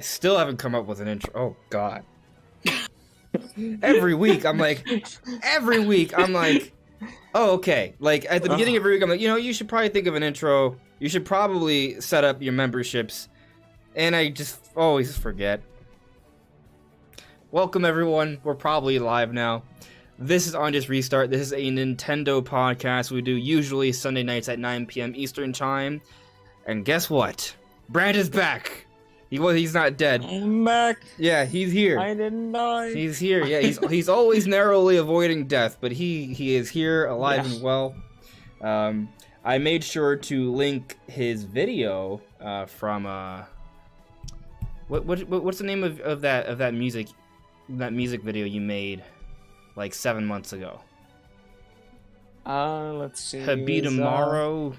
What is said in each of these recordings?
I still haven't come up with an intro. Oh God. every week I'm like, oh, okay. Like at the beginning of every week, I'm like, you should probably think of an intro. You should probably set up your memberships. And I just always forget. Welcome everyone. We're probably live now. This is On Just Restart. This is a Nintendo podcast we do usually Sunday nights at 9 p.m. Eastern Time. And guess what? Brand is back. He's not dead. I'm back. Yeah, he's here. I didn't die. He's here. Yeah, he's always narrowly avoiding death, but he is here, alive and well. I made sure to link his video from what's the name of that music video you made like 7 months ago? Let's see. Habitamaro.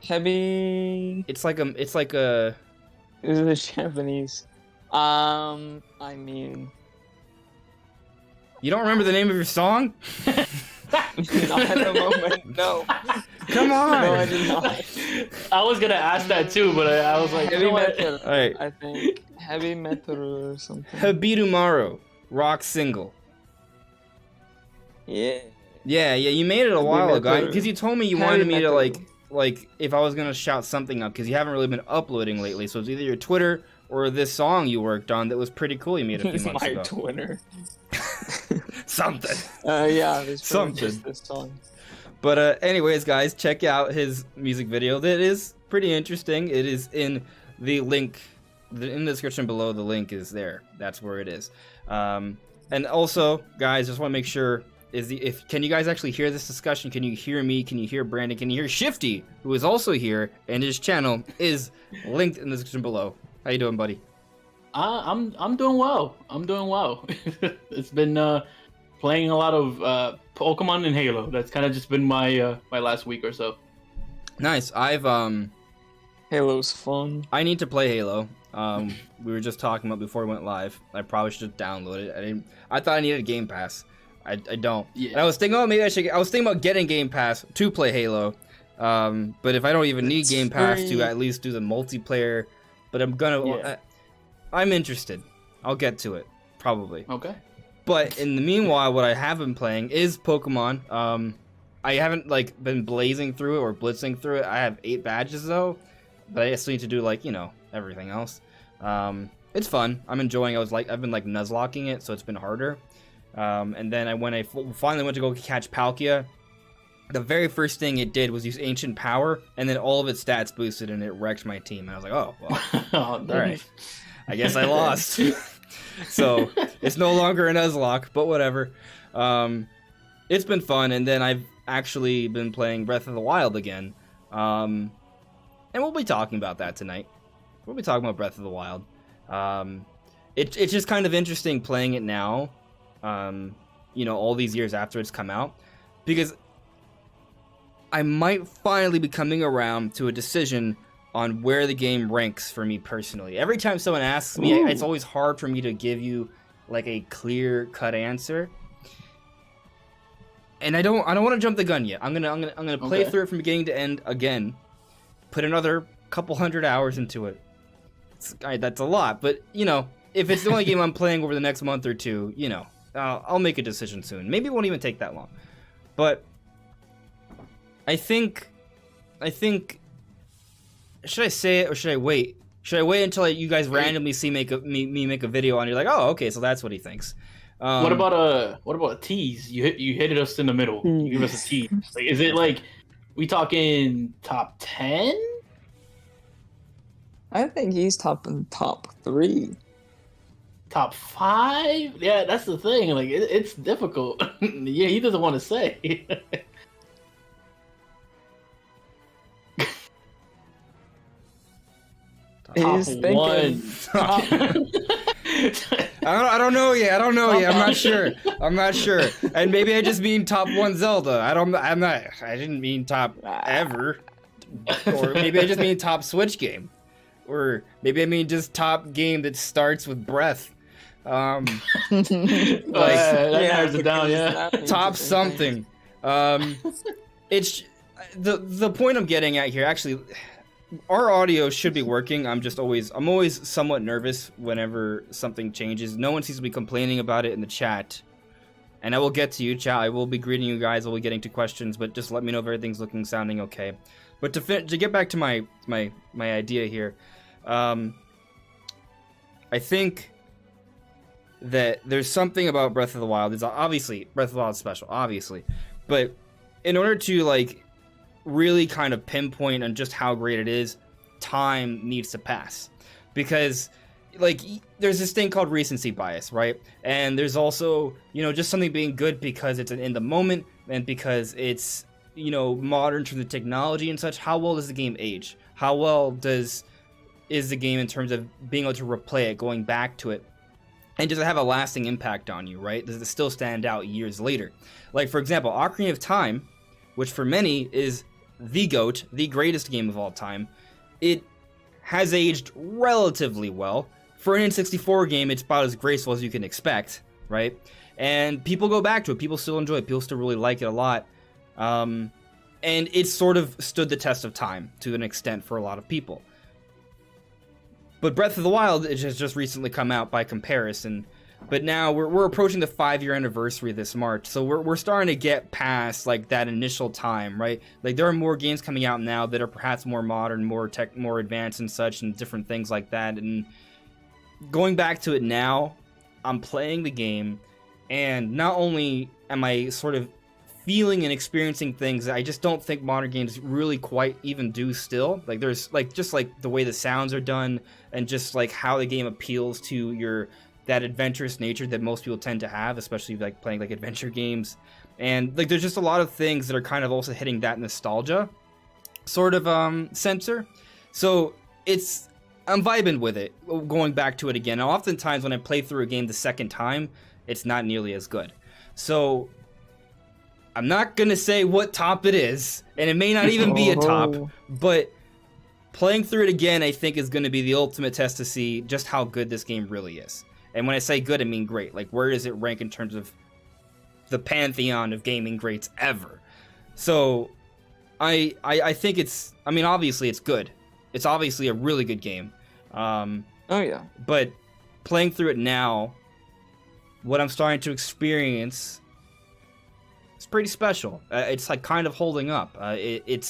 Heavy. It's like a. Is it Japanese? I mean. You don't remember the name of your song? Not at the moment. No. Come on. No, I did not. I was gonna ask that too, but I was like, Heavy Metal. All right. I think Heavy Metal or something. Habitamaro, rock single. Yeah. Yeah. You made it a while ago because you told me you wanted me to like if I was gonna shout something up because you haven't really been uploading lately. So it's either your Twitter or this song you worked on that was pretty cool. You made a few months ago. My Twitter. Something. Yeah. There's Something. just this song. But anyways, guys, check out his music video. That is pretty interesting. It is in the link in the description below. The link is there. That's where it is. And also, guys, just want to make sure. Can you guys actually hear this discussion? Can you hear me? Can you hear Brandon? Can you hear Shifty, who is also here, and his channel is linked in the description below. How you doing, buddy? I'm doing well. It's been playing a lot of Pokemon and Halo. That's kind of just been my my last week or so. Nice. Halo's fun. I need to play Halo. We were just talking about before we went live. I probably should download it. I thought I needed a Game Pass. I don't. Yeah. And I was thinking, I was thinking about getting Game Pass to play Halo. But if I don't even need Game Pass to at least do the multiplayer, but I'm interested. I'll get to it probably. Okay. But in the meanwhile, what I have been playing is Pokemon. I haven't been blazing through it or blitzing through it. I have 8 badges though, but I still need to do everything else. It's fun. I'm enjoying. I've been nuzlocking it, so it's been harder. And then when I finally went to go catch Palkia, the very first thing it did was use Ancient Power, and then all of its stats boosted, and it wrecked my team. And I was like, oh, well, all right. I guess I lost. So it's no longer a Nuzlocke, but whatever. It's been fun, and then I've actually been playing Breath of the Wild again. And we'll be talking about that tonight. We'll be talking about Breath of the Wild. It's just kind of interesting playing it now. All these years after it's come out, because I might finally be coming around to a decision on where the game ranks for me personally. Every time someone asks me, it's always hard for me to give you a clear-cut answer. And I don't want to jump the gun yet. I'm gonna play through it from beginning to end again. Put another couple hundred hours into it. That's a lot, but if it's the only game I'm playing over the next month or two, I'll make a decision soon. Maybe it won't even take that long. But I think should I say it or should I wait? Should I wait until you guys randomly see me make a video and you're like, oh, okay, so that's what he thinks. What about a tease? You hit us in the middle. You give us a tease. Is it we talking top 10? I think he's top 3. Top 5? Yeah, that's the thing. It's difficult. Yeah, he doesn't want to say. He's thinking. I don't know yet. I'm not sure. And maybe I just mean top 1 Zelda. I didn't mean top ever. Or maybe I just mean top Switch game. Or maybe I mean just top game that starts with breath. That narrows it down, yeah. Top something. It's the point I'm getting at here. Actually, our audio should be working. I'm always somewhat nervous whenever something changes. No one seems to be complaining about it in the chat. And I will get to you, chat. I will be greeting you guys. I will be getting to questions, but just let me know if everything's sounding okay. But to get back to my idea here, I think that there's something about Breath of the Wild. It's obviously Breath of the Wild is special, obviously, but in order to like really kind of pinpoint on just how great it is, time needs to pass, because like there's this thing called recency bias, right? And there's also, you know, just something being good because it's in the moment and because it's, you know, modern to the technology and such. How well does the game age? How well is the game in terms of being able to replay it, going back to it? And does it have a lasting impact on you, right? Does it still stand out years later? Like, for example, Ocarina of Time, which for many is the GOAT, the greatest game of all time, it has aged relatively well. For an N64 game, it's about as graceful as you can expect, right? And people go back to it. People still enjoy it. People still really like it a lot. And it sort of stood the test of time to an extent for a lot of people. But Breath of the Wild, it has just recently come out by comparison. But now we're approaching the 5-year anniversary this March, so we're starting to get past like that initial time, right? Like there are more games coming out now that are perhaps more modern, more advanced and such, and different things like that. And going back to it now, I'm playing the game, and not only am I sort of feeling and experiencing things that I just don't think modern games really quite even do still. Like there's like just like the way the sounds are done and just like how the game appeals to that adventurous nature that most people tend to have, especially like playing like adventure games. And like there's just a lot of things that are kind of also hitting that nostalgia sort of sensor. So I'm vibing with it, going back to it again. And oftentimes when I play through a game the second time, it's not nearly as good. So I'm not going to say what top it is, and it may not even be a top, but playing through it again, I think, is going to be the ultimate test to see just how good this game really is. And when I say good, I mean great. Like, where does it rank in terms of the pantheon of gaming greats ever? So, I think obviously it's good. It's obviously a really good game. Oh, yeah. But playing through it now, what I'm starting to experience, it's pretty special. It's like kind of holding up. It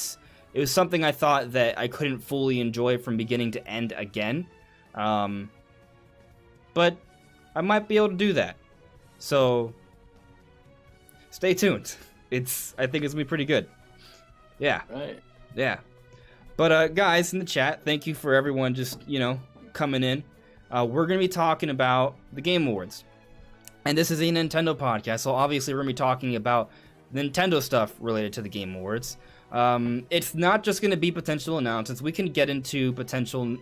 was something I thought that I couldn't fully enjoy from beginning to end again. But I might be able to do that. So stay tuned. I think it's gonna be pretty good. Yeah. Right. Yeah. But guys in the chat, thank you for everyone just, you know, coming in. We're gonna be talking about the Game Awards. And this is a Nintendo podcast, so obviously we're going to be talking about Nintendo stuff related to the Game Awards. It's not just going to be potential announcements. We can get into potential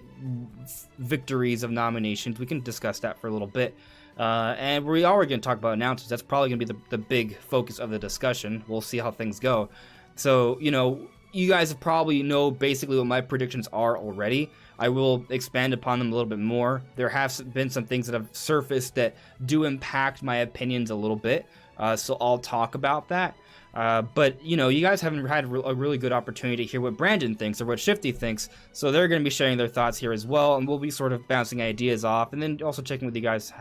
victories of nominations. We can discuss that for a little bit. And we are going to talk about announcements. That's probably going to be the big focus of the discussion. We'll see how things go. So, you know, you guys probably know basically what my predictions are already. I will expand upon them a little bit more. There have been some things that have surfaced that do impact my opinions a little bit, so I'll talk about that. But, you know, you guys haven't had a really good opportunity to hear what Brandon thinks or what Shifty thinks, so they're going to be sharing their thoughts here as well, and we'll be sort of bouncing ideas off, and then also checking with you guys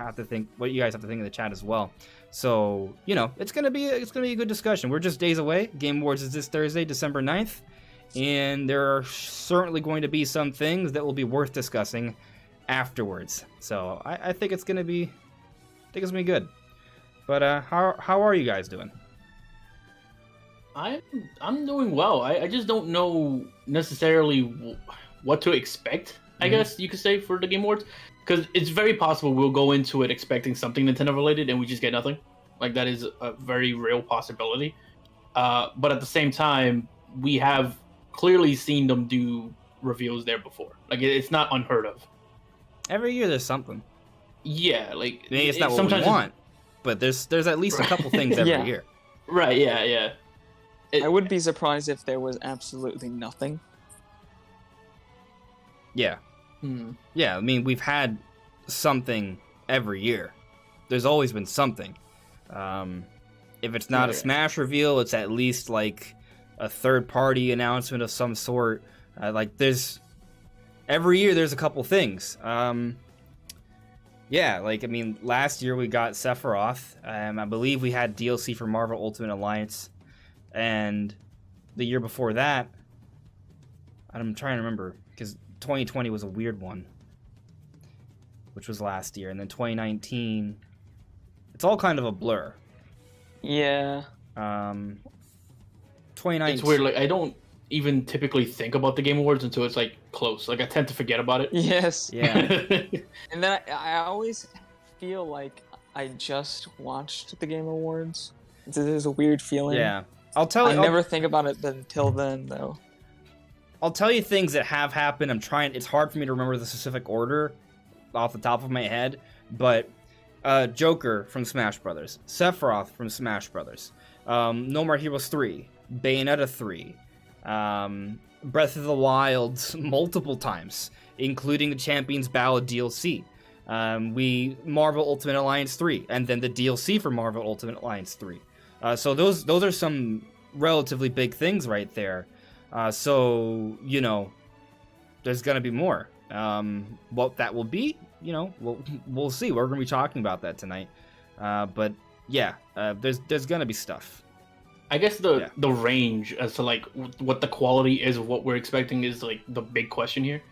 what you guys have to think in the chat as well. So, you know, it's gonna be a good discussion. We're just days away. Game Awards is this Thursday, December 9th. And there are certainly going to be some things that will be worth discussing afterwards. So I think it's gonna be good. But how are you guys doing? I'm doing well. I just don't know necessarily what to expect, I guess you could say, for the Game Awards. Because it's very possible we'll go into it expecting something Nintendo related and we just get nothing. Like, that is a very real possibility. But at the same time, we have clearly seen them do reveals there before. Like, it's not unheard of. Every year there's something. Yeah, like... Maybe it's not what we want, but there's at least a couple things every year. Right, yeah. I would be surprised if there was absolutely nothing. Yeah. Yeah, I mean, we've had something every year. There's always been something. If it's not a Smash reveal, it's at least like a third-party announcement of some sort. Like, there's every year there's a couple things. Yeah, like, I mean, last year we got Sephiroth. I believe we had DLC for Marvel Ultimate Alliance. And the year before that, I'm trying to remember, because 2020 was a weird one, which was last year. And then 2019, it's all kind of a blur. Yeah. 2019. It's weird. Like, I don't even typically think about the Game Awards until it's like close. Like, I tend to forget about it. Yes. Yeah. And then I always feel like I just watched the Game Awards. There's a weird feeling. Yeah. I'll tell you. I never think about it until then, though. I'll tell you things that have happened. It's hard for me to remember the specific order off the top of my head, but Joker from Smash Brothers, Sephiroth from Smash Brothers, No More Heroes 3, Bayonetta 3, Breath of the Wild multiple times, including the Champions Ballad DLC. Marvel Ultimate Alliance 3, and then the DLC for Marvel Ultimate Alliance 3. So those are some relatively big things right there. So, you know, there's gonna be more. What that will be, you know, we'll see. We're gonna be talking about that tonight. But yeah, there's gonna be stuff. I guess the range as to like what the quality is of what we're expecting is like the big question here,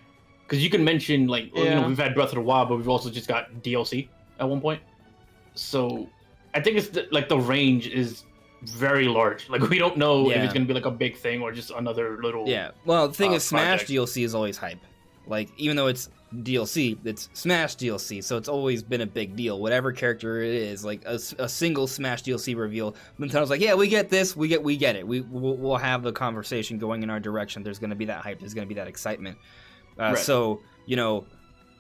because you can mention like you know, we've had Breath of the Wild, but we've also just got DLC at one point. So I think it's the range is very large. Like, we don't know if it's gonna be like a big thing or just another little. Yeah. Well, the thing is, Smash project. DLC is always hype. Like, even though it's DLC, it's Smash DLC, so it's always been a big deal. Whatever character it is, like a single Smash DLC reveal, Nintendo's like, yeah, we get this, we get it. We'll have the conversation going in our direction. There's going to be that hype. There's going to be that excitement. Right. So, you know,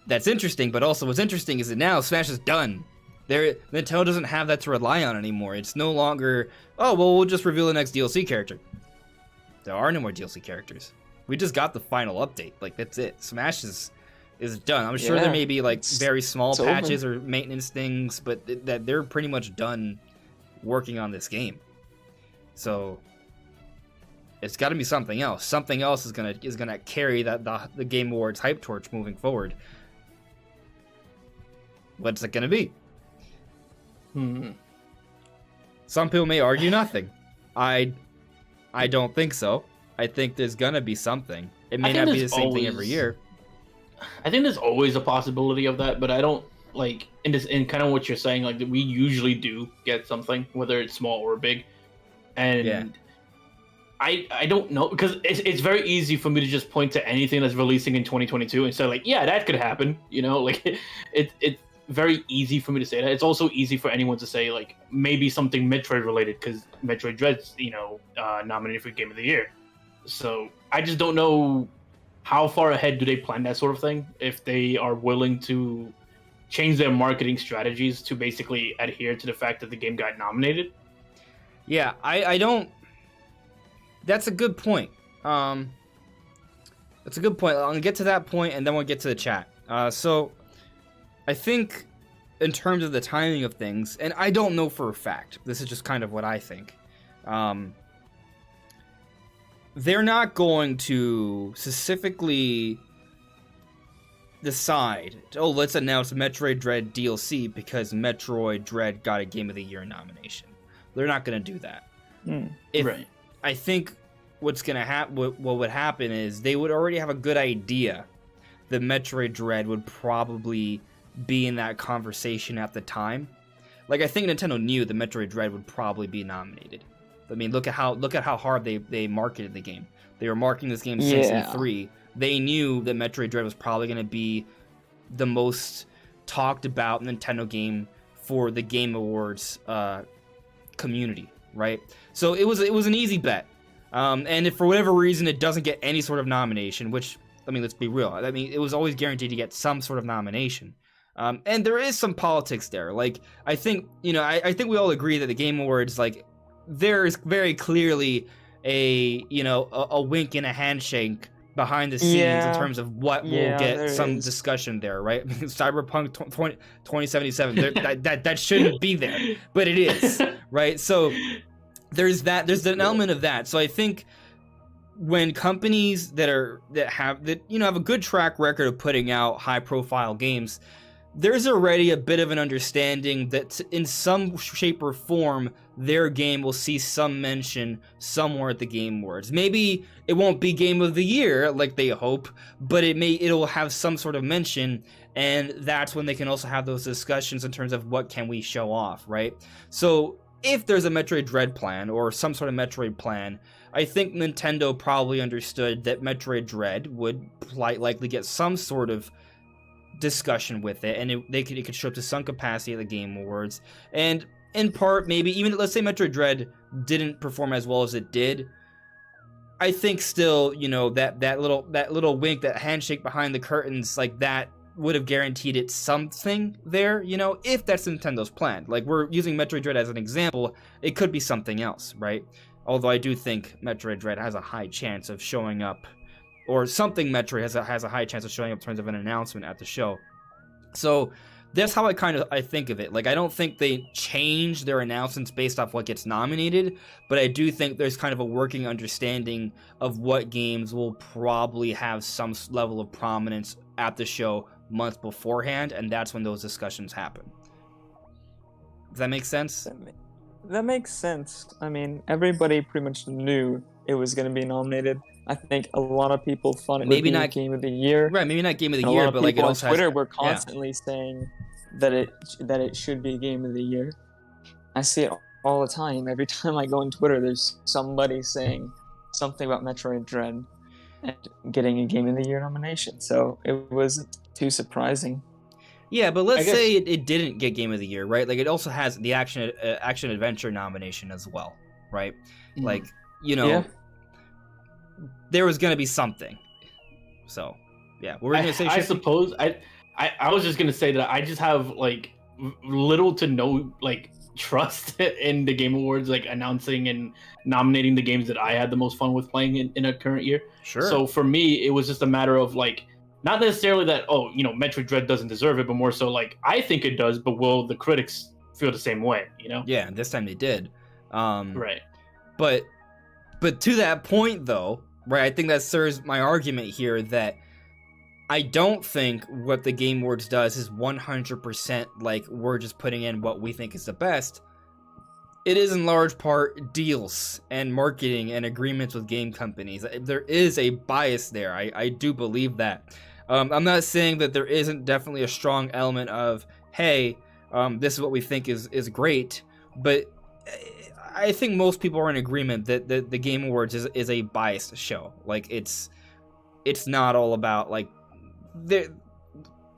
that's interesting. But also, what's interesting is that now Smash is done. Nintendo doesn't have that to rely on anymore. It's no longer, oh, well, we'll just reveal the next DLC character. There are no more DLC characters. We just got the final update. Like, that's it. Smash is done. I'm sure there may be like very small patches or maintenance things, but that they're pretty much done working on this game. So it's got to be something else. Something else is gonna carry the Game Awards hype torch moving forward. What's it gonna be? Some people may argue nothing. I don't think so. I think there's gonna be something. It may not be the same thing every year. I think there's always a possibility of that, but I don't like in kind of what you're saying. Like, we usually do get something, whether it's small or big, and I don't know, because it's very easy for me to just point to anything that's releasing in 2022 and say like, yeah, that could happen. You know, like it's very easy for me to say that. It's also easy for anyone to say like maybe something Metroid related, because Metroid Dread's nominated for Game of the Year. So I just don't know how far ahead do they plan that sort of thing, if they are willing to change their marketing strategies to basically adhere to the fact that the game got nominated. Yeah, I don't. That's a good point. That's a good point. I'm gonna get to that point, and then we'll get to the chat. So I think in terms of the timing of things, and I don't know for a fact, this is just kind of what I think. They're not going to specifically decide, oh, let's announce Metroid Dread DLC because Metroid Dread got a Game of the Year nomination. They're not going to do that. Right. I think what's going to happen, what would happen is they would already have a good idea that Metroid Dread would probably be in that conversation at the time. Like, I think Nintendo knew that Metroid Dread would probably be nominated. I mean, look at how hard they marketed the game. They were marketing this game since E3. They knew that Metroid Dread was probably going to be the most talked about Nintendo game for the Game Awards community, right? So it was an easy bet. And if for whatever reason it doesn't get any sort of nomination, which, I mean, let's be real. I mean, it was always guaranteed to get some sort of nomination. And there is some politics there. Like, I think, I think we all agree that the Game Awards, like, there's very clearly a wink and a handshake behind the scenes in terms of what will get some discussion there, right? Cyberpunk 2077, that shouldn't be there, but it is, right? So there's an element of that. So I think when companies that have a good track record of putting out high profile games, there's already a bit of an understanding that in some shape or form their game will see some mention somewhere at the Game Awards. Maybe it won't be Game of the Year like they hope, but it'll have some sort of mention, and that's when they can also have those discussions in terms of what can we show off, right? So if there's a Metroid Dread plan or some sort of Metroid plan, I think Nintendo probably understood that Metroid Dread would likely get some sort of discussion with it, and it could show up to some capacity at the Game Awards. And in part, maybe even, let's say Metroid Dread didn't perform as well as it did, I think still, that little wink, that handshake behind the curtains, like that would have guaranteed it something there, if that's Nintendo's plan. Like, we're using Metroid Dread as an example, it could be something else, right? Although I do think Metroid Dread has a high chance of showing up, or something Metroid has a high chance of showing up in terms of an announcement at the show. So that's how I think of it. Like, I don't think they change their announcements based off what gets nominated, but I do think there's kind of a working understanding of what games will probably have some level of prominence at the show months beforehand, and that's when those discussions happen. Does that make sense? That makes sense. I mean, everybody pretty much knew it was going to be nominated. I think a lot of people thought it would be Game of the Year. Right, maybe not Game of the Year, but like it also on Twitter were constantly saying that it should be Game of the Year. I see it all the time. Every time I go on Twitter, there's somebody saying something about Metroid Dread and getting a Game of the Year nomination. So it wasn't too surprising. Yeah, but let's say it didn't get Game of the Year, right? Like, it also has the action adventure nomination as well, right? Mm-hmm. Like, there was going to be something. So, yeah. What were you going to say, I suppose I was just going to say that I just have, like, little to no, like, trust in the Game Awards, like, announcing and nominating the games that I had the most fun with playing in a current year. Sure. So, for me, it was just a matter of, like, not necessarily that, Metroid Dread doesn't deserve it, but more so, like, I think it does, but will the critics feel the same way, Yeah, this time they did. Right. But to that point, though, right, I think that serves my argument here that I don't think what the Game Awards does is 100% like we're just putting in what we think is the best. It is in large part deals and marketing and agreements with game companies. There is a bias there. I do believe that. I'm not saying that there isn't definitely a strong element of, hey, this is what we think is great, but I think most people are in agreement that the Game Awards is a biased show. Like, it's not all about, like,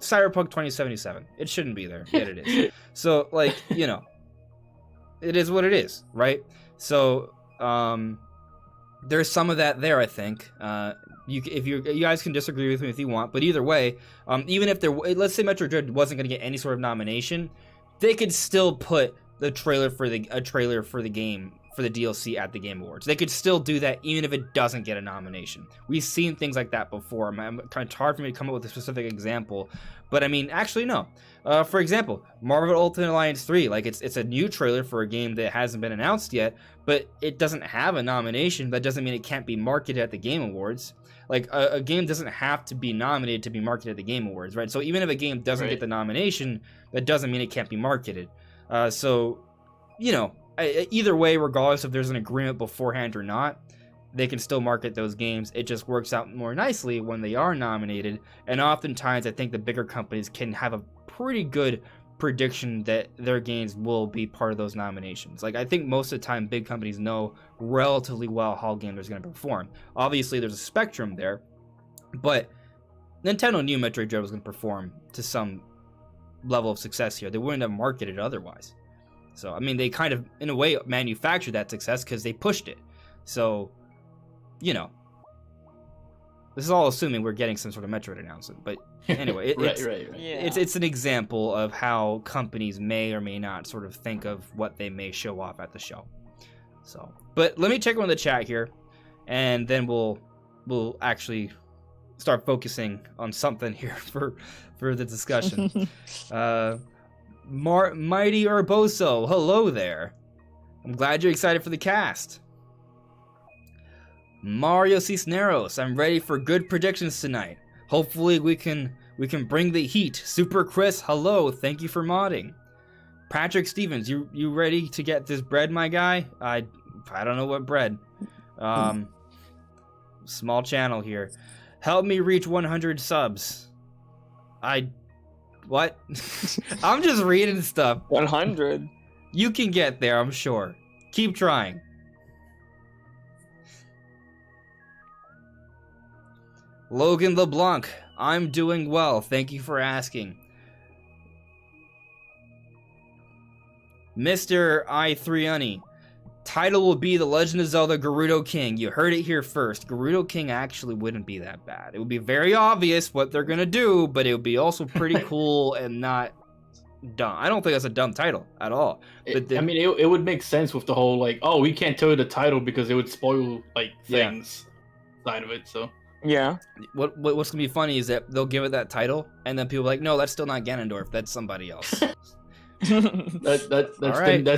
Cyberpunk 2077. It shouldn't be there, yet it is. So, like, it is what it is, right? So, there's some of that there, I think. You guys can disagree with me if you want, but either way, even if let's say Metroid Dread wasn't going to get any sort of nomination, they could still put a trailer for the game, for the DLC at the Game Awards. They could still do that even if it doesn't get a nomination. We've seen things like that before. It's hard for me to come up with a specific example, but I mean, actually, no. For example, Marvel Ultimate Alliance 3, like, it's a new trailer for a game that hasn't been announced yet, but it doesn't have a nomination. That doesn't mean it can't be marketed at the Game Awards. Like, a game doesn't have to be nominated to be marketed at the Game Awards, right? So even if a game doesn't get the nomination, that doesn't mean it can't be marketed. Either way, regardless if there's an agreement beforehand or not, they can still market those games. It just works out more nicely when they are nominated, and oftentimes I think the bigger companies can have a pretty good prediction that their games will be part of those nominations. Like, I think most of the time big companies know relatively well how games are going to perform. Obviously there's a spectrum there, but Nintendo knew Metroid Dread was going to perform to some level of success here. They wouldn't have marketed it otherwise. So, I mean, they kind of, in a way, manufactured that success because they pushed it. So, this is all assuming we're getting some sort of Metroid announcement. But anyway, right. Yeah. It's an example of how companies may or may not sort of think of what they may show off at the show. So, but let me check on the chat here, and then we'll actually start focusing on something here for the discussion. Mighty Urboso, hello there. I'm glad you're excited for the cast. Mario Cisneros, I'm ready for good predictions tonight. Hopefully we can bring the heat. Super Chris, hello, thank you for modding. Patrick Stevens, you ready to get this bread, my guy? I don't know what bread. Small channel here. Help me reach 100 subs. What? I'm just reading stuff. 100. You can get there, I'm sure. Keep trying. Logan LeBlanc, I'm doing well. Thank you for asking. Mr. I3Unny, title will be The Legend of Zelda Gerudo King. You heard it here first. Gerudo King actually wouldn't be that bad. It would be very obvious what they're gonna do, but it would be also pretty cool and not dumb. I don't think that's a dumb title at all. But it would make sense with the whole like, oh, we can't tell you the title because it would spoil like things side of it. So yeah. What's gonna be funny is that they'll give it that title, and then people are like, no, that's still not Ganondorf. That's somebody else. That's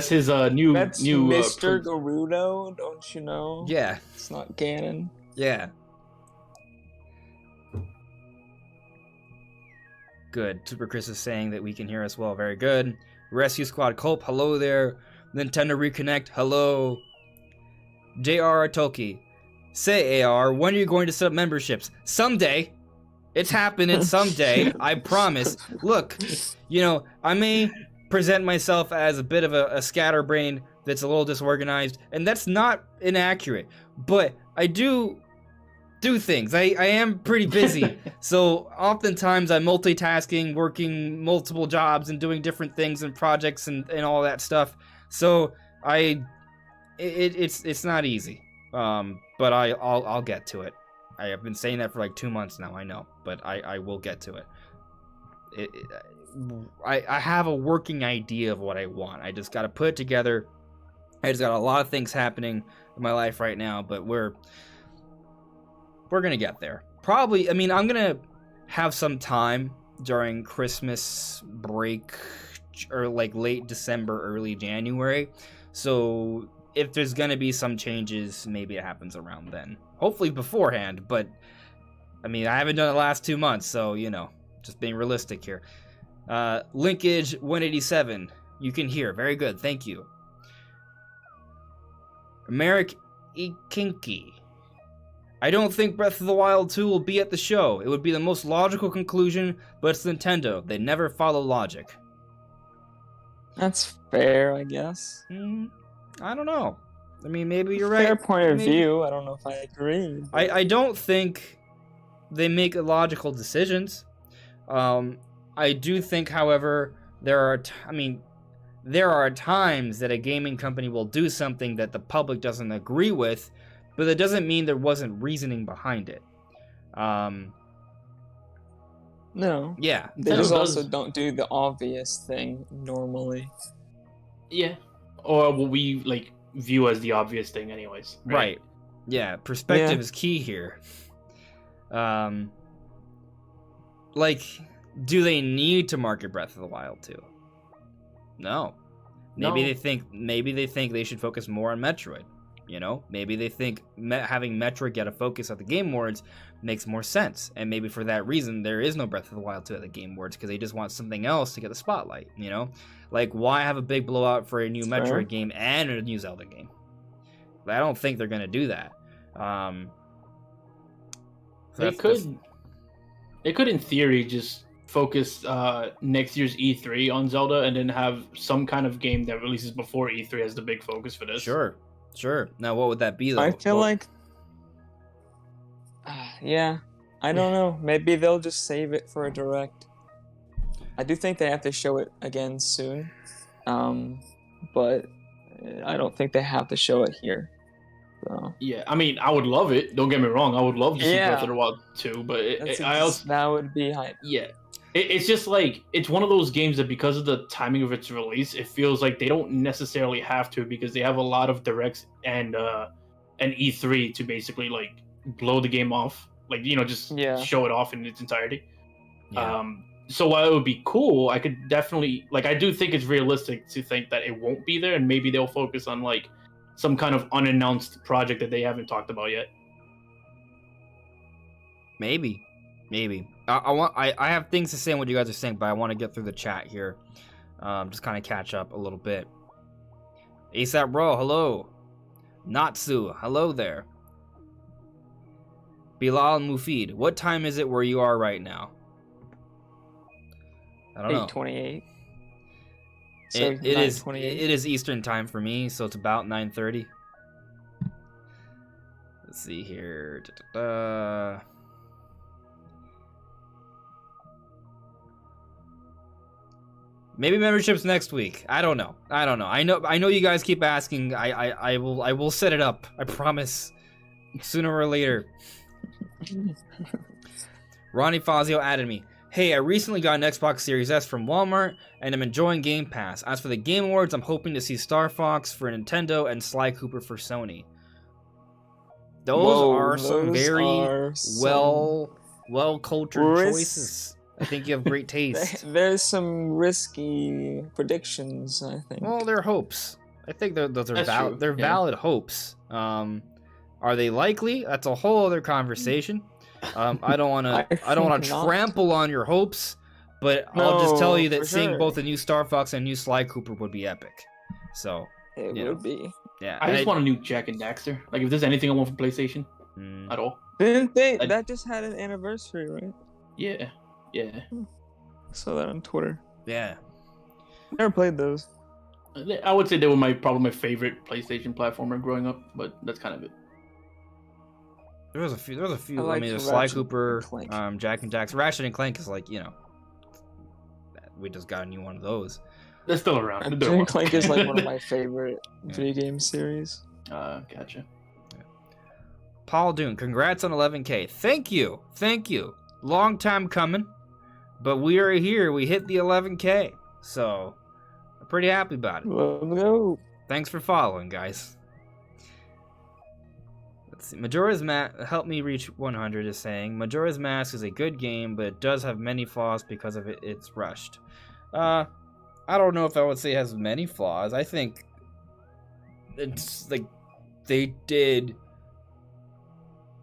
his new Mr. Gerudo, don't you know? Yeah. It's not Ganon. Yeah. Good. Super Chris is saying that we can hear us well. Very good. Rescue Squad Culp, hello there. Nintendo Reconnect, hello. JR Toki. Say, AR, when are you going to set up memberships? Someday. It's happening someday. I promise. Look, I may present myself as a bit of a scatterbrain that's a little disorganized, and that's not inaccurate. But I do things. I am pretty busy. So oftentimes I'm multitasking, working multiple jobs and doing different things and projects and all that stuff. So it's not easy. But I'll get to it. I have been saying that for like 2 months now, I know, but I will get to it. I have a working idea of what I want. I just got to put it together. I just got a lot of things happening in my life right now, but we're gonna get there. Probably, I'm gonna have some time during Christmas break or like late December, early January. So if there's gonna be some changes, maybe it happens around then. Hopefully beforehand, but I haven't done it the last 2 months, so just being realistic here. Linkage 187, you can hear. Very good, thank you. Americ Ikinki, I don't think Breath of the Wild 2 will be at the show. It would be the most logical conclusion, but it's Nintendo. They never follow logic. That's fair, I guess. I don't know. Maybe you're right. Fair point of view. I don't know if I agree. I don't think they make illogical decisions. I do think, however, there are times that a gaming company will do something that the public doesn't agree with, but that doesn't mean there wasn't reasoning behind it. No. Yeah. They just also don't do the obvious thing normally. Yeah. Or what we view as the obvious thing anyways. Right. Yeah, perspective is key here. Do they need to market Breath of the Wild 2? No. Maybe they think they should focus more on Metroid. Maybe they think having Metroid get a focus at the Game Awards makes more sense, and maybe for that reason there is no Breath of the Wild 2 at the Game Awards because they just want something else to get the spotlight. Why have a big blowout for a new Metroid game and a new Zelda game? I don't think they're gonna do that. They could, in theory, just focus next year's E3 on Zelda and then have some kind of game that releases before E3 as the big focus for this. Sure. Now, what would that be, though? I feel like... I don't know. Maybe they'll just save it for a Direct. I do think they have to show it again soon. But I don't think they have to show it here. So. Yeah, I would love it. Don't get me wrong. I would love to see Breath of the Wild 2, but that would be hype. Yeah. It's just it's one of those games that because of the timing of its release, it feels like they don't necessarily have to because they have a lot of directs and an E3 to basically blow the game off, show it off in its entirety. Yeah. So while it would be cool, I could definitely I do think it's realistic to think that it won't be there, and maybe they'll focus on some kind of unannounced project that they haven't talked about yet. Maybe. I have things to say on what you guys are saying, but I want to get through the chat here. Just kind of catch up a little bit. ASAP Raw, hello. Natsu, hello there. Bilal Mufid, what time is it where you are right now? I don't know. 8:28. It is Eastern time for me, so it's about 9:30. Let's see here. Maybe memberships next week. I don't know. I know you guys keep asking. I will set it up. I promise. Sooner or later. Ronnie Fazio added me. Hey, I recently got an Xbox Series S from Walmart, and I'm enjoying Game Pass. As for the Game Awards, I'm hoping to see Star Fox for Nintendo and Sly Cooper for Sony. Those are some very well-cultured choices. I think you have great taste. There's some risky predictions, I think. Well, they're hopes. I think those are valid. They're valid hopes. Are they likely? That's a whole other conversation. I don't want to trample on your hopes, but I'll just tell you that seeing both a new Star Fox and a new Sly Cooper would be epic. So it would be. Yeah, I just want a new Jack and Daxter. Like, if there's anything I want from PlayStation at all. Didn't they? That just had an anniversary, right? Yeah. I saw that on Twitter. Yeah. Never played those. I would say they were probably my favorite PlayStation platformer growing up, but that's kind of it. There was a few. I mean, Sly Cooper, Jack and Daxter. Ratchet and Clank is like, we just got a new one of those. They're still around. Ratchet and Clank is like one of my favorite video game series. Gotcha. Paul Dune, congrats on 11K. Thank you. Long time coming, but we are here. We hit the 11K, so I'm pretty happy about it. Let's go. Thanks for following, guys. Let's see. Majora's Mask, help me reach 100, is saying Majora's Mask is a good game, but it does have many flaws because of it's rushed. I don't know if I would say it has many flaws. I think it's like they did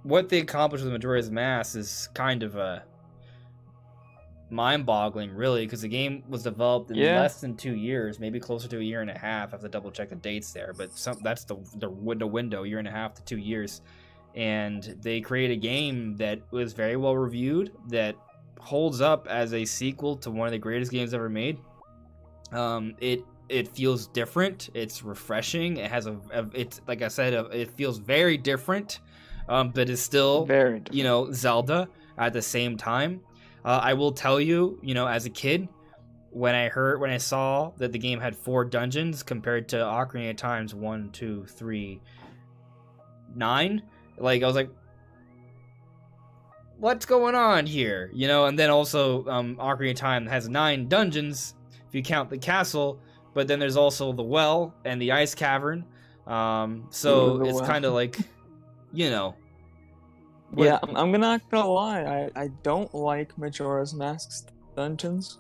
what they accomplished with Majora's Mask is kind of a mind-boggling, really, because the game was developed in less than 2 years, maybe closer to a year and a half. I have to double check the dates there, but that's the window, year and a half to 2 years. And they created a game that was very well reviewed, that holds up as a sequel to one of the greatest games ever made. It feels different. It's refreshing. It has it's like I said, it feels very different. But it's still, Zelda at the same time. I will tell you, as a kid, when I saw that the game had 4 dungeons compared to Ocarina of Time's 1, 2, 3, 9, like I was like, what's going on here? And then also Ocarina of Time has 9 dungeons if you count the castle, but then there's also the well and the ice cavern. So it's kind of like, Yeah, I'm not gonna lie. I don't like Majora's Mask's dungeons.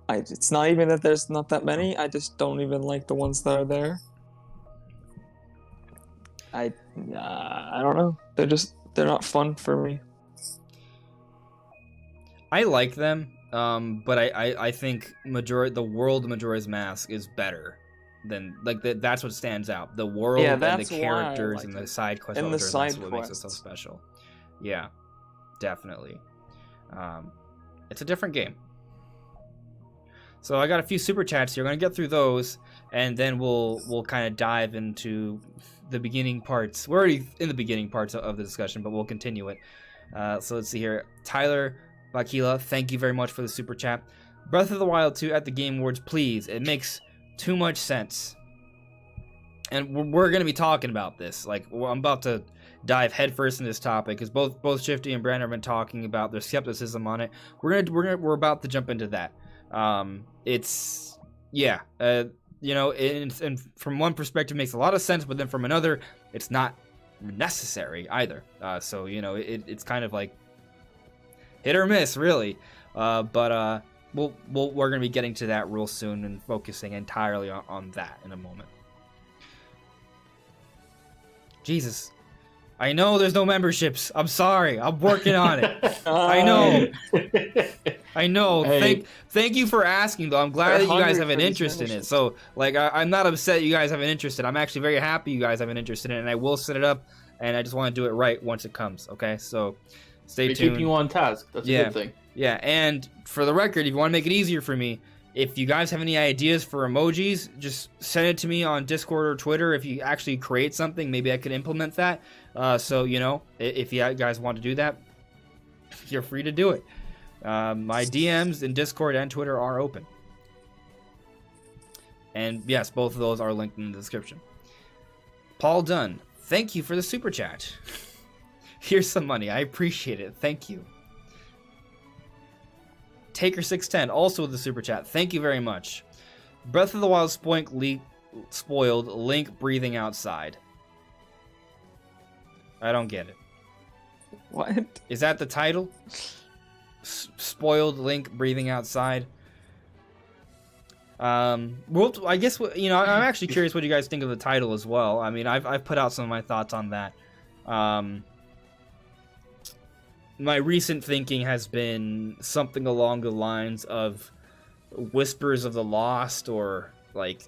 It's not even that there's not that many. I just don't even like the ones that are there. I don't know. They're not fun for me. I like them, but I think the world of Majora's Mask is better than that's what stands out. The world and the characters and the side quests. And the side that's what makes it so special. Yeah, definitely. It's a different game. So I got a few super chats here. I'm gonna get through those, and then we'll kind of dive into the beginning parts. We're already in the beginning parts of the discussion, but we'll continue it. So let's see here. Tyler Bakila, thank you very much for the super chat. Breath of the Wild 2 at the Game Awards, please. It makes too much sense. And we're going to be talking about this. Like, I'm about to dive headfirst in this topic because both Shifty and Brandon have been talking about their skepticism on it. We're about to jump into that. And from one perspective, it makes a lot of sense, but then from another, it's not necessary either. So it's kind of like hit or miss, really. But we're gonna be getting to that real soon and focusing entirely on that in a moment. Jesus, I know there's no memberships. I'm sorry. I'm working on it. I know. I know. Hey. Thank you for asking, though. I'm glad We're that you guys hungry have an for these interest in it. memberships. So, like, I'm not upset you guys have an interest in it. I'm actually very happy you guys have an interest in it, and I will set it up, and I just want to do it right once it comes, okay? So, stay We're tuned. keeping you on task. That's a good thing. Yeah, and for the record, if you want to make it easier for me, if you guys have any ideas for emojis, just send it to me on Discord or Twitter. If you actually create something, maybe I could implement that. So, you know, if you guys want to do that, you're free to do it. My DMs in Discord and Twitter are open. And yes, both of those are linked in the description. Paul Dunn, thank you for the super chat. Here's some money. I appreciate it. Thank you. Taker610, also with the super chat. Thank you very much. Breath of the Wild spoiled Link breathing outside. I don't get it. What? Is that the title? Spoiled Link breathing outside. I guess, you know, I'm actually curious what you guys think of the title as well. I mean, I've put out some of my thoughts on that. My recent thinking has been something along the lines of Whispers of the Lost, or like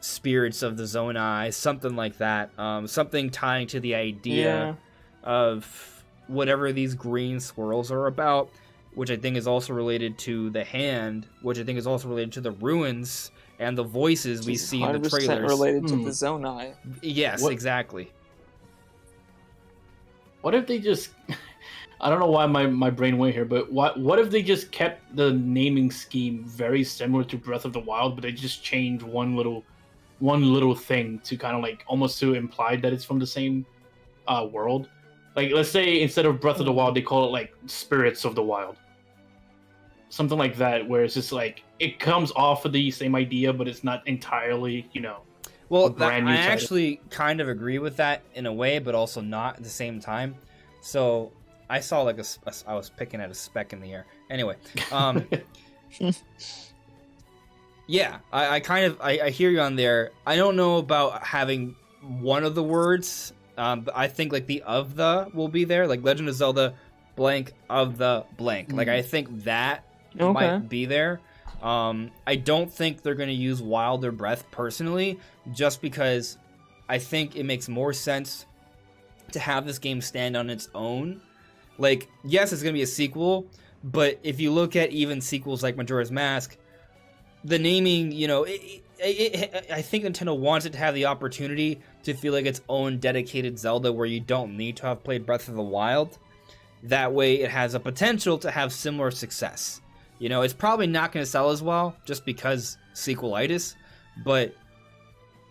Spirits of the Zonai, something like that. Something tying to the idea of whatever these green swirls are about, which I think is also related to the hand, which I think is also related to the ruins and the voices we see in the trailers. Related to the Zonai. Yes, exactly. What if they just... I don't know why my brain went here, but what if they just kept the naming scheme very similar to Breath of the Wild, but they just changed one little thing to kind of like almost to imply that it's from the same world? Like, let's say instead of Breath of the Wild, they call it like Spirits of the Wild. Something like that, where it's just like it comes off of the same idea, but it's not entirely, you know. Well, I actually kind of agree with that in a way, but also not at the same time. So I saw like I was picking at a speck in the air. Anyway, yeah, I hear you on there. I don't know about having one of the words. But I think like the of the will be there, like Legend of Zelda blank of the blank. Like I think that might be there. I don't think they're going to use Wilder Breath personally, just because I think it makes more sense to have this game stand on its own. Like, yes, it's going to be a sequel, but if you look at even sequels like Majora's Mask, the naming, you know, I think Nintendo wants it to have the opportunity to feel like its own dedicated Zelda where you don't need to have played Breath of the Wild. That way it has a potential to have similar success. You know, it's probably not going to sell as well just because sequelitis, but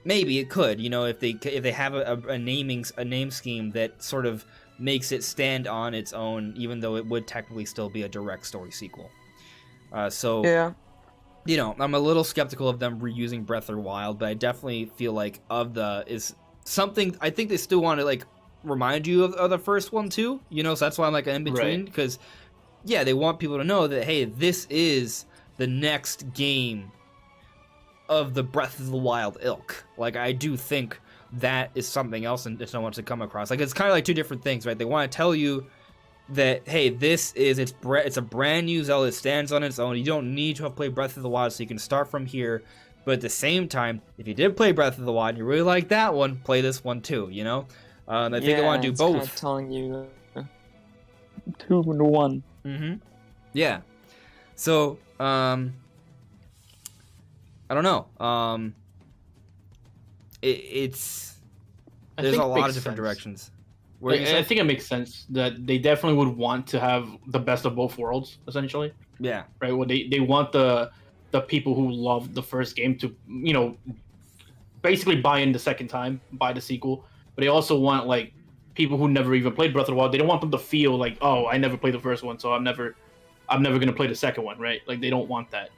maybe it could, you know, if they have a name scheme that sort of makes it stand on its own, even though it would technically still be a direct story sequel. Yeah. You know, I'm a little skeptical of them reusing Breath of the Wild, but I definitely feel like of the is something. I think they still want to like remind you of the first one too. You know, so that's why I'm like in between, because yeah, they want people to know that hey, this is the next game of the Breath of the Wild ilk. Like I do think that is something else and Nintendo wants to come across. Like it's kind of like two different things, right? They want to tell you that hey, this is it's a brand new Zelda. It stands on its own. You don't need to have played Breath of the Wild, so you can start from here. But at the same time, if you did play Breath of the Wild and you really like that one, play this one too. You know, I think they want to do both. Kind of telling you 2 to 1. Mm-hmm. Yeah. So I don't know. There's a lot of different directions. I think it makes sense that they definitely would want to have the best of both worlds, essentially. Yeah. Right. Well, they want the people who loved the first game to, you know, basically buy in the second time, buy the sequel. But they also want like people who never even played Breath of the Wild. They don't want them to feel like, oh, I never played the first one, so I'm never gonna play the second one, right? Like they don't want that.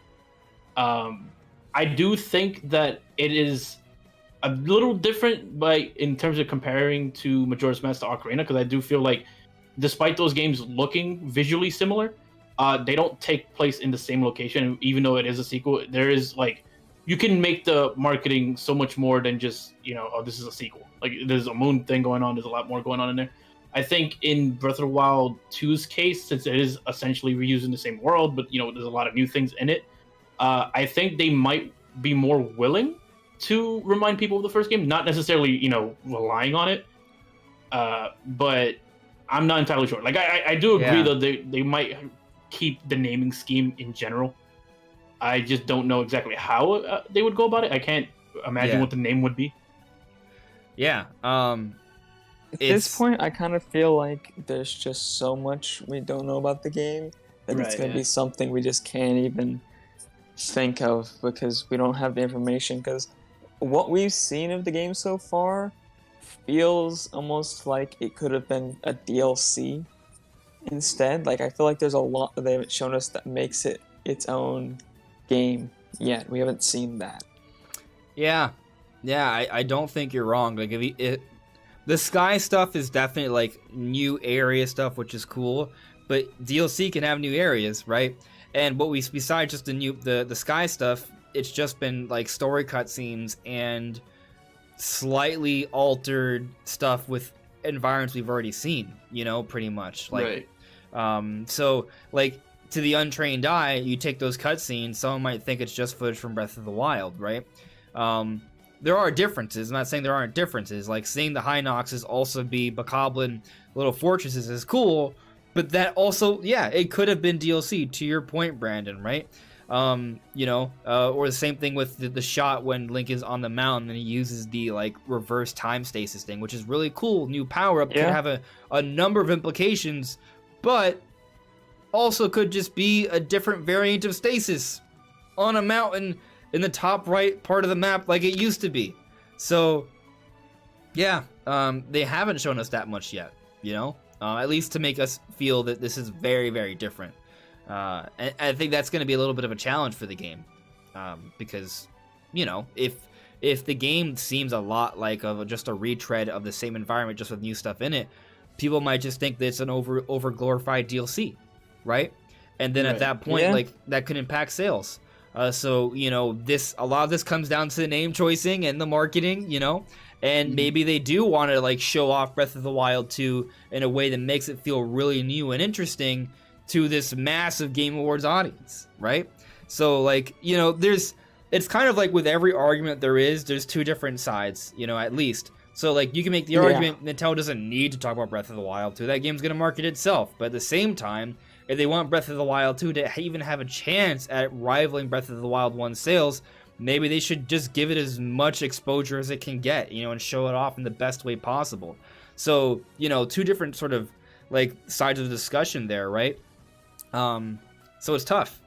I do think that it is a little different in terms of comparing to Majora's Mask to Ocarina, because I do feel like despite those games looking visually similar, they don't take place in the same location. Even though it is a sequel, there is like you can make the marketing so much more than just, oh, this is a sequel. Like, there's a moon thing going on. There's a lot more going on in there. I think in Breath of the Wild 2's case, since it is essentially reusing the same world, but there's a lot of new things in it. I think they might be more willing to remind people of the first game, not necessarily relying on it. But I'm not entirely sure. Like I do agree though they might keep the naming scheme in general. I just don't know exactly how they would go about it. I can't imagine what the name would be. Yeah. At this point, I kind of feel like there's just so much we don't know about the game that it's going to be something we just can't even think of because we don't have the information. Because what we've seen of the game so far feels almost like it could have been a DLC instead. Like, I feel like there's a lot that they haven't shown us that makes it its own game yet. We haven't seen that. Yeah, I don't think you're wrong. Like, the sky stuff is definitely like new area stuff, which is cool. But DLC can have new areas, right? And what besides just the sky stuff, it's just been like story cutscenes and slightly altered stuff with environments we've already seen. Pretty much. Like, so like to the untrained eye, you take those cutscenes, someone might think it's just footage from Breath of the Wild, right? There are differences. I'm not saying there aren't differences. Like, seeing the High Noxes also be Bokoblin little fortresses is cool, but that also, it could have been DLC, to your point, Brandon, right? Or the same thing with the shot when Link is on the mountain and he uses the, like, reverse time stasis thing, which is really cool. New power-up could have a number of implications, but also could just be a different variant of stasis on a mountain in the top right part of the map like it used to be. So, they haven't shown us that much yet, at least to make us feel that this is very, very different. And I think that's going to be a little bit of a challenge for the game, because, if the game seems a lot like just a retread of the same environment just with new stuff in it, people might just think that it's an over glorified DLC, right? And then at that point, like, that could impact sales. So, a lot of this comes down to the name choicing and the marketing, and maybe they do want to, like, show off Breath of the Wild 2 in a way that makes it feel really new and interesting to this massive Game Awards audience, right? So, like, it's kind of like with every argument there's two different sides, at least. So, like, you can make the argument Nintendo doesn't need to talk about Breath of the Wild 2. That game's going to market itself. But at the same time, if they want Breath of the Wild 2 to even have a chance at rivaling Breath of the Wild 1 sales, maybe they should just give it as much exposure as it can get, and show it off in the best way possible. So, two different sort of, like, sides of the discussion there, right? So it's tough.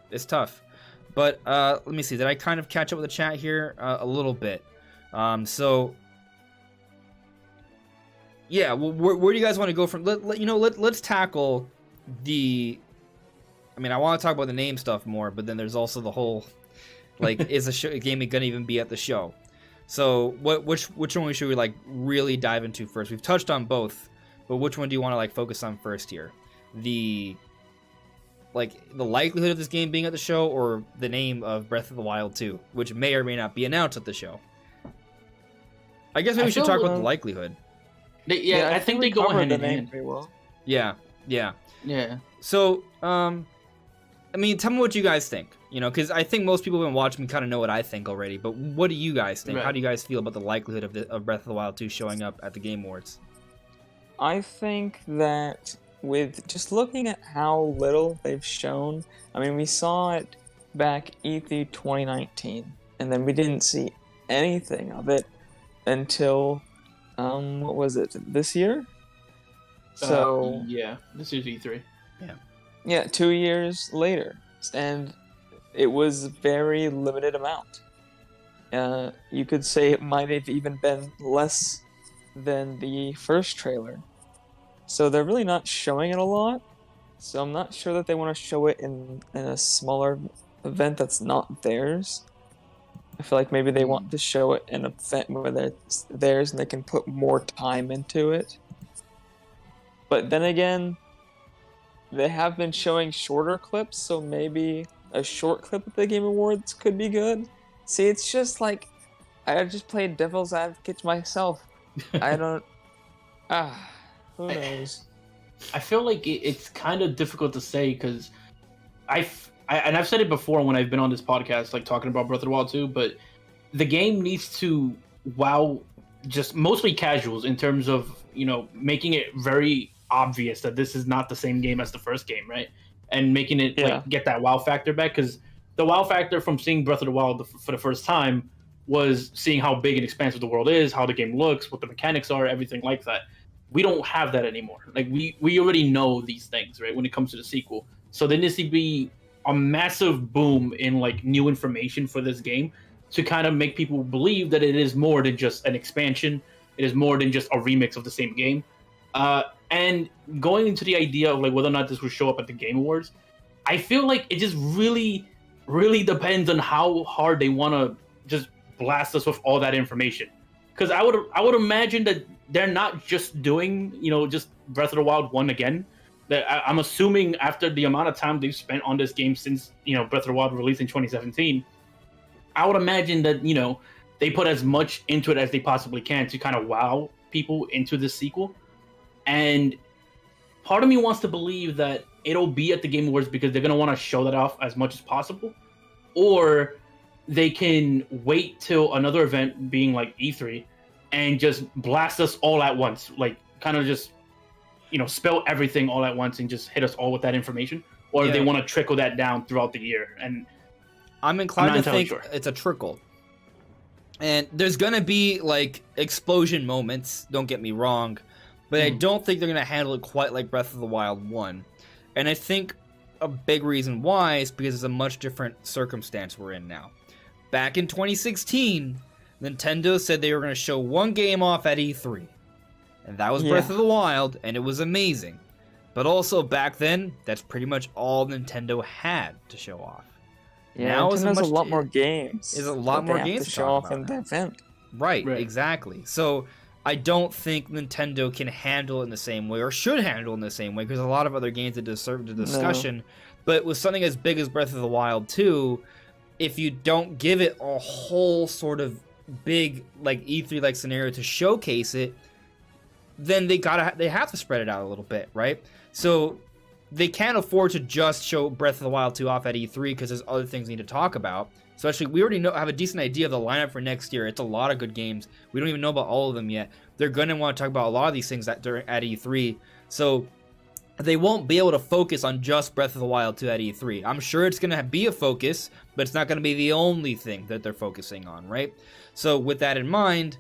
But let me see. Did I kind of catch up with the chat here? A little bit. So, yeah, well, where do you guys want to go from? Let's tackle the... I mean, I want to talk about the name stuff more, but then there's also the whole, like, is a game going to even be at the show? So, which one should we, like, really dive into first? We've touched on both, but which one do you want to, like, focus on first here? The likelihood of this game being at the show, or the name of Breath of the Wild 2, which may or may not be announced at the show? I guess maybe we should talk about the likelihood. I think they go hand in hand. Yeah. So, I mean, tell me what you guys think, because I think most people who've been watching me kind of know what I think already, but what do you guys think? Right. How do you guys feel about the likelihood of Breath of the Wild 2 showing up at the Game Awards? I think that with just looking at how little they've shown, I mean, we saw it back E3 2019, and then we didn't see anything of it until, what was it, this year? So this is E3. Yeah, 2 years later, and it was very limited amount. You could say it might have even been less than the first trailer. So they're really not showing it a lot. So I'm not sure that they want to show it in a smaller event that's not theirs. I feel like maybe they want to show it in an event where it's theirs and they can put more time into it. But then again, they have been showing shorter clips, so maybe a short clip at the Game Awards could be good. See, it's just like I just played devil's advocate myself. I don't. Who knows? I feel like it's kind of difficult to say because and I've said it before when I've been on this podcast, like talking about Breath of the Wild 2, but the game needs to wow just mostly casuals in terms of, you know, making it very obvious that this is not the same game as the first game, right? And making it like get that wow factor back, because the wow factor from seeing Breath of the Wild for the first time was seeing how big and expansive the world is, how the game looks, what the mechanics are, everything like that. We don't have that anymore. Like we already know these things, right? When it comes to the sequel, so there needs to be a massive boom in like new information for this game to kind of make people believe that it is more than just an expansion. It is more than just a remix of the same game. And going into the idea of like whether or not this will show up at the Game Awards, I feel like it just really, really depends on how hard they want to just blast us with all that information. Because I would imagine that they're not just doing, you know, just Breath of the Wild 1 again. That I'm assuming after the amount of time they've spent on this game since, you know, Breath of the Wild released in 2017, I would imagine that, you know, they put as much into it as they possibly can to kind of wow people into this sequel. And part of me wants to believe that it'll be at the Game Awards because they're going to want to show that off as much as possible. Or they can wait till another event being like E3 and just blast us all at once. Like, kind of just, you know, spill everything all at once and just hit us all with that information. Or they want to trickle that down throughout the year. And I'm inclined to think it's a trickle. And there's going to be, like, explosion moments, don't get me wrong, but I don't think they're going to handle it quite like Breath of the Wild 1. And I think a big reason why is because it's a much different circumstance we're in now. Back in 2016, Nintendo said they were going to show one game off at E3. And that was Breath of the Wild, and it was amazing. But also, back then, that's pretty much all Nintendo had to show off. Yeah, now Nintendo's a lot more games. There's a lot more games to show off in that event. Right, exactly. So I don't think Nintendo can handle it in the same way, or should handle it in the same way, because a lot of other games that deserve the discussion. No. But with something as big as Breath of the Wild 2, if you don't give it a whole sort of big, like, E3-like scenario to showcase it, then they have to spread it out a little bit, right? So they can't afford to just show Breath of the Wild 2 off at E3 because there's other things we need to talk about. Especially, we already have a decent idea of the lineup for next year. It's a lot of good games. We don't even know about all of them yet. They're going to want to talk about a lot of these things at E3. So they won't be able to focus on just Breath of the Wild 2 at E3. I'm sure it's going to be a focus, but it's not going to be the only thing that they're focusing on, right? So with that in mind,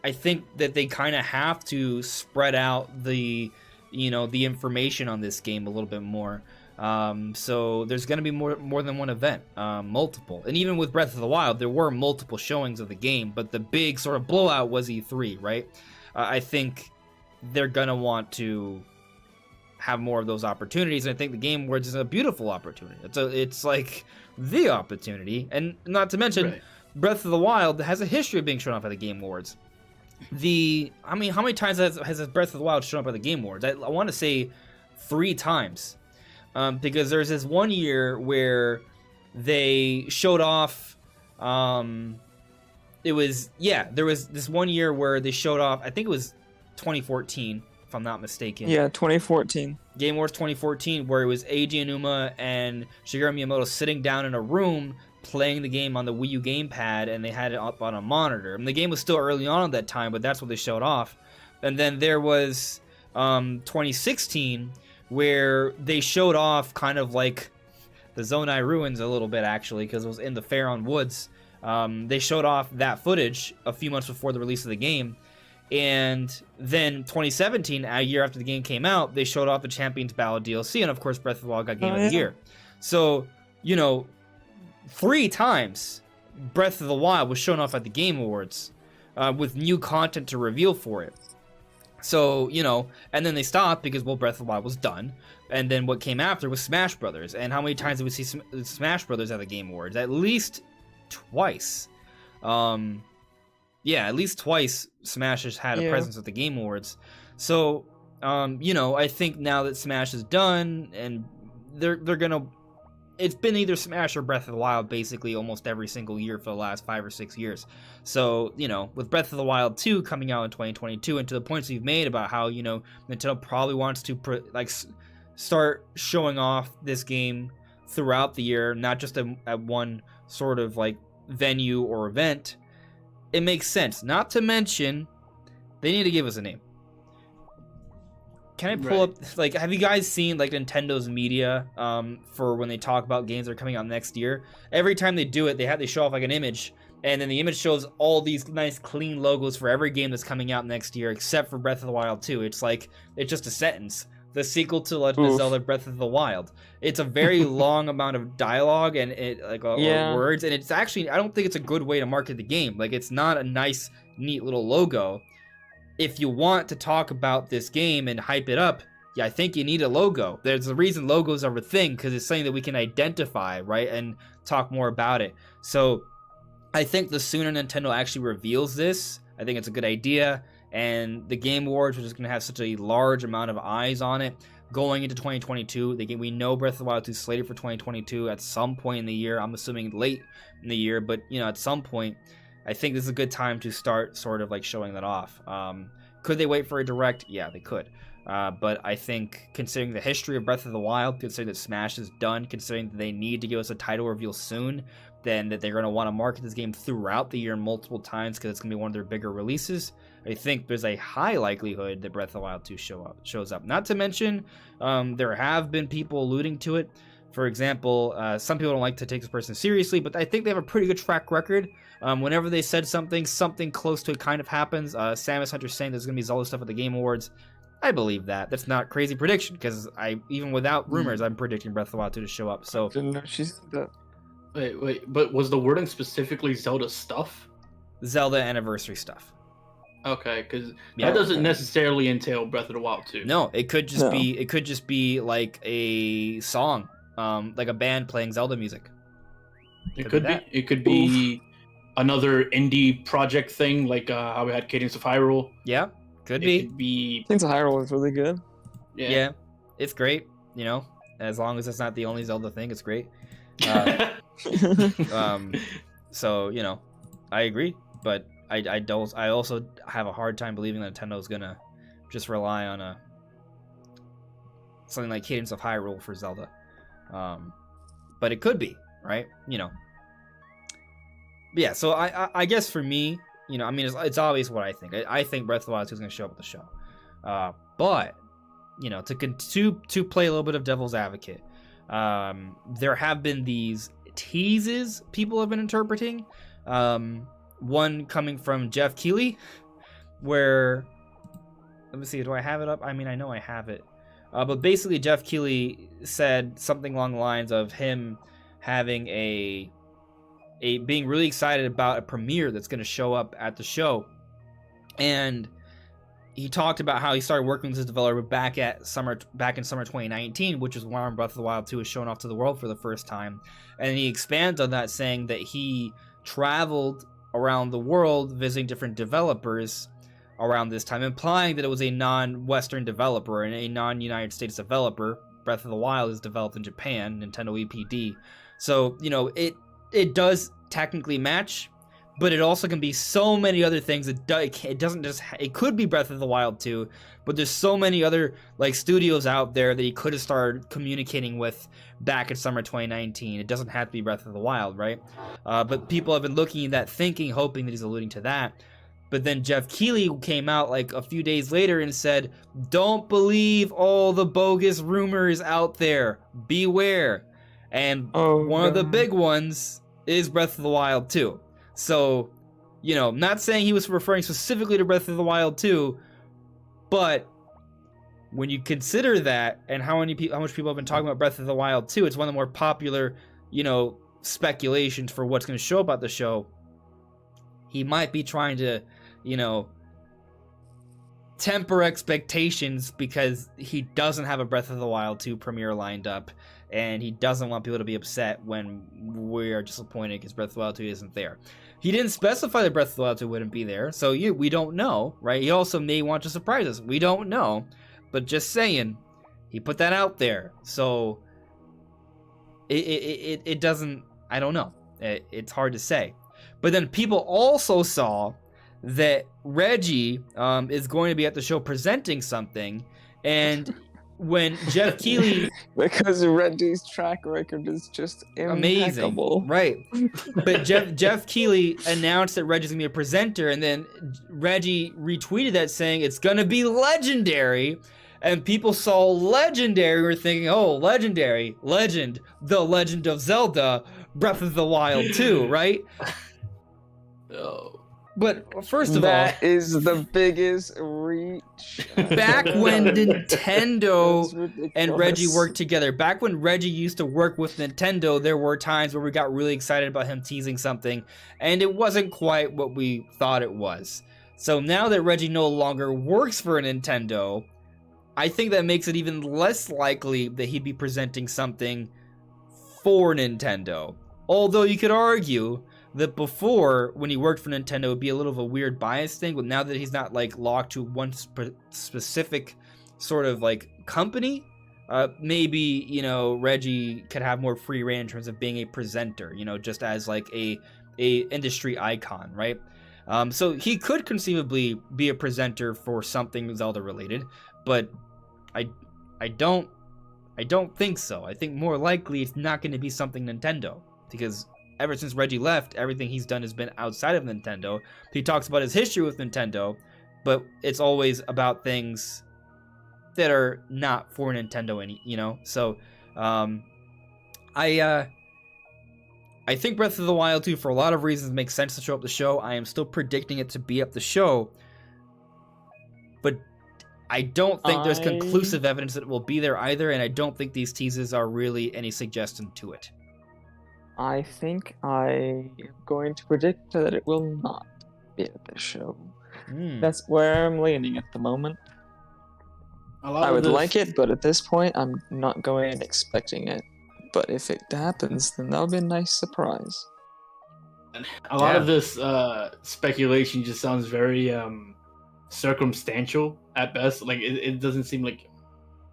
I think that they kind of have to spread out the information on this game a little bit more. So there's going to be more than one event, multiple. And even with Breath of the Wild, there were multiple showings of the game, but the big sort of blowout was E3, right? I think they're going to want to have more of those opportunities, and I think the Game Awards is a beautiful opportunity. It's like the opportunity, and not to mention, Breath of the Wild has a history of being shown off at the Game Awards. How many times has Breath of the Wild shown up at the Game Awards? I want to say 3 times. Because there's this one year where they showed off, there was this one year where they showed off, I think it was 2014, if I'm not mistaken. Yeah, 2014. Game Awards 2014, where it was Eiji Aonuma and Shigeru Miyamoto sitting down in a room playing the game on the Wii U gamepad, and they had it up on a monitor. And the game was still early on at that time, but that's what they showed off. And then there was 2016, where they showed off kind of like the Zonai Ruins a little bit, actually, because it was in the Faron Woods. They showed off that footage a few months before the release of the game. And then 2017, a year after the game came out, they showed off the Champions Ballad DLC, and of course Breath of the Wild got Game of the Year. So, 3 times Breath of the Wild was shown off at the Game Awards with new content to reveal for it. So, and then they stopped because, Breath of the Wild was done. And then what came after was Smash Brothers. And how many times did we see Smash Brothers at the Game Awards? At least twice. At least twice Smash has had a presence at the Game Awards. So, I think now that Smash is done and they're going to it's been either Smash or Breath of the Wild basically almost every single year for the last 5 or 6 years. So, with Breath of the Wild 2 coming out in 2022, and to the points you've made about how, Nintendo probably wants to start showing off this game throughout the year, not just at one sort of venue or event, it makes sense. Not to mention, they need to give us a name. Can I pull up, have you guys seen, Nintendo's media for when they talk about games that are coming out next year? Every time they do it, they show off, an image, and then the image shows all these nice, clean logos for every game that's coming out next year, except for Breath of the Wild 2. It's it's just a sentence. The sequel to Legend of Zelda Breath of the Wild. It's a very long amount of dialogue and or words, and it's actually, I don't think it's a good way to market the game. It's not a nice, neat little logo. If you want to talk about this game and hype it up, I think you need a logo. There's a reason logos are a thing, because it's something that we can identify, right, and talk more about it. So I think the sooner Nintendo actually reveals this, I think it's a good idea. And the Game Awards, which is going to have such a large amount of eyes on it, going into 2022, we know Breath of the Wild 2 is slated for 2022 at some point in the year. I'm assuming late in the year, but at some point, I think this is a good time to start sort of showing that off. Could they wait for a direct? Yeah, they could. But I think considering the history of Breath of the Wild, considering that Smash is done, considering that they need to give us a title reveal soon, then that they're going to want to market this game throughout the year multiple times because it's going to be one of their bigger releases, I think there's a high likelihood that Breath of the Wild 2 shows up. Not to mention, there have been people alluding to it. For example, some people don't like to take this person seriously, but I think they have a pretty good track record. Whenever they said something close to it kind of happens. Samus Hunter saying there's going to be Zelda stuff at the Game Awards. I believe that. That's not crazy prediction, because even without rumors, I'm predicting Breath of the Wild 2 to show up. So Didn't know she said that. Wait, but was the wording specifically Zelda stuff? Zelda anniversary stuff. Okay, because that doesn't necessarily entail Breath of the Wild 2. No, it could just be. It could just be like a song, like a band playing Zelda music. It could be. It could be another indie project thing, like how we had Cadence of Hyrule. Yeah, could It be. could be. Cadence of Hyrule was really good. Yeah, it's great. As long as it's not the only Zelda thing, it's great. So I agree, but I also have a hard time believing that Nintendo's gonna just rely on something like Cadence of Hyrule for Zelda. But it could be, right? But yeah, so I guess for me, it's obvious what I think. I think Breath of the Wild 2 is gonna show up at the show. But to play a little bit of devil's advocate, there have been these teases people have been interpreting. One coming from Jeff Keighley, where, let me see, do I have it up? I know I have it. But basically Jeff Keighley said something along the lines of him having being really excited about a premiere that's going to show up at the show. And he talked about how he started working with his developer back in summer 2019, which is when Breath of the Wild 2 was shown off to the world for the first time. And he expands on that, saying that he traveled around the world visiting different developers around this time, implying that it was a non-Western developer and a non-United States developer. Breath of the Wild is developed in Japan, Nintendo EPD. So, it does technically match, but it also can be so many other things. It doesn't just, it could be Breath of the Wild 2, but there's so many other studios out there that he could have started communicating with back in summer 2019. It doesn't have to be Breath of the Wild, right? But people have been looking at that, thinking, hoping that he's alluding to that. But then Jeff Keighley came out a few days later and said, don't believe all the bogus rumors out there. Beware. And one of the big ones is Breath of the Wild 2. So, not saying he was referring specifically to Breath of the Wild 2, but when you consider that and how much people have been talking about Breath of the Wild 2, it's one of the more popular, speculations for what's going to show up at the show. He might be trying to, temper expectations because he doesn't have a Breath of the Wild 2 premiere lined up, and he doesn't want people to be upset when we are disappointed because Breath of the Wild 2 isn't there. He didn't specify that Breath of the Wild 2 wouldn't be there, so we don't know, right? He also may want to surprise us. We don't know, but just saying, he put that out there. So it doesn't. I don't know. It's hard to say. But then people also saw that Reggie is going to be at the show presenting something, and when Jeff Keighley, because Reggie's track record is just impeccable. amazing, right? But Jeff Keighley announced that Reggie's gonna be a presenter, and then Reggie retweeted that saying it's gonna be legendary. And people saw legendary, were thinking, oh, legendary, legend, the Legend of Zelda, Breath of the Wild 2, right? Oh. But first of that is the biggest reach. back when Nintendo That's ridiculous. and Reggie worked together, back when Reggie used to work with Nintendo, there were times where we got really excited about him teasing something, and it wasn't quite what we thought it was. So now that Reggie no longer works for Nintendo, I think that makes it even less likely that he'd be presenting something for Nintendo. Although you could argue that before, when he worked for Nintendo, it would be a little of a weird bias thing, but now that he's not like locked to one specific sort of like company, maybe, you know, Reggie could have more free reign in terms of being a presenter, you know, just as like a industry icon, right? So he could conceivably be a presenter for something Zelda related, but I don't think so. I think more likely it's not going to be something Nintendo, because ever since Reggie left, everything he's done has been outside of Nintendo. He talks about his history with Nintendo, but it's always about things that are not for Nintendo, you know? So, I think Breath of the Wild 2, for a lot of reasons, makes sense to show up the show. I am still predicting it to be up the show, but I don't think there's conclusive evidence that it will be there either, and I don't think these teases are really any suggestion to it. I think I am going to predict that it will not be at the show. That's where I'm leaning at the moment. I would like it, but at this point, I'm not going and expecting it. But if it happens, then that'll be a nice surprise. A lot of this speculation just sounds very circumstantial at best. Like it doesn't seem like,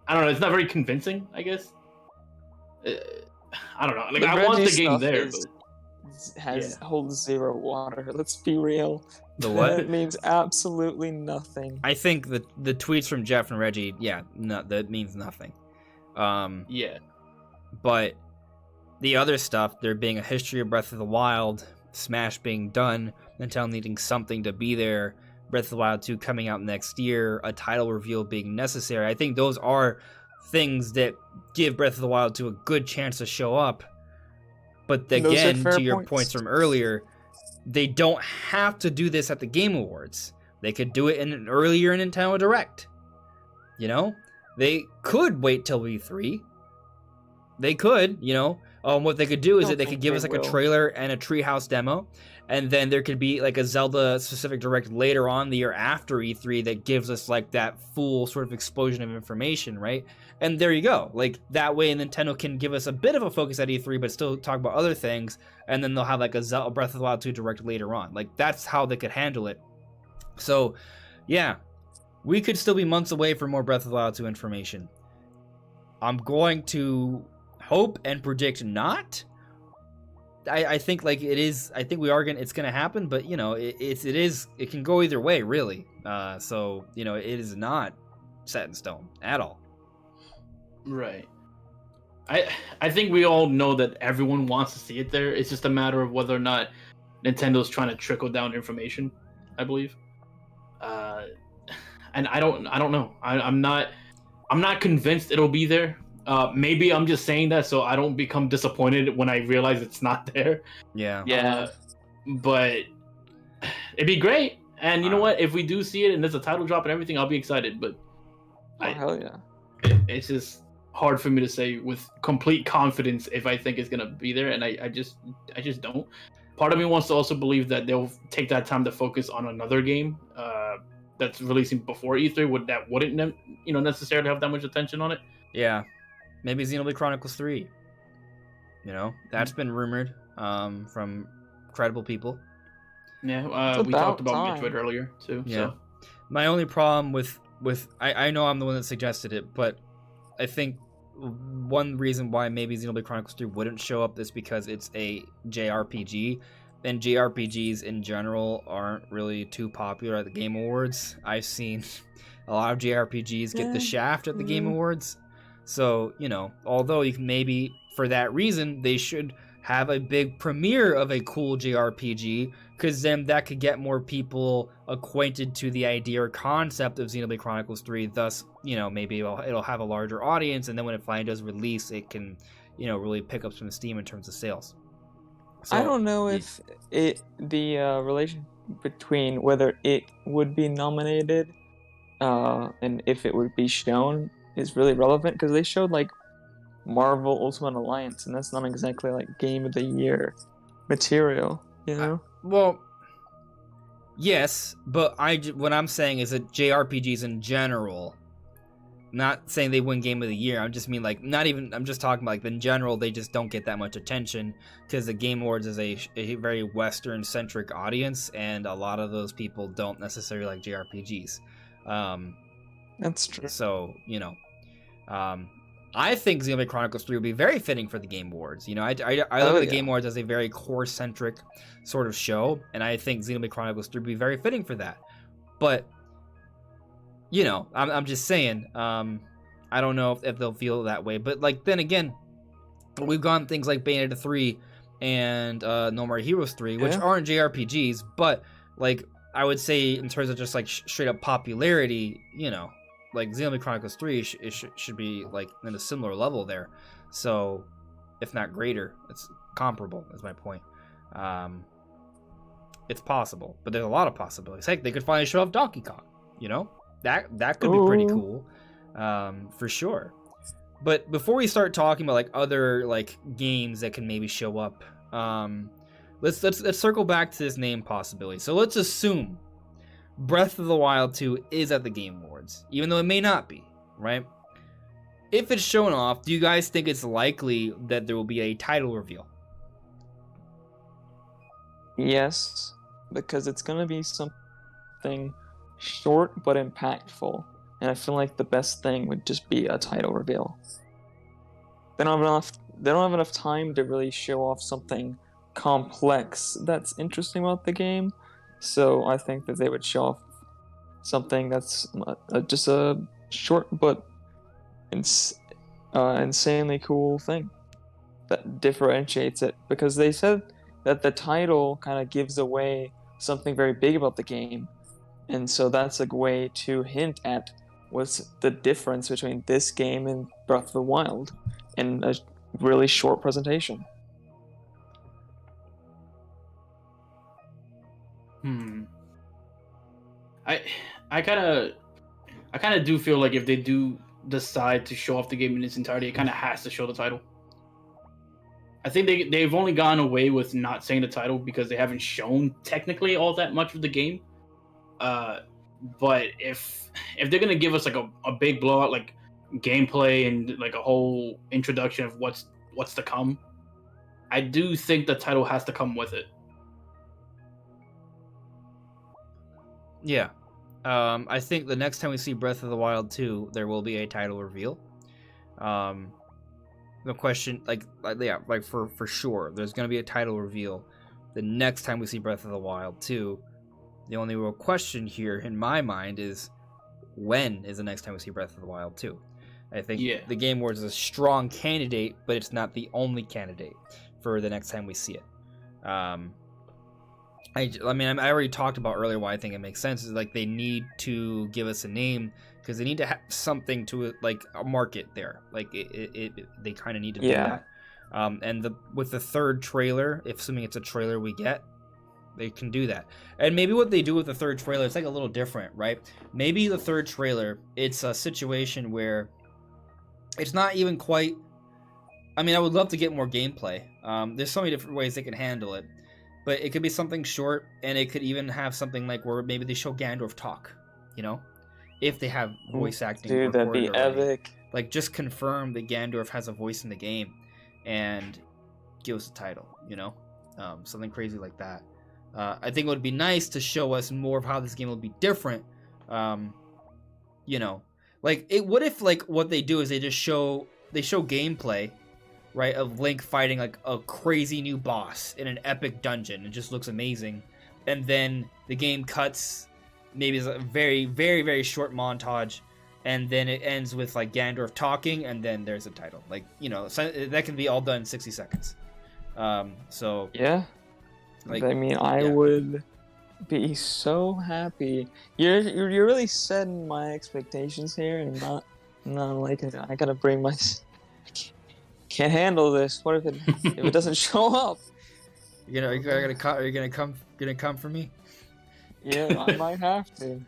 I don't know. It's not very convincing, I guess. I don't know. Like, I want the game there, but holds zero water. Let's be real. The what? It means absolutely nothing. I think the tweets from Jeff and Reggie, that means nothing. Yeah. But the other stuff, there being a history of Breath of the Wild, Smash being done, Nintendo needing something to be there, Breath of the Wild 2 coming out next year, a title reveal being necessary. I think those are things that give Breath of the Wild 2 a good chance to show up. But again, to your points from earlier, they don't have to do this at the Game Awards. They could do it in an earlier Nintendo Direct. You know? They could wait till E3. They could, you know. What they could do is that they could give us like a trailer and a Treehouse demo, and then there could be like a Zelda specific Direct later on the year after E3 that gives us like that full sort of explosion of information, right? And there you go. Like that way Nintendo can give us a bit of a focus at E3 but still talk about other things, and then they'll have like a Zelda Breath of the Wild 2 Direct later on. Like that's how they could handle it. So, yeah. We could still be months away from more Breath of the Wild 2 information. I'm going to hope and predict not. I think like it is. I think it's gonna happen, but you know, it can go either way, really. So you know, it is not set in stone at all. Right. I think we all know that everyone wants to see it there. It's just a matter of whether or not Nintendo's trying to trickle down information, I believe. And I don't know. I'm not convinced it'll be there. Maybe I'm just saying that so I don't become disappointed when I realize it's not there. Yeah. But it'd be great. And you know what? If we do see it and there's a title drop and everything, I'll be excited. But hell yeah. It's just hard for me to say with complete confidence if I think it's gonna be there, and I just don't. Part of me wants to also believe that they'll take that time to focus on another game that's releasing before E3. Wouldn't necessarily have that much attention on it. Yeah. Maybe Xenoblade Chronicles 3. You know, that's been rumored from credible people. Yeah, we talked about Metroid earlier too. Yeah. So. My only problem with I know I'm the one that suggested it, but I think one reason why maybe Xenoblade Chronicles 3 wouldn't show up is because it's a JRPG, and JRPGs in general aren't really too popular at the Game Awards. I've seen a lot of JRPGs get the shaft at the Game Awards. So, you know, although you can maybe, for that reason, they should have a big premiere of a cool JRPG, because then that could get more people acquainted to the idea or concept of Xenoblade Chronicles 3. Thus, you know, maybe it'll have a larger audience, and then when it finally does release, it can, you know, really pick up some steam in terms of sales. So, I don't know if the relation between whether it would be nominated and if it would be shown is really relevant, because they showed like Marvel Ultimate Alliance, and that's not exactly like Game of the Year material, you know? Well, yes, but what I'm saying is that JRPGs in general, not saying they win Game of the Year, I just mean like, I'm just talking about like in general, they just don't get that much attention, because the Game Awards is a very Western-centric audience, and a lot of those people don't necessarily like JRPGs. That's true. So, you know, I think Xenoblade Chronicles 3 would be very fitting for the Game Awards. You know, I look at the Game Awards as a very core-centric sort of show, and I think Xenoblade Chronicles 3 would be very fitting for that. But, you know, I'm just saying, I don't know if they'll feel that way. But, like, then again, we've gone things like Bayonetta 3 and No More Heroes 3, which aren't JRPGs, but, like, I would say in terms of just, like, straight-up popularity, you know, like Xenoblade Chronicles 3 should be like in a similar level there. So, if not greater, it's comparable. Is my point. It's possible, but there's a lot of possibilities. Heck, they could finally show off Donkey Kong. You know, that could be pretty cool, for sure. But before we start talking about like other like games that can maybe show up, let's circle back to this name possibility. So let's assume Breath of the Wild 2 is at the Game Awards, even though it may not be, right? If it's shown off, do you guys think it's likely that there will be a title reveal? Yes, because it's going to be something short but impactful, and I feel like the best thing would just be a title reveal. They don't have enough time to really show off something complex that's interesting about the game. So I think that they would show off something that's just a short but insanely cool thing that differentiates it. Because they said that the title kind of gives away something very big about the game. And so that's a way to hint at what's the difference between this game and Breath of the Wild in a really short presentation. I kind of do feel like if they do decide to show off the game in its entirety, it kind of has to show the title. I think they've only gone away with not saying the title because they haven't shown technically all that much of the game. But if they're gonna give us like a big blowout, like gameplay and like a whole introduction of what's to come, I do think the title has to come with it. Yeah. I think the next time we see Breath of the Wild 2, there will be a title reveal. No question, like for sure, there's going to be a title reveal the next time we see Breath of the Wild 2. The only real question here in my mind is, when is the next time we see Breath of the Wild 2? I think the Game Awards is a strong candidate, but it's not the only candidate for the next time we see it. I mean, I already talked about earlier why I think it makes sense. Is like they need to give us a name because they need to have something to like a market there. Like they kind of need to do that. And with the third trailer, if assuming it's a trailer we get, they can do that. And maybe what they do with the third trailer, it's like a little different, right? Maybe the third trailer, it's a situation where it's not even quite. I mean, I would love to get more gameplay. There's so many different ways they can handle it. But it could be something short, and it could even have something like where maybe they show Gandalf talk, you know? If they have voice acting. Dude, that'd be epic. Like, just confirm that Gandalf has a voice in the game, and give us a title, you know? Something crazy like that. I think it would be nice to show us more of how this game will be different. You know? Like, what if, like, what they do is they just show they show gameplay, right, of Link fighting like a crazy new boss in an epic dungeon. It just looks amazing. And then the game cuts, maybe it's a very, very, very short montage, and then it ends with like Ganondorf talking, and then there's a title. Like, you know, so that can be all done in 60 seconds. So yeah, like, I mean, I would be so happy. You're really setting my expectations here, and not like it. I gotta bring my. Can't handle this. What if it doesn't show up? are you gonna come for me? Yeah, I might have to.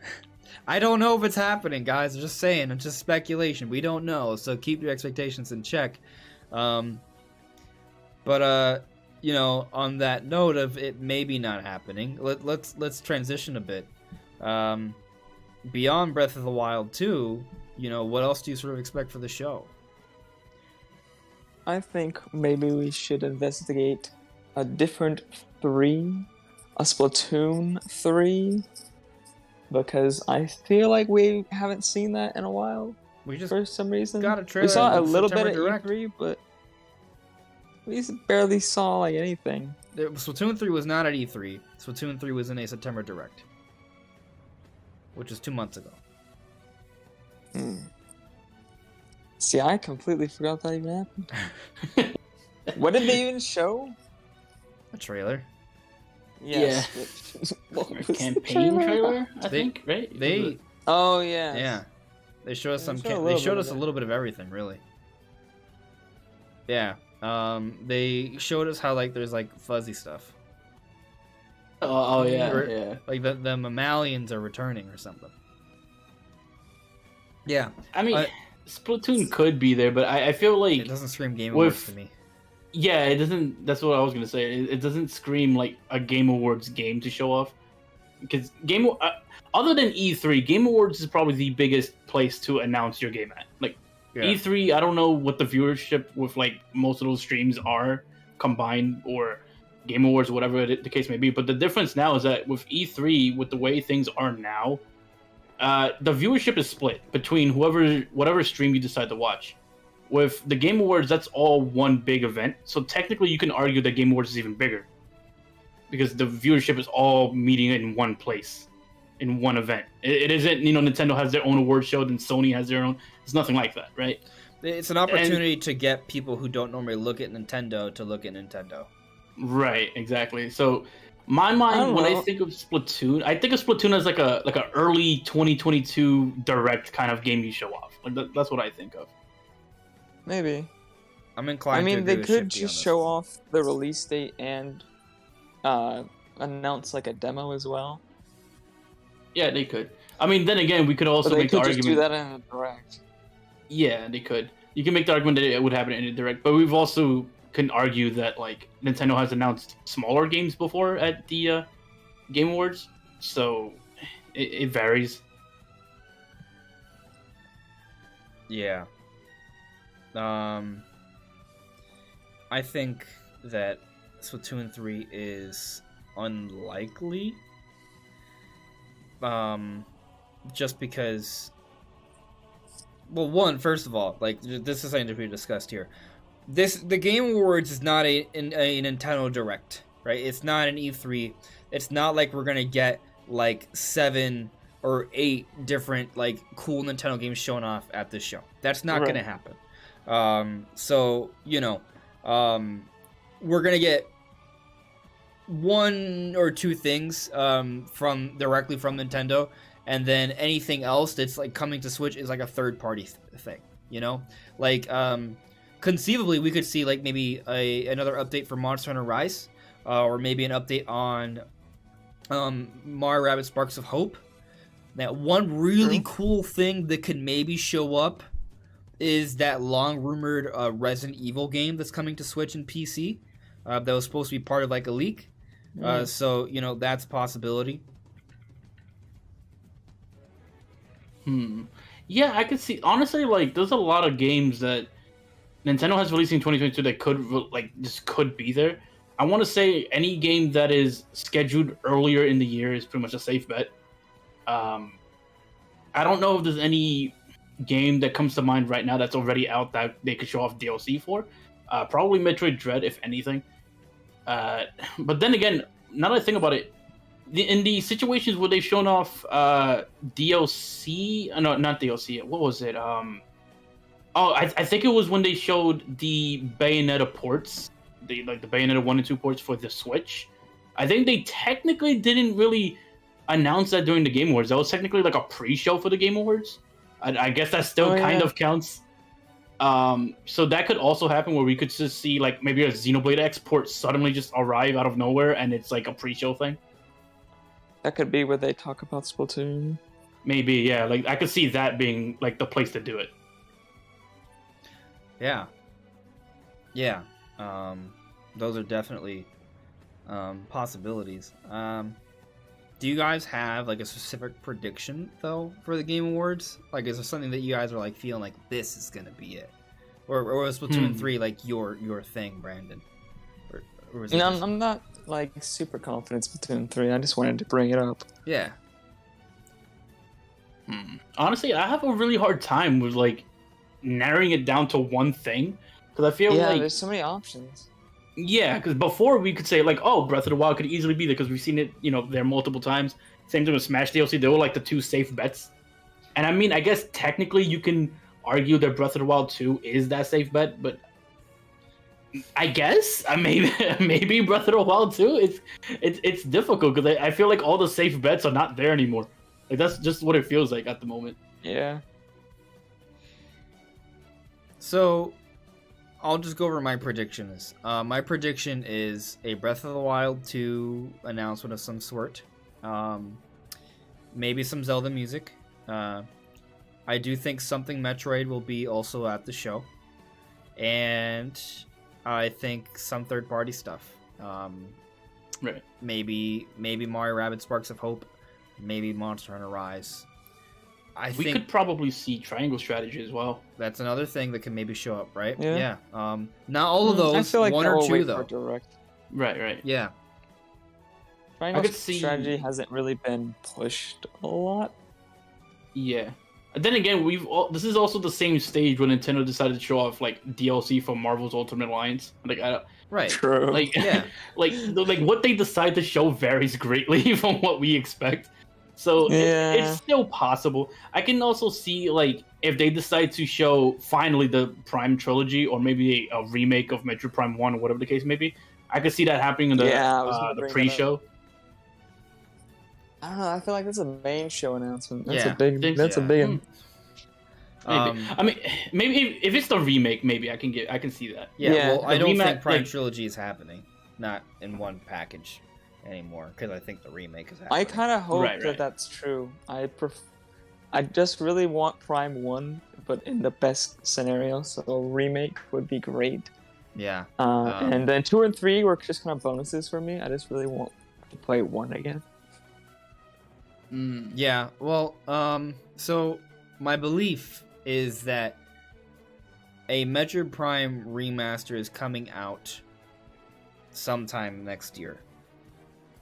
I don't know if it's happening, guys. I'm just saying. It's just speculation. We don't know, so keep your expectations in check. But you know, on that note of it maybe not happening, let's transition a bit. Beyond Breath of the Wild 2, you know, what else do you sort of expect for the show? I think maybe we should investigate a different 3, a Splatoon 3, because I feel like we haven't seen that in a while. We just for some reason got a trailer. We saw a at little September bit at Direct. E3, but we barely saw like anything. Splatoon 3 was not at E3. Splatoon 3 was in a September Direct, which is 2 months ago. See, I completely forgot that even happened. What did they even show? A trailer. Yes. A campaign trailer, I think, right? Oh yeah. Yeah. They showed us They showed a little bit of everything, really. Yeah. They showed us how like there's like fuzzy stuff. Oh yeah, Or, yeah. Like the mammalians are returning or something. Yeah. I mean, Splatoon could be there, but I feel like it doesn't scream Game Awards to me. Yeah, it doesn't. That's what I was gonna say. It doesn't scream like a Game Awards game to show off, because other than E3, Game Awards is probably the biggest place to announce your game at. Like E3, I don't know what the viewership with like most of those streams are combined, or Game Awards, whatever the case may be. But the difference now is that with E3, with the way things are now, the viewership is split between whatever stream you decide to watch. With the Game Awards, that's all one big event. So technically, you can argue that Game Awards is even bigger, because the viewership is all meeting in one place, in one event. It isn't, you know, Nintendo has their own award show, then Sony has their own. It's nothing like that, right? It's an opportunity to get people who don't normally look at Nintendo to look at Nintendo. Right, exactly. So, my mind, when I think of Splatoon, I think of Splatoon as like a early 2022 direct kind of game you show off. Like that's what I think of. Maybe. I'm inclined. I mean, to agree they with could Shifty just on show off the release date and announce like a demo as well. Yeah, they could. I mean, then again, we could also But they make could the just argument. do that in a direct. Yeah, they could. You can make the argument that it would happen in a direct, but we've also can argue that like Nintendo has announced smaller games before at the Game Awards, so it varies. Yeah. I think that Splatoon 3 is unlikely. Just because, well, first of all, like, this is something to be discussed here. The Game Awards is not a Nintendo Direct, right? It's not an E3. It's not like we're gonna get like 7 or 8 different like cool Nintendo games shown off at this show. That's not gonna happen. So you know, we're gonna get 1 or 2 things directly from Nintendo, and then anything else that's like coming to Switch is like a third-party thing. You know, like conceivably we could see like maybe another update for Monster Hunter Rise, or maybe an update on Mario Rabbids Sparks of Hope. That one really cool thing that could maybe show up is that long-rumored Resident Evil game that's coming to Switch and PC that was supposed to be part of like a leak. So, you know, that's a possibility. Yeah, I could see. Honestly, like, there's a lot of games that Nintendo has released in 2022 that could be there. I want to say any game that is scheduled earlier in the year is pretty much a safe bet. I don't know if there's any game that comes to mind right now that's already out that they could show off DLC for. Probably Metroid Dread, if anything. But then again, now that I think about it, in the situations where they've shown off DLC, no, not DLC. What was it? I think it was when they showed the Bayonetta ports, the Bayonetta 1 and 2 ports for the Switch. I think they technically didn't really announce that during the Game Awards. That was technically like a pre-show for the Game Awards. I guess that still kind of counts. So that could also happen where we could just see like maybe a Xenoblade X port suddenly just arrive out of nowhere and it's like a pre-show thing. That could be where they talk about Splatoon. Maybe, yeah. Like I could see that being like the place to do it. Yeah. Yeah. Those are definitely possibilities. Do you guys have like a specific prediction though for the Game Awards? Like, is there something that you guys are like feeling like this is gonna be it, or was Splatoon 3 like your thing, Brandon? Or was it No, just... I'm not like super confident in Splatoon 3. I just wanted to bring it up. Yeah. Honestly, I have a really hard time with like narrowing it down to one thing because I feel like there's so many options. Yeah, because before we could say like, oh, Breath of the Wild could easily be there because we've seen it, there multiple times. Same thing with Smash DLC; they were like the two safe bets. And I mean, I guess technically you can argue that Breath of the Wild 2 is that safe bet, but I guess maybe Breath of the Wild 2 it's difficult because I feel like all the safe bets are not there anymore. Like that's just what it feels like at the moment. Yeah. So, I'll just go over my predictions. My prediction is a Breath of the Wild 2 announcement of some sort. Maybe some Zelda music. I do think something Metroid will be also at the show. And I think some third-party stuff. Right. Maybe Mario Rabbids Sparks of Hope. Maybe Monster Hunter Rise. We could probably see Triangle Strategy as well. That's another thing that can maybe show up, right? Yeah. Not all of those. I feel like one that or will two wait though. for direct. Right. Yeah. Triangle could see- Strategy hasn't really been pushed a lot. Yeah. And then again, this is also the same stage when Nintendo decided to show off like DLC for Marvel's Ultimate Alliance. Like Right. True. like Yeah. like what they decide to show varies greatly from what we expect. So it's still possible. I can also see like if they decide to show finally the Prime trilogy or maybe a remake of Metroid Prime 1 or whatever the case may be. I could see that happening in the the pre-show. I don't know. I feel like that's a main show announcement. That's Yeah. a big. That's a big one. Maybe. I mean, maybe if it's the remake, maybe I can see that. Yeah. Yeah, Well, I the don't remake- think Prime like- Trilogy is happening. Not in one package anymore, because I think the remake is happening. I kind of hope Right. that that's true. I just really want Prime 1, but in the best scenario, so a remake would be great. Yeah. And then 2 and 3 were just kind of bonuses for me. I just really want to play 1 again. Yeah. Well, so my belief is that a Metroid Prime remaster is coming out sometime next year.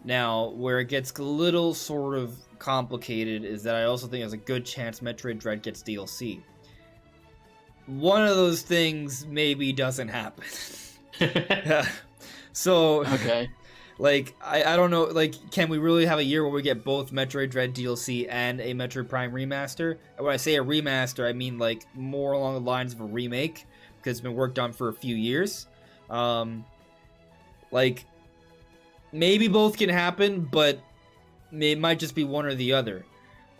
Now, where it gets a little sort of complicated is that I also think there's a good chance Metroid Dread gets DLC. One of those things maybe doesn't happen. So, Okay. like, I don't know, like, can we really have a year where we get both Metroid Dread DLC and a Metroid Prime remaster? And when I say a remaster, I mean, like, more along the lines of a remake, because it's been worked on for a few years. Like, maybe both can happen, but it might just be one or the other.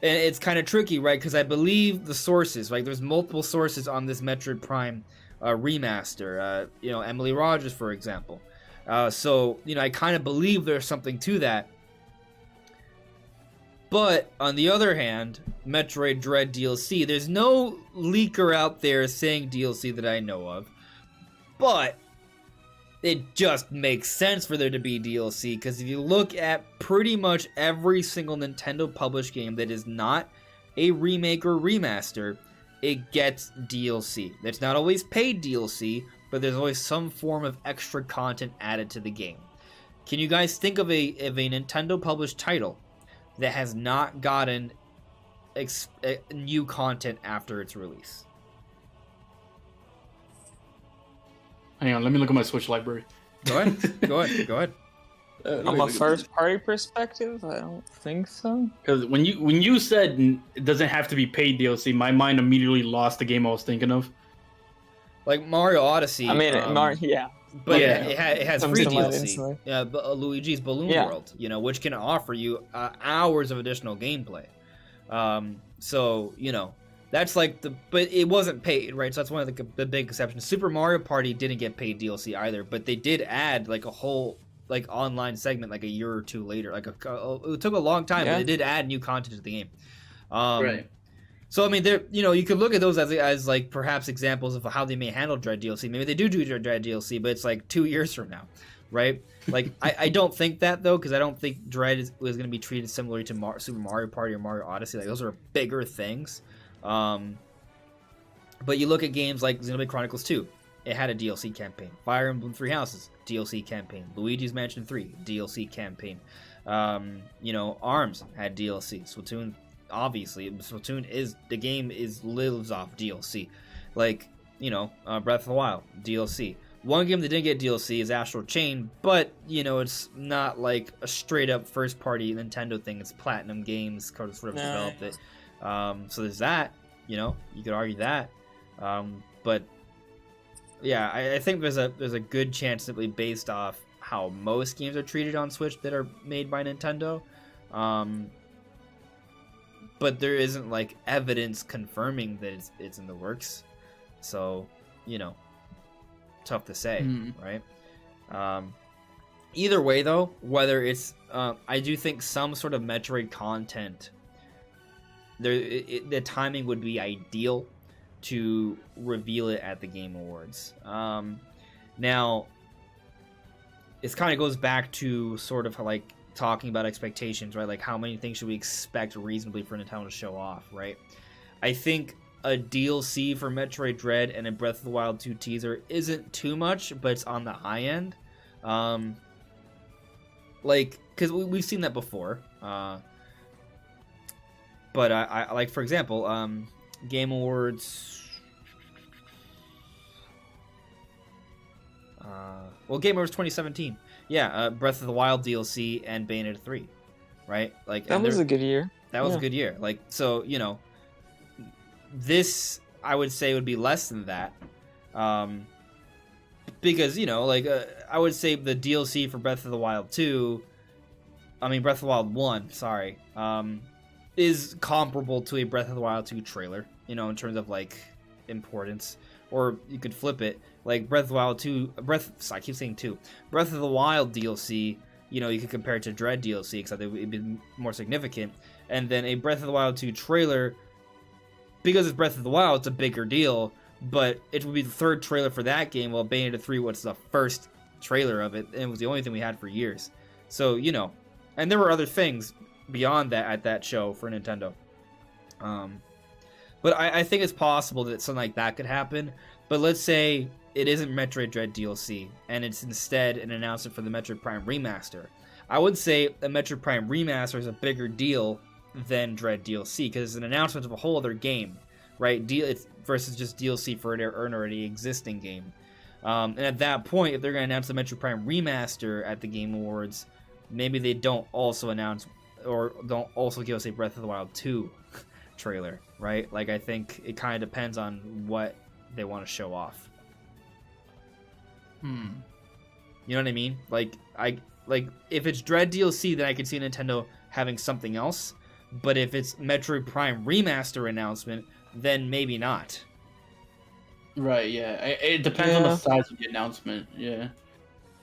And it's kind of tricky, right? Because I believe the sources, like, there's multiple sources on this Metroid Prime remaster. Emily Rogers, for example. So, I kind of believe there's something to that. But, on the other hand, Metroid Dread DLC, there's no leaker out there saying DLC that I know of. But it just makes sense for there to be DLC, because if you look at pretty much every single Nintendo published game that is not a remake or remaster, it gets DLC. It's not always paid DLC, but there's always some form of extra content added to the game. Can you guys think of a Nintendo published title that has not gotten new content after its release. Hang on, let me look at my Switch library. Go ahead. From a first-party perspective, I don't think so. Because when you said it doesn't have to be paid DLC, my mind immediately lost the game I was thinking of. Like Mario Odyssey. I mean, yeah. But yeah. it has Comes free to mind DLC. instantly. Yeah, Luigi's Balloon Yeah. World, which can offer you hours of additional gameplay. So that's like but it wasn't paid, right? So that's one of the big exceptions. Super Mario Party didn't get paid DLC either, but they did add like a whole like online segment like a year or two later. Like it took a long time, but they did add new content to the game. Right. So I mean, there you could look at those as like perhaps examples of how they may handle Dread DLC. Maybe they do Dread DLC, but it's like 2 years from now, right? Like I don't think that though, because I don't think Dread was going to be treated similarly to Super Mario Party or Mario Odyssey. Like those are bigger things. But you look at games like Xenoblade Chronicles 2. It had a DLC campaign. Fire Emblem Three Houses, DLC campaign. Luigi's Mansion 3, DLC campaign. ARMS had DLC. Splatoon, obviously, lives off DLC. Like, Breath of the Wild, DLC. One game that didn't get DLC is Astral Chain, but, it's not like a straight up first party Nintendo thing. It's Platinum Games sort of developed it. So there's that, you could argue that. But yeah, I think there's a good chance simply based off how most games are treated on Switch that are made by Nintendo. But there isn't like evidence confirming that it's in the works. So, tough to say, right? Either way though, whether it's I do think some sort of Metroid content, the timing would be ideal to reveal it at the Game Awards. Now, it kind of goes back to sort of like talking about expectations, right? Like how many things should we expect reasonably for Nintendo to show off, right? I think a DLC for Metroid Dread and a Breath of the Wild 2 teaser isn't too much, but it's on the high end. Because we've seen that before. But I like, for example, Game Awards. Game Awards 2017. Yeah, Breath of the Wild DLC and Bayonetta 3, right? Like that was a good year. That was a good year. Like, so this I would say would be less than that, because I would say the DLC for Breath of the Wild 2, Breath of the Wild 1, sorry, is comparable to a Breath of the Wild 2 trailer, in terms of like importance. Or you could flip it, like Breath of the Wild 2, I keep saying 2. Breath of the Wild DLC, you could compare it to Dread DLC, because I think it would be more significant. And then a Breath of the Wild 2 trailer, because it's Breath of the Wild, it's a bigger deal, but it would be the third trailer for that game, while Bayonetta 3 was the first trailer of it, and it was the only thing we had for years. So, and there were other things beyond that at that show for Nintendo. But I think it's possible that something like that could happen. But let's say it isn't Metroid Dread DLC, and it's instead an announcement for the Metroid Prime Remaster. I would say a Metroid Prime Remaster is a bigger deal than Dread DLC, because it's an announcement of a whole other game, right? Versus just DLC for an already existing game. And at that point, if they're going to announce the Metroid Prime Remaster at the Game Awards, maybe they don't also announce, or don't also give us a Breath of the Wild 2 trailer, right? Like, I think it kind of depends on what they want to show off. You know what I mean? Like if it's Dread DLC, then I could see Nintendo having something else. But if it's Metroid Prime Remaster announcement, then maybe not. Right. Yeah. It depends on the size of the announcement. Yeah.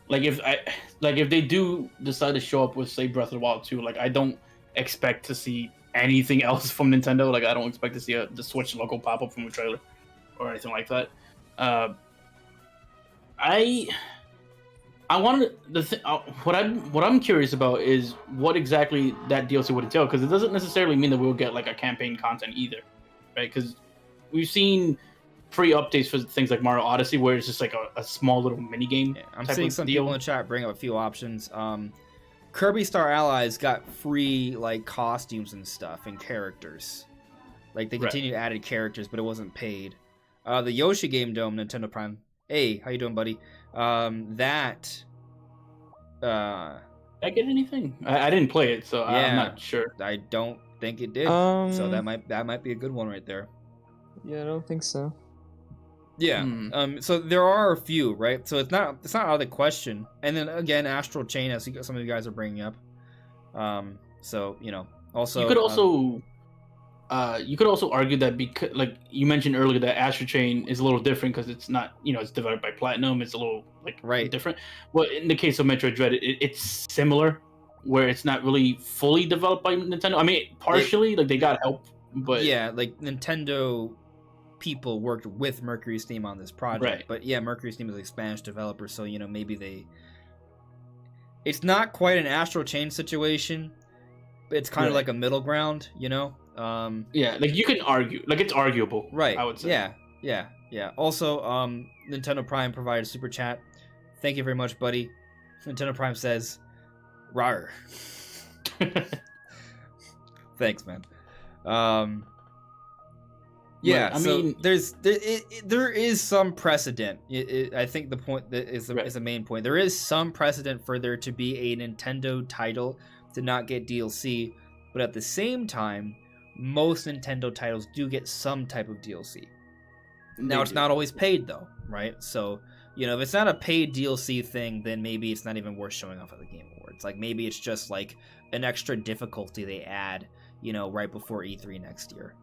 Like if they do decide to show up with, say, Breath of the Wild 2, like I don't expect to see anything else from Nintendo. Like I don't expect to see the Switch logo pop up from a trailer or anything like that. I wanted what I'm curious about is what exactly that DLC would entail, because it doesn't necessarily mean that we'll get like a campaign content either, right? Because we've seen pre-updates for things like Mario Odyssey where it's just like a small little mini game. Yeah, I'm seeing some people in the chat bring up a few options. Kirby Star Allies got free like costumes and stuff and characters. Like they Right. continued to add characters, but it wasn't paid. The Yoshi Game Dome, Nintendo Prime. Hey, how you doing, buddy? That. Did I get anything? I didn't play it, so Yeah. I'm not sure. I don't think it did. So that Um, might be a good one right there. Yeah, I don't think so. Yeah. Hmm. So there are a few, right? So it's not out of the question. And then again, Astral Chain, as some of you guys are bringing up. So also You could also argue that because, like you mentioned earlier, that Astro Chain is a little different because it's not, it's developed by Platinum. It's a little right. different. Well, in the case of Metroid Dread, it's similar, where it's not really fully developed by Nintendo. I mean, partially, like they got help, but yeah, like Nintendo people worked with Mercury Steam on this project. Right. But yeah, Mercury Steam is a Spanish developer, so maybe it's not quite an Astral Chain situation, but it's kind of like a middle ground, yeah, like you can argue, like it's arguable, right? I would say. Yeah. Also, Nintendo Prime provided super chat. Thank you very much, buddy. Nintendo Prime says, "Rar." Thanks, man. Yeah, I so mean, there is some precedent. I think the point that is the main point. There is some precedent for there to be a Nintendo title to not get DLC, but at the same time, most Nintendo titles do get some type of DLC. Now it's not always paid though, right? So if it's not a paid DLC thing, then maybe it's not even worth showing off at the Game Awards. Like maybe it's just like an extra difficulty they add, right before E3 next year,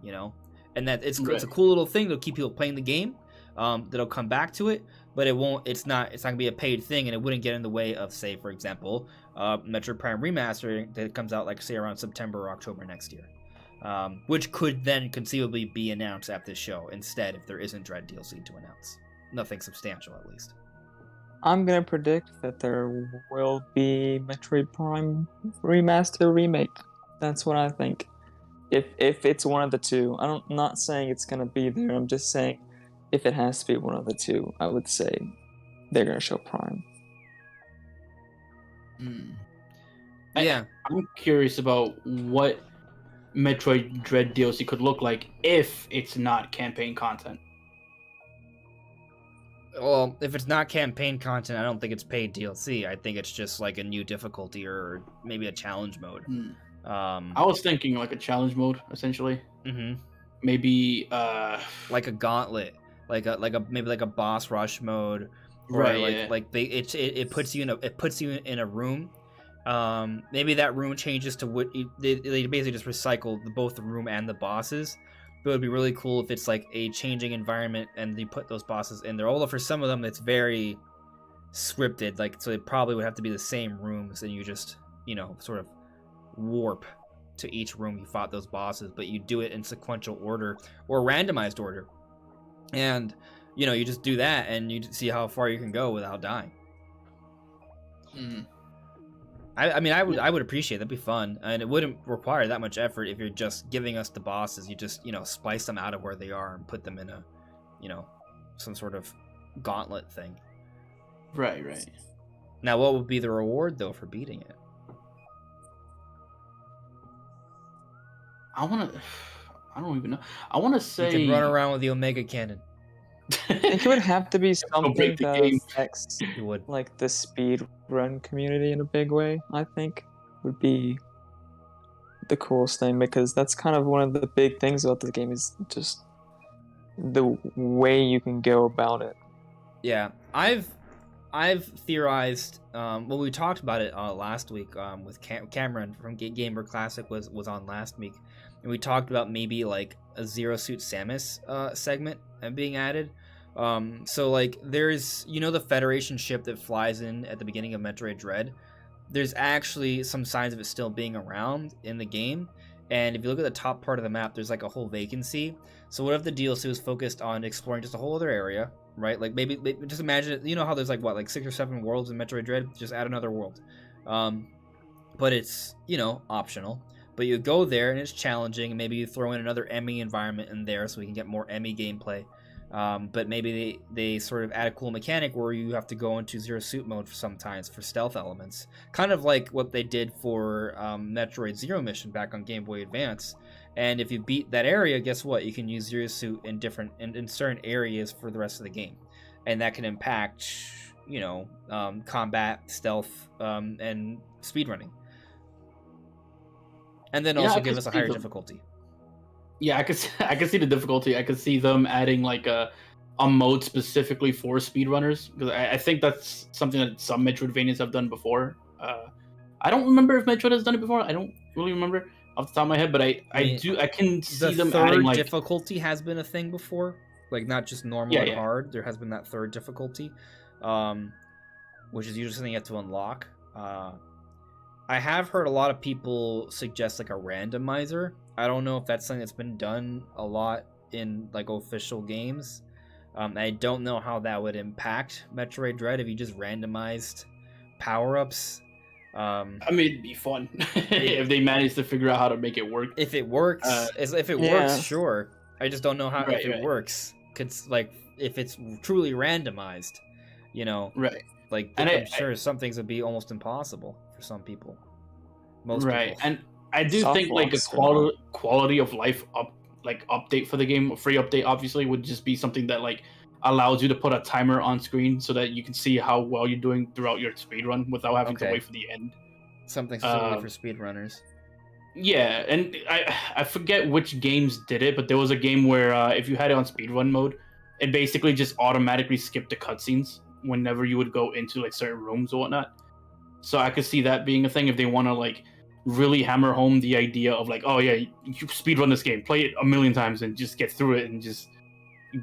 and that it's a cool little thing to keep people playing the game. That'll come back to it, but it won't. It's not gonna be a paid thing, and it wouldn't get in the way of, say, for example, Metroid Prime Remastered that comes out say around September or October next year, which could then conceivably be announced at this show instead if there isn't Dread DLC to announce. Nothing substantial, at least. I'm gonna predict that there will be Metroid Prime Remaster remake. That's what I think. If it's one of the two, I'm not saying it's gonna be there. I'm just saying if it has to be one of the two, I would say they're gonna show Prime. Yeah, I'm curious about what Metroid Dread DLC could look like if it's not campaign content. Well, if it's not campaign content, I don't think it's paid DLC. I think it's just like a new difficulty or maybe a challenge mode. I was thinking like a challenge mode, essentially. Mm-hmm. Maybe like a gauntlet, maybe like a boss rush mode, or right? It puts you in a room. Maybe that room changes to what they basically just recycle both the room and the bosses. But it would be really cool if it's like a changing environment and you put those bosses in there. Although for some of them it's very scripted, so it probably would have to be the same rooms, and you just sort of warp to each room you fought those bosses, but you do it in sequential order or randomized order, and you just do that and you see how far you can go without dying. I mean, I would appreciate it. That'd be fun, and it wouldn't require that much effort if you're just giving us the bosses. You just splice them out of where they are and put them in a some sort of gauntlet thing. Right. Now, what would be the reward though for beating it? I don't even know. I want to say You could run around with the Omega Cannon. I think it would have to be something that affects You would. like the speed run community in a big way. I think would be the coolest thing, because that's kind of one of the big things about the game is just the way you can go about it. Yeah, I've theorized. Well, we talked about it last week with Cameron from Gamer Classic was on last week, and we talked about maybe like a Zero Suit Samus segment being added. So like there's the Federation ship that flies in at the beginning of Metroid Dread. There's actually some signs of it still being around in the game, and if you look at the top part of the map, there's like a whole vacancy. So what if the DLC was focused on exploring just a whole other area, right? Like maybe just imagine it, how there's like 6 or 7 worlds in Metroid Dread, just add another world. But it's optional. But you go there and it's challenging, and maybe you throw in another Emmy environment in there so we can get more Emmy gameplay. But maybe they sort of add a cool mechanic where you have to go into zero suit mode sometimes for stealth elements, kind of like what they did for Metroid Zero Mission back on Game Boy Advance. And if you beat that area, guess what? You can use zero suit in certain areas for the rest of the game, and that can impact combat, stealth, and speedrunning. And then also give us a higher difficulty. Yeah, I could see the difficulty. I could see them adding like a mode specifically for speedrunners, because I think that's something that some Metroidvanias have done before. I don't remember if Metroid has done it before. I don't really remember off the top of my head, but I can see them adding like difficulty has been a thing before, like not just normal and hard. There has been that third difficulty, which is usually something you have to unlock. I have heard a lot of people suggest like a randomizer. I don't know if that's something that's been done a lot in like official games. I don't know how that would impact Metroid Dread if you just randomized power-ups. I mean, it'd be fun if they managed to figure out how to make it work. If it works, works, sure. I just don't know how it works. Cause like if it's truly randomized, right? Like I'm sure some things would be almost impossible for some people. Most people. And I do think like a quality of life update for the game, a free update obviously, would just be something that like allows you to put a timer on screen so that you can see how well you're doing throughout your speedrun without having to wait for the end. Something specifically for speedrunners. Yeah, and I forget which games did it, but there was a game where if you had it on speedrun mode, it basically just automatically skipped the cutscenes whenever you would go into like certain rooms or whatnot. So I could see that being a thing if they want to like really hammer home the idea of like, oh yeah, you speedrun this game, play it a million times and just get through it and just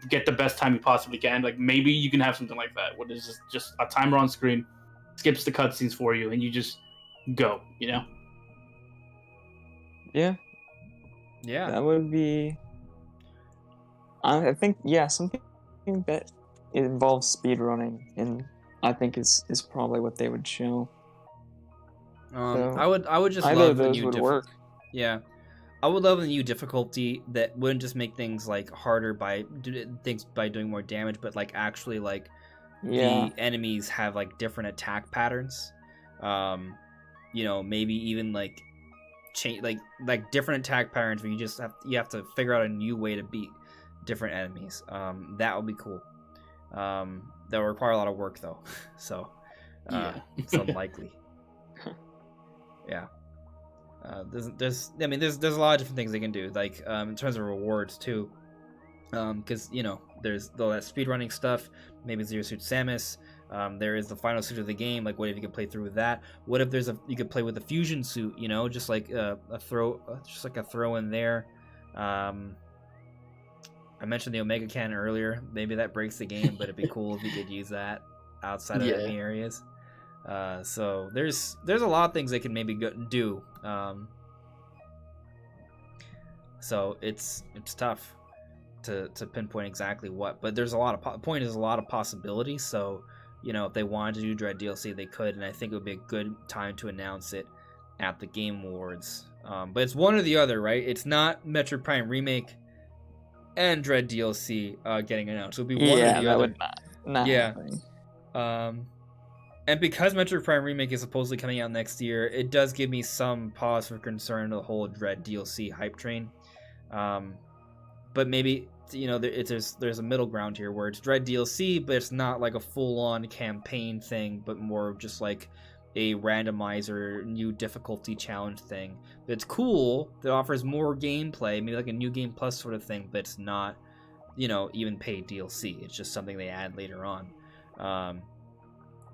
get the best time you possibly can. Like maybe you can have something like that where there's just a timer on screen, skips the cutscenes for you, and you just go, Yeah. Yeah. That would be. I think something that involves speedrunning, and I think is probably what they would show. I would just either love of the those new would work. Yeah, I would love the new difficulty that wouldn't just make things like harder by doing more damage, but like actually like the enemies have like different attack patterns. Maybe even like change like different attack patterns where you have to figure out a new way to beat different enemies. That would be cool. That will require a lot of work though, so it's unlikely. Yeah. There's a lot of different things they can do, like in terms of rewards too, because there's all that speedrunning stuff. Maybe Zero Suit Samus. There is the final suit of the game. Like, what if you could play through with that? What if you could play with the fusion suit? Just like a throw in there. I mentioned the Omega Cannon earlier. Maybe that breaks the game, but it'd be cool if you could use that outside of enemy areas. So there's a lot of things they can maybe do. So it's tough to pinpoint exactly what, but there's a lot of point is a lot of possibilities. So if they wanted to do Dread DLC, they could, and I think it would be a good time to announce it at the Game Awards. But it's one or the other, right? It's not Metroid Prime Remake and Dread DLC getting announced. It would be one or the other. That would not happen. And because Metroid Prime Remake is supposedly coming out next year, it does give me some pause for concern to the whole Dread DLC hype train. But maybe there's a middle ground here where it's Dread DLC, but it's not like a full-on campaign thing, but more of just like a randomizer, new difficulty challenge thing. But it's cool. That offers more gameplay, maybe like a new game plus sort of thing, but it's not, even paid DLC. It's just something they add later on.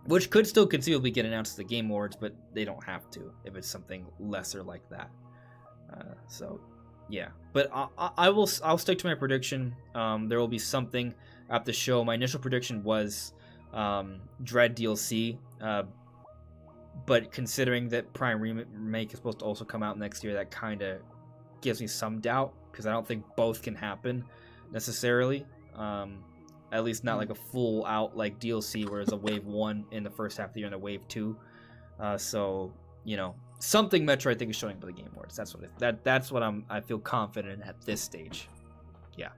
Which could still conceivably get announced at the Game Awards, but they don't have to if it's something lesser like that. Yeah. But I'll stick to my prediction. There will be something at the show. My initial prediction was Dread DLC, but considering that Prime Remake is supposed to also come out next year, that kind of gives me some doubt, because I don't think both can happen necessarily. At least not like a full out like DLC where there's a wave 1 in the first half of the year and a wave 2. Something Metro I think is showing for the Game Awards. That's what I feel confident at this stage. Yeah.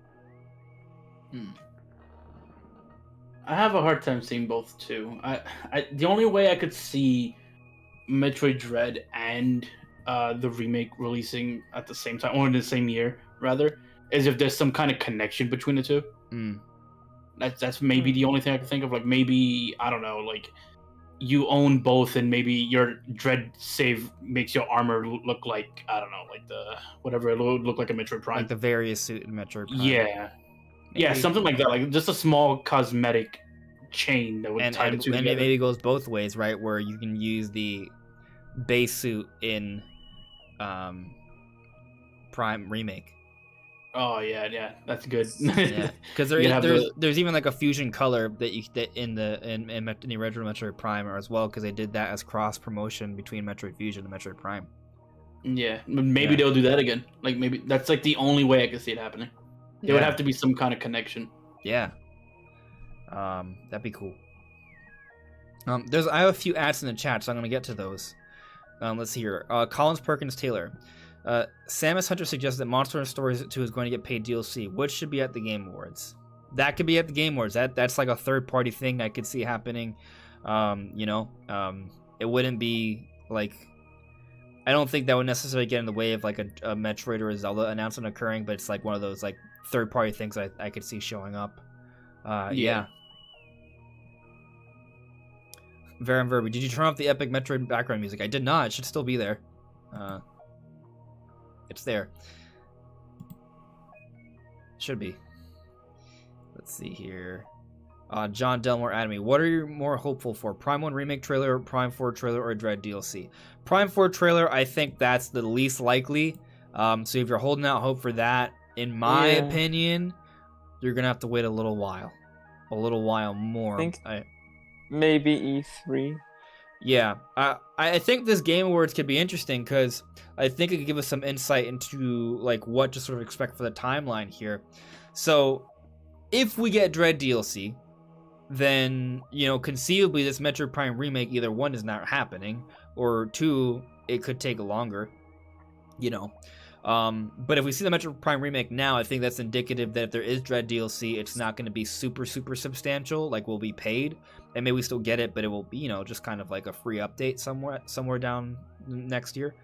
I have a hard time seeing both too. The only way I could see Metroid Dread and the remake releasing at the same time, or in the same year rather, is if there's some kind of connection between the two. Mm. That's maybe the only thing I can think of. Like maybe, I don't know, like you own both, and maybe your Dread save makes your armor look like, I don't know, like the whatever it would look like a Metroid Prime, Like the various suit in Metroid Prime. Yeah, Maybe. yeah, something like that. Like just a small cosmetic chain that would tie the two and together. it maybe goes both ways, right? Where you can use the base suit in Prime Remake. Oh yeah, that's good. Yeah, because there's even like a fusion color that in the original Metroid Prime as well, because they did that as cross promotion between Metroid Fusion and Metroid Prime. Yeah, maybe they'll do that again. Like maybe that's like the only way I could see it happening. There would have to be some kind of connection. Yeah. That'd be cool. I have a few ads in the chat, so I'm gonna get to those. Let's see here. Collins Perkins Taylor. Samus Hunter suggests that Monster Hunter Stories 2 is going to get paid DLC, which should be at the Game Awards. That could be at the Game Awards. That's like a third-party thing I could see happening. It wouldn't be like... I don't think that would necessarily get in the way of like a Metroid or a Zelda announcement occurring, but it's like one of those like third-party things I could see showing up. Yeah. Varen Verby, did you turn off the epic Metroid background music? I did not. It should still be there. It's there. Should be. Let's see here. John Delmore added me. What are you more hopeful for? Prime 1 remake trailer, Prime 4 trailer, or Dread DLC? Prime 4 trailer, I think that's the least likely. So if you're holding out hope for that, in my opinion, you're going to have to wait a little while. A little while more. I think maybe E3. Yeah. I think this Game Awards could be interesting because I think it could give us some insight into like what to sort of expect for the timeline here. So if we get Dread DLC, then, conceivably this Metroid Prime remake, either one, is not happening, or two, it could take longer, But if we see the Metroid Prime remake now, I think that's indicative that if there is Dread DLC, it's not going to be super, super substantial, like we'll be paid, and maybe we still get it, but it will be, just kind of like a free update somewhere down next year.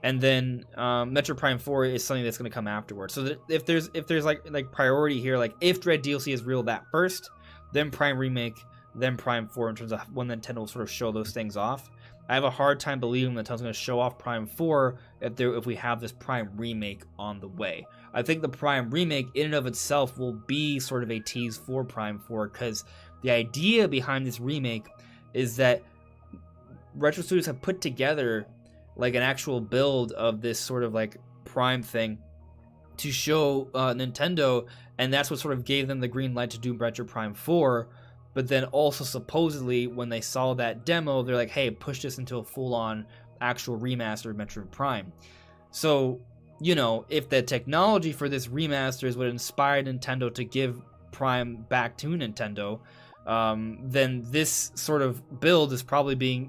And then Metroid Prime 4 is something that's going to come afterwards. So that if there's like priority here, like if Dread DLC is real, that first, then Prime Remake, then Prime 4 in terms of when Nintendo will sort of show those things off. I have a hard time believing Nintendo's going to show off Prime 4 if we have this Prime Remake on the way. I think the Prime Remake in and of itself will be sort of a tease for Prime 4, because the idea behind this remake is that Retro Studios have put together like an actual build of this sort of like Prime thing to show Nintendo, and that's what sort of gave them the green light to do Metroid Prime 4. But then also supposedly when they saw that demo, they're like, hey, push this into a full-on actual remaster of Metroid Prime. So, if the technology for this remaster is what inspired Nintendo to give Prime back to Nintendo, then this sort of build is probably being,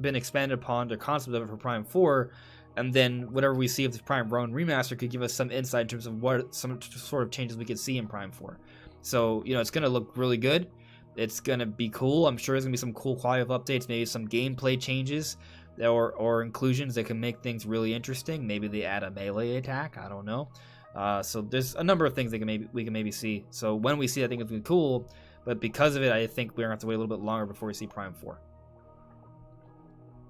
been expanded upon, the concept of it for Prime 4, and then whatever we see of this Prime Roan remaster could give us some insight in terms of what some sort of changes we could see in Prime 4. So, it's going to look really good. It's going to be cool. I'm sure there's going to be some cool quality of updates, maybe some gameplay changes or inclusions that can make things really interesting. Maybe they add a melee attack. I don't know. So there's a number of things we can maybe see. So when we see it, I think it's going to be cool. But because of it, I think we're going to have to wait a little bit longer before we see Prime 4.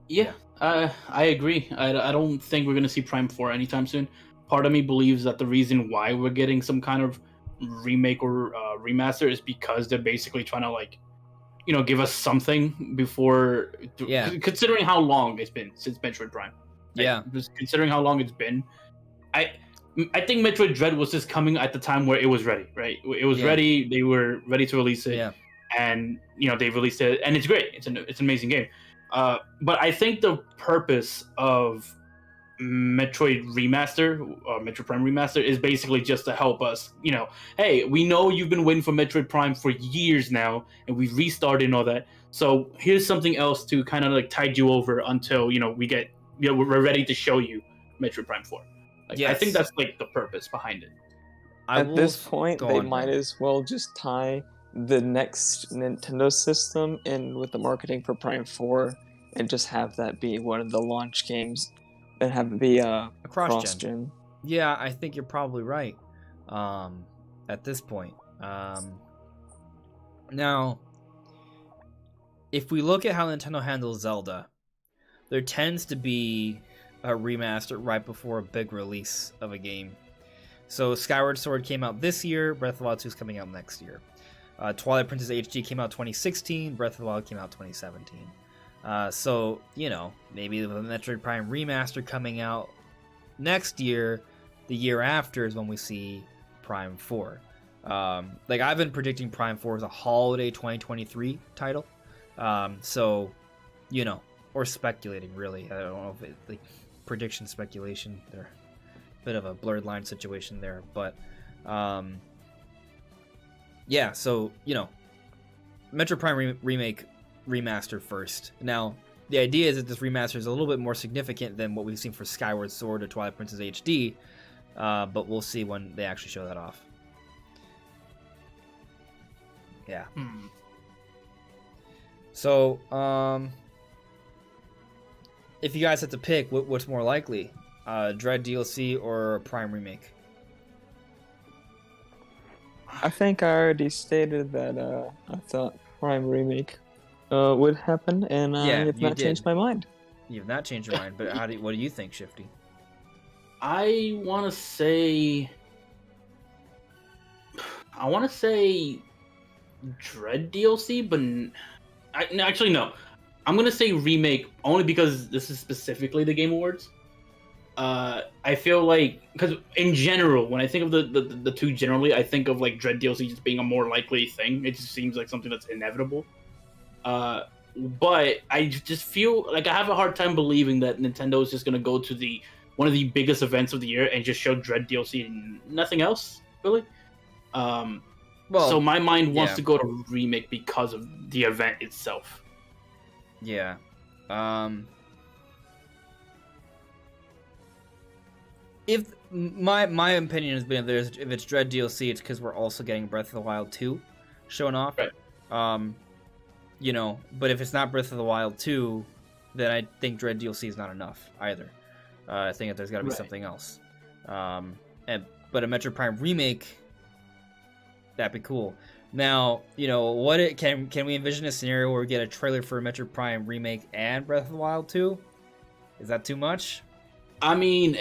Yeah, I agree. I don't think we're going to see Prime 4 anytime soon. Part of me believes that the reason why we're getting some kind of remake or remaster is because they're basically trying to give us something before. Considering how long it's been since Metroid Prime. Just considering how long it's been, I think Metroid Dread was just coming at the time where it was ready, right? It was ready. They were ready to release it, and they released it, and it's great. It's an amazing game. But I think the purpose of Metroid Remaster or Metroid Prime Remaster is basically just to help us, hey, we know you've been waiting for Metroid Prime for years now, and we've restarted and all that. So here's something else to kind of like tide you over until we're ready to show you Metroid Prime 4. I think that's like the purpose behind it. At this point, they might as well just tie the next Nintendo system in with the marketing for Prime 4 and just have that be one of the launch games and have it be A cross-gen. cross-gen. Yeah, I think you're probably right. At this point. Now, if we look at how Nintendo handles Zelda, there tends to be a remaster right before a big release of a game. So Skyward Sword came out this year, Breath of the Wild 2 is coming out next year. Twilight Princess HD came out 2016, Breath of the Wild came out 2017. So, you know, maybe the Metroid Prime remaster coming out next year, the year after is when we see Prime 4. Like, I've been predicting Prime 4 as a holiday 2023 title. So, you know, or speculating, really. I don't know if it's like prediction, speculation. They're a bit of a blurred line situation there. But, yeah, so, you know, Metroid Prime remake remaster first. Now, the idea is that this remaster is a little bit more significant than what we've seen for Skyward Sword or Twilight Princess HD, but we'll see when they actually show that off. Yeah. So, if you guys had to pick, what's more likely? Dread DLC or Prime remake? I think I already stated that I thought Prime remake would happen, and I have not changed my mind. You've not changed your mind, but what do you think, Shifty? I want to say Dread DLC, but actually no. I'm gonna say remake only because this is specifically the Game Awards. I feel like, because in general, when I think of the two generally, I think of like Dread DLC just being a more likely thing. It just seems like something that's inevitable. But I just feel like I have a hard time believing that Nintendo is just gonna go to one of the biggest events of the year and just show Dread DLC and nothing else, really. So my mind wants to go to remake because of the event itself. Yeah. If my opinion has been if it's Dread DLC, it's because we're also getting Breath of the Wild 2 showing off. Right. You know, but if it's not Breath of the Wild 2, then I think Dread DLC is not enough either. I think that there's got to be something else. But a Metroid Prime remake, that'd be cool. Now, you know, can we envision a scenario where we get a trailer for a Metroid Prime remake and Breath of the Wild 2? Is that too much? I mean,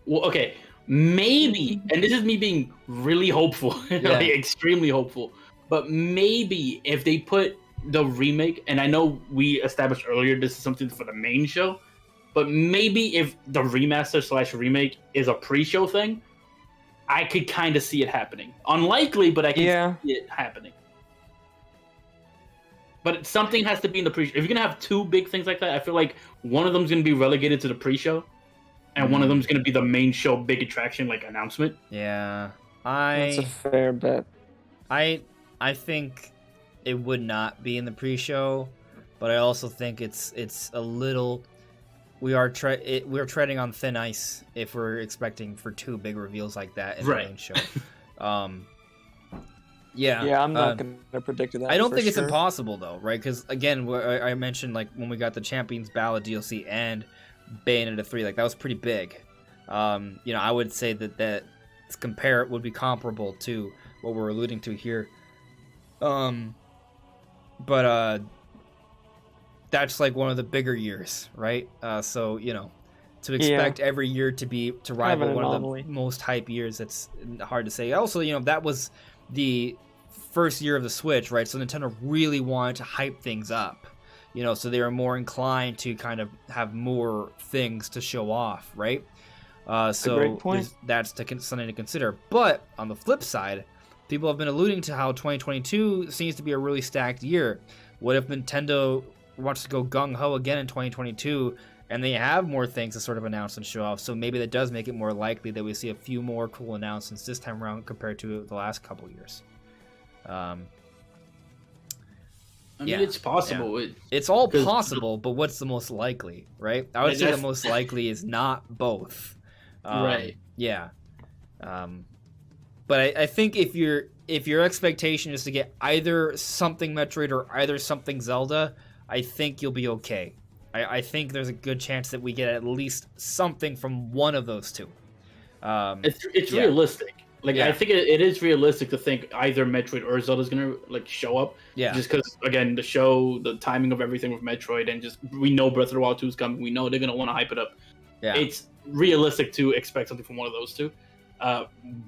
well, okay, maybe, and this is me being really hopeful, like extremely hopeful, but maybe if they put the remake, and I know we established earlier this is something for the main show, but maybe if the remaster/remake is a pre-show thing, I could kind of see it happening. Unlikely, but I can see it happening. But something has to be in the pre-show. If you're going to have two big things like that, I feel like one of them's going to be relegated to the pre-show, and one of them's going to be the main show big attraction, like announcement. Yeah. That's a fair bet. I think it would not be in the pre-show, but I also think it's a little... We're treading on thin ice if we're expecting for two big reveals like that in the main show. Yeah, I'm not going to predict that. I don't think it's impossible though, right? Because again, I mentioned like when we got the Champions Ballad DLC and Bayonetta 3, like that was pretty big. You know, I would say that would be comparable to what we're alluding to here. But that's like one of the bigger years, right? So, you know, to expect every year to rival one of the most hype years, that's hard to say. Also, you know, that was the first year of the Switch, right? So Nintendo really wanted to hype things up, you know, so they were more inclined to kind of have more things to show off, right? So that's something to consider. But on the flip side, people have been alluding to how 2022 seems to be a really stacked year. What if Nintendo wants to go gung-ho again in 2022 and they have more things to sort of announce and show off? So maybe that does make it more likely that we see a few more cool announcements this time around compared to the last couple years. I mean, it's possible. Yeah. It's all possible, but what's the most likely, right? I would say the most likely is not both. Right. Yeah. But I think if you're if your expectation is to get either something Metroid or either something Zelda, I think you'll be okay. I think there's a good chance that we get at least something from one of those two. It's realistic. Like I think it is realistic to think either Metroid or Zelda is gonna like show up. Yeah. Just because again the timing of everything with Metroid and just we know Breath of the Wild 2 is coming. We know they're gonna want to hype it up. Yeah. It's realistic to expect something from one of those two.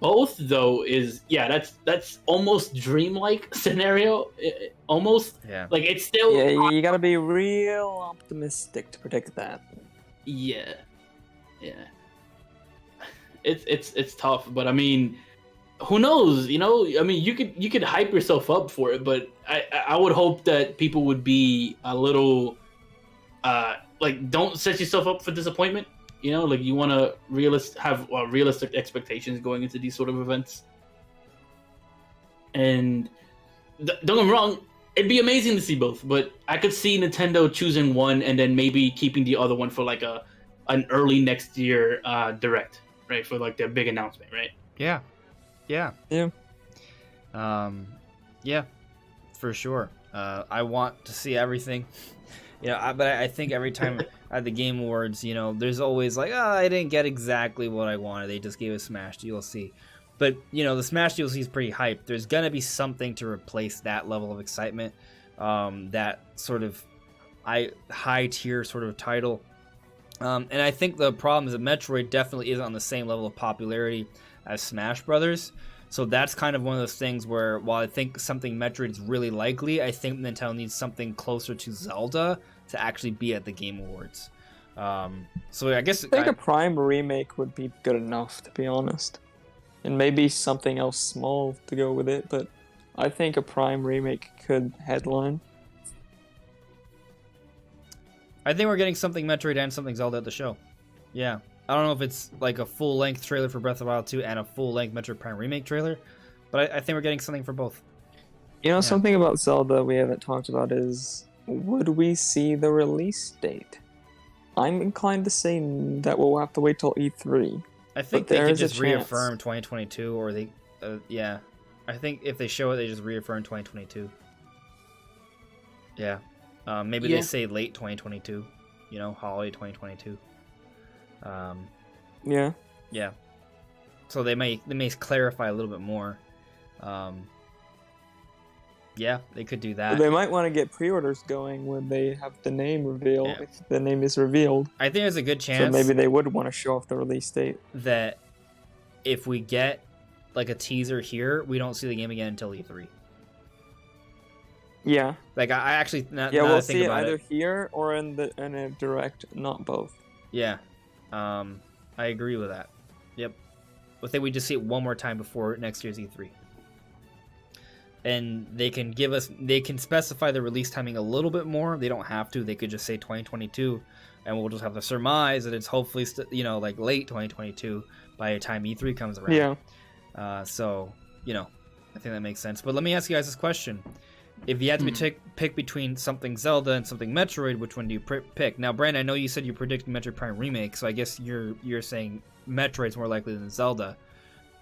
Both though is that's almost dreamlike scenario. Almost. Yeah. Like it's still. Yeah, you gotta be real optimistic to predict that. Yeah. It's tough, but I mean, who knows? You know, I mean, you could hype yourself up for it, but I would hope that people would be a little, like, don't set yourself up for disappointment. You know, like you want to have realistic expectations going into these sort of events. And don't get me wrong, it'd be amazing to see both, but I could see Nintendo choosing one and then maybe keeping the other one for like an early next year direct, right? For like their big announcement, right? Yeah. Yeah. Yeah, for sure. I want to see everything. But I think every time at the Game Awards, there's always like, I didn't get exactly what I wanted. They just gave us Smash DLC. But, the Smash DLC is pretty hyped. There's going to be something to replace that level of excitement, that sort of high-tier sort of title. And I think the problem is that Metroid definitely isn't on the same level of popularity as Smash Brothers. So that's kind of one of those things where, while I think something Metroid is really likely, I think Nintendo needs something closer to Zelda to actually be at the Game Awards. So I guess... I think a Prime remake would be good enough, to be honest. And maybe something else small to go with it, but I think a Prime remake could headline. I think we're getting something Metroid and something Zelda at the show. Yeah. I don't know if it's like a full-length trailer for Breath of the Wild 2 and a full-length Metroid Prime remake trailer, but I think we're getting something for both. Something about Zelda we haven't talked about is, would we see the release date? I'm inclined to say that we'll have to wait till E3. I think they could just reaffirm 2022, or they, I think if they show it, they just reaffirm 2022. Yeah. Maybe they say late 2022, holiday 2022. Yeah. So they may clarify a little bit more. Yeah, they could do that. They might want to get pre-orders going when they have the name revealed. Yeah. If the name is revealed, I think there's a good chance. So maybe they would want to show off the release date. That if we get like a teaser here, we don't see the game again until E3. Yeah. Like I actually we'll see it either here or in a direct, not both. Yeah. I agree with that. Yep. I think we just see it one more time before next year's E3. And they can specify the release timing a little bit more. They don't have to. They could just say 2022, and we'll just have to surmise that it's hopefully like late 2022 by the time E3 comes around. Yeah. So I think that makes sense. But let me ask you guys this question: if you had to pick between something Zelda and something Metroid, which one do you pick? Now, Brandon, I know you said you predicted Metroid Prime remake, so I guess you're saying Metroid's more likely than Zelda.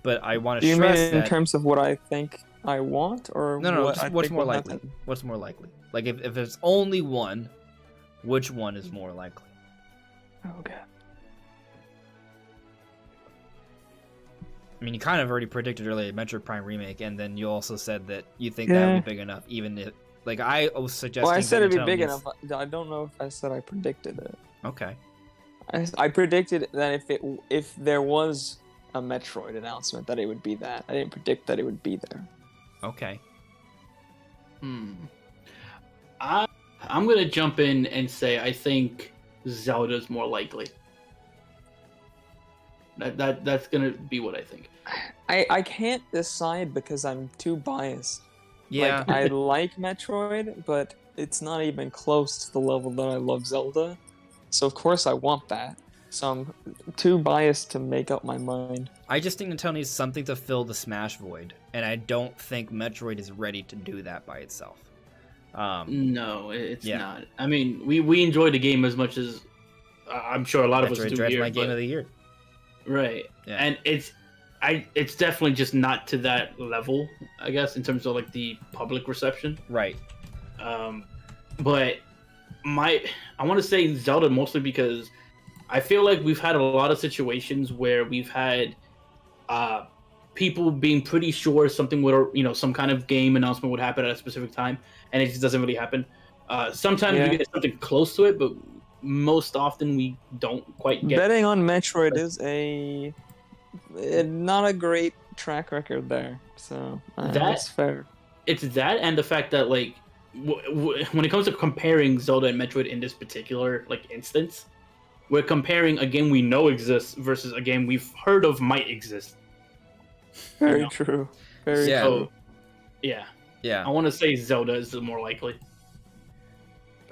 But I want to stress that. Do you mean in terms of what I think I want, or no, what's more likely? Happen? What's more likely? Like if there's only one, which one is more likely? Okay. I mean, you kind of already predicted earlier Metroid Prime remake, and then you also said that you think that would be big enough, even if, like, I was suggesting. Well, I said it'd be big enough. I don't know if I said I predicted it. Okay. I predicted that if there was a Metroid announcement, that it would be that. I didn't predict that it would be there. Okay. I'm gonna jump in and say I think Zelda's more likely. That's gonna be what I think. I can't decide because I'm too biased. Yeah. Like, I like Metroid, but it's not even close to the level that I love Zelda. So of course I want that. So I'm too biased to make up my mind. I just think Nintendo needs something to fill the Smash void, and I don't think Metroid is ready to do that by itself. No, it's not. I mean, we enjoy the game as much as I'm sure a lot of us do Metroid Dread's here. My game of the year. Right. Yeah. And it's it's definitely just not to that level, I guess, in terms of like the public reception. Right. But I want to say Zelda mostly because I feel like we've had a lot of situations where we've had people being pretty sure something would, some kind of game announcement would happen at a specific time, and it just doesn't really happen. Sometimes we get something close to it, but most often we don't quite get. Betting on Metroid is not a great track record there, so that's fair. It's that, and the fact that like when it comes to comparing Zelda and Metroid in this particular like instance, we're comparing a game we know exists versus a game we've heard of might exist. Very true. Very true. Yeah. Yeah. I want to say Zelda is the more likely.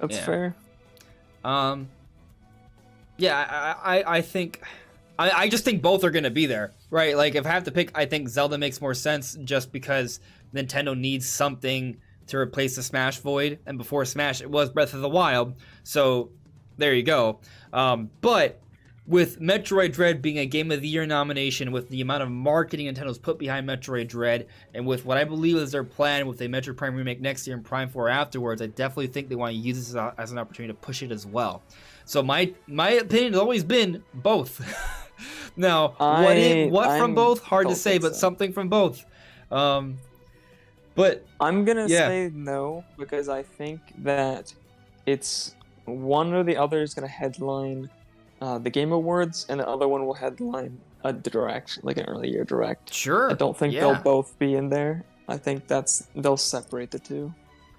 That's fair. Yeah, I think I just think both are gonna be there, right? Like if I have to pick, I think Zelda makes more sense just because Nintendo needs something to replace the Smash void, and before Smash it was Breath of the Wild, so there you go. But with Metroid Dread being a Game of the Year nomination, with the amount of marketing Nintendo's put behind Metroid Dread, and with what I believe is their plan with a Metroid Prime remake next year and Prime 4 afterwards, I definitely think they want to use this as an opportunity to push it as well. So my opinion has always been both. Now, what from both? Hard to say, but something from both. But I'm gonna say no, because I think that it's one or the other is gonna headline the Game Awards, and the other one will headline a direct, like an early year direct. Sure. I don't think they'll both be in there. I think they'll separate the two.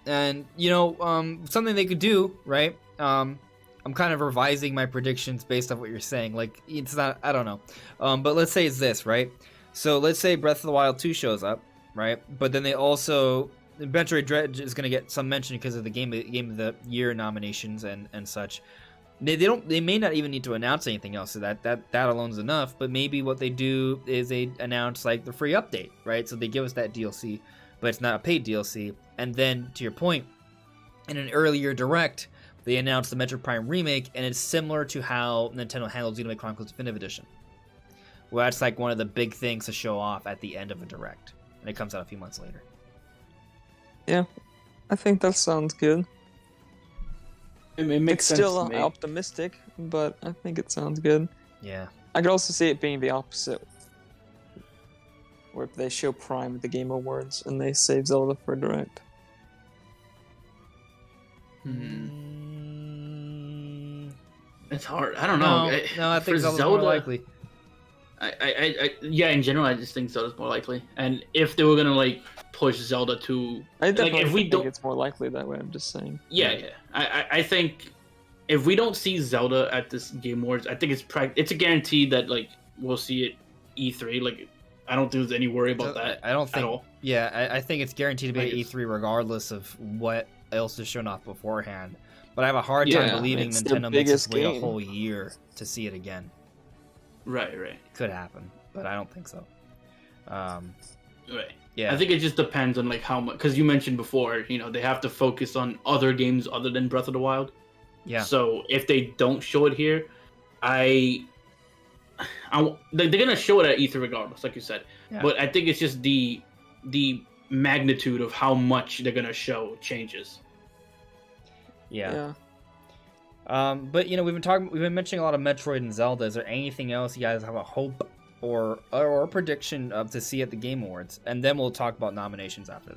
And something they could do, right? I'm kind of revising my predictions based off what you're saying. Like it's not, I don't know. But let's say it's this, right? So let's say Breath of the Wild 2 shows up, right? But then they also Metroid Dread is going to get some mention because of the Game of the Year nominations and such. They may not even need to announce anything else, so that alone is enough. But maybe what they do is they announce like the free update, right? So they give us that DLC, but it's not a paid DLC. And then to your point, in an earlier direct, they announced the Metroid Prime remake, and it's similar to how Nintendo handled Xenoblade Chronicles Definitive Edition. Well, that's like one of the big things to show off at the end of a direct, and it comes out a few months later. Yeah, I think that sounds good. It makes sense. It's still optimistic, but I think it sounds good. Yeah. I could also see it being the opposite, where if they show Prime at the Game Awards and they save Zelda for a direct. It's hard. I don't know. No, I think Zelda's more likely. In general, I just think Zelda's more likely. And if they were gonna like push Zelda to, I definitely if we think don't, it's more likely that way. I'm just saying. Yeah. I think if we don't see Zelda at this Game Awards, I think it's a guarantee that like we'll see it E3. Like I don't think there's any worry about that. I don't think at all. Yeah, I think it's guaranteed to be at E3 regardless of what else is shown off beforehand. But I have a hard time believing Nintendo makes us wait a whole year to see it again. Right. Could happen, but I don't think so. Right. Yeah. I think it just depends on like how much, because you mentioned before, they have to focus on other games other than Breath of the Wild. Yeah. So if they don't show it here, they're gonna show it at E3 regardless, like you said. Yeah. But I think it's just the magnitude of how much they're gonna show changes. Yeah. But we've been mentioning a lot of Metroid and Zelda. Is there anything else you guys have a hope or a prediction of to see at the Game Awards? And then we'll talk about nominations after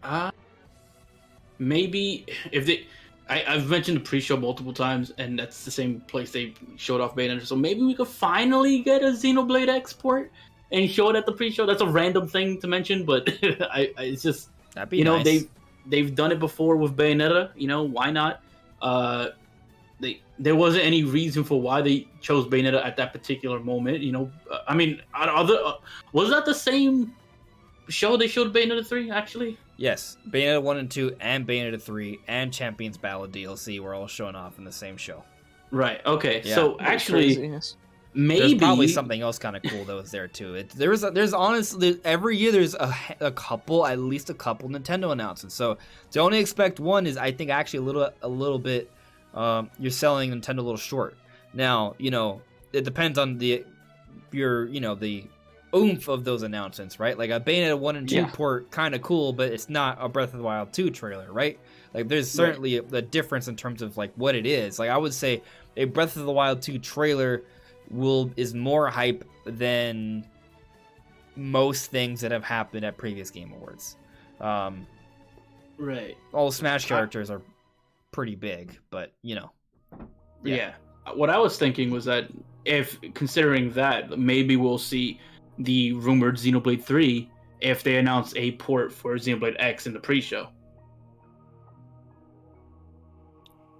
that. Maybe if I've mentioned the pre-show multiple times, and that's the same place they showed off Bayonetta. So maybe we could finally get a Xenoblade export and show it at the pre-show. That's a random thing to mention, but it's just that'd be nice. They've done it before with Bayonetta. Why not? There wasn't any reason for why they chose Bayonetta at that particular moment. I mean, was that the same show they showed Bayonetta 3 actually? Yes, Bayonetta 1 and 2 and Bayonetta 3 and Champions Ballad DLC were all shown off in the same show. Right. Okay. Yeah. So actually, maybe there's probably something else kind of cool that was there too. There's honestly every year there's at least a couple Nintendo announcements. So to only expect one is, I think, actually a little bit. You're selling Nintendo a little short. Now it depends on the the oomph of those announcements, right? Like a Bayonetta 1 and 2 port, kind of cool, but it's not a Breath of the Wild 2 trailer, right? Like there's certainly a difference in terms of like what it is. Like I would say a Breath of the Wild 2 trailer is more hype than most things that have happened at previous Game Awards. Right. All Smash characters are pretty big, but Yeah. What I was thinking was that if considering that, maybe we'll see the rumored Xenoblade 3 if they announce a port for Xenoblade X in the pre-show.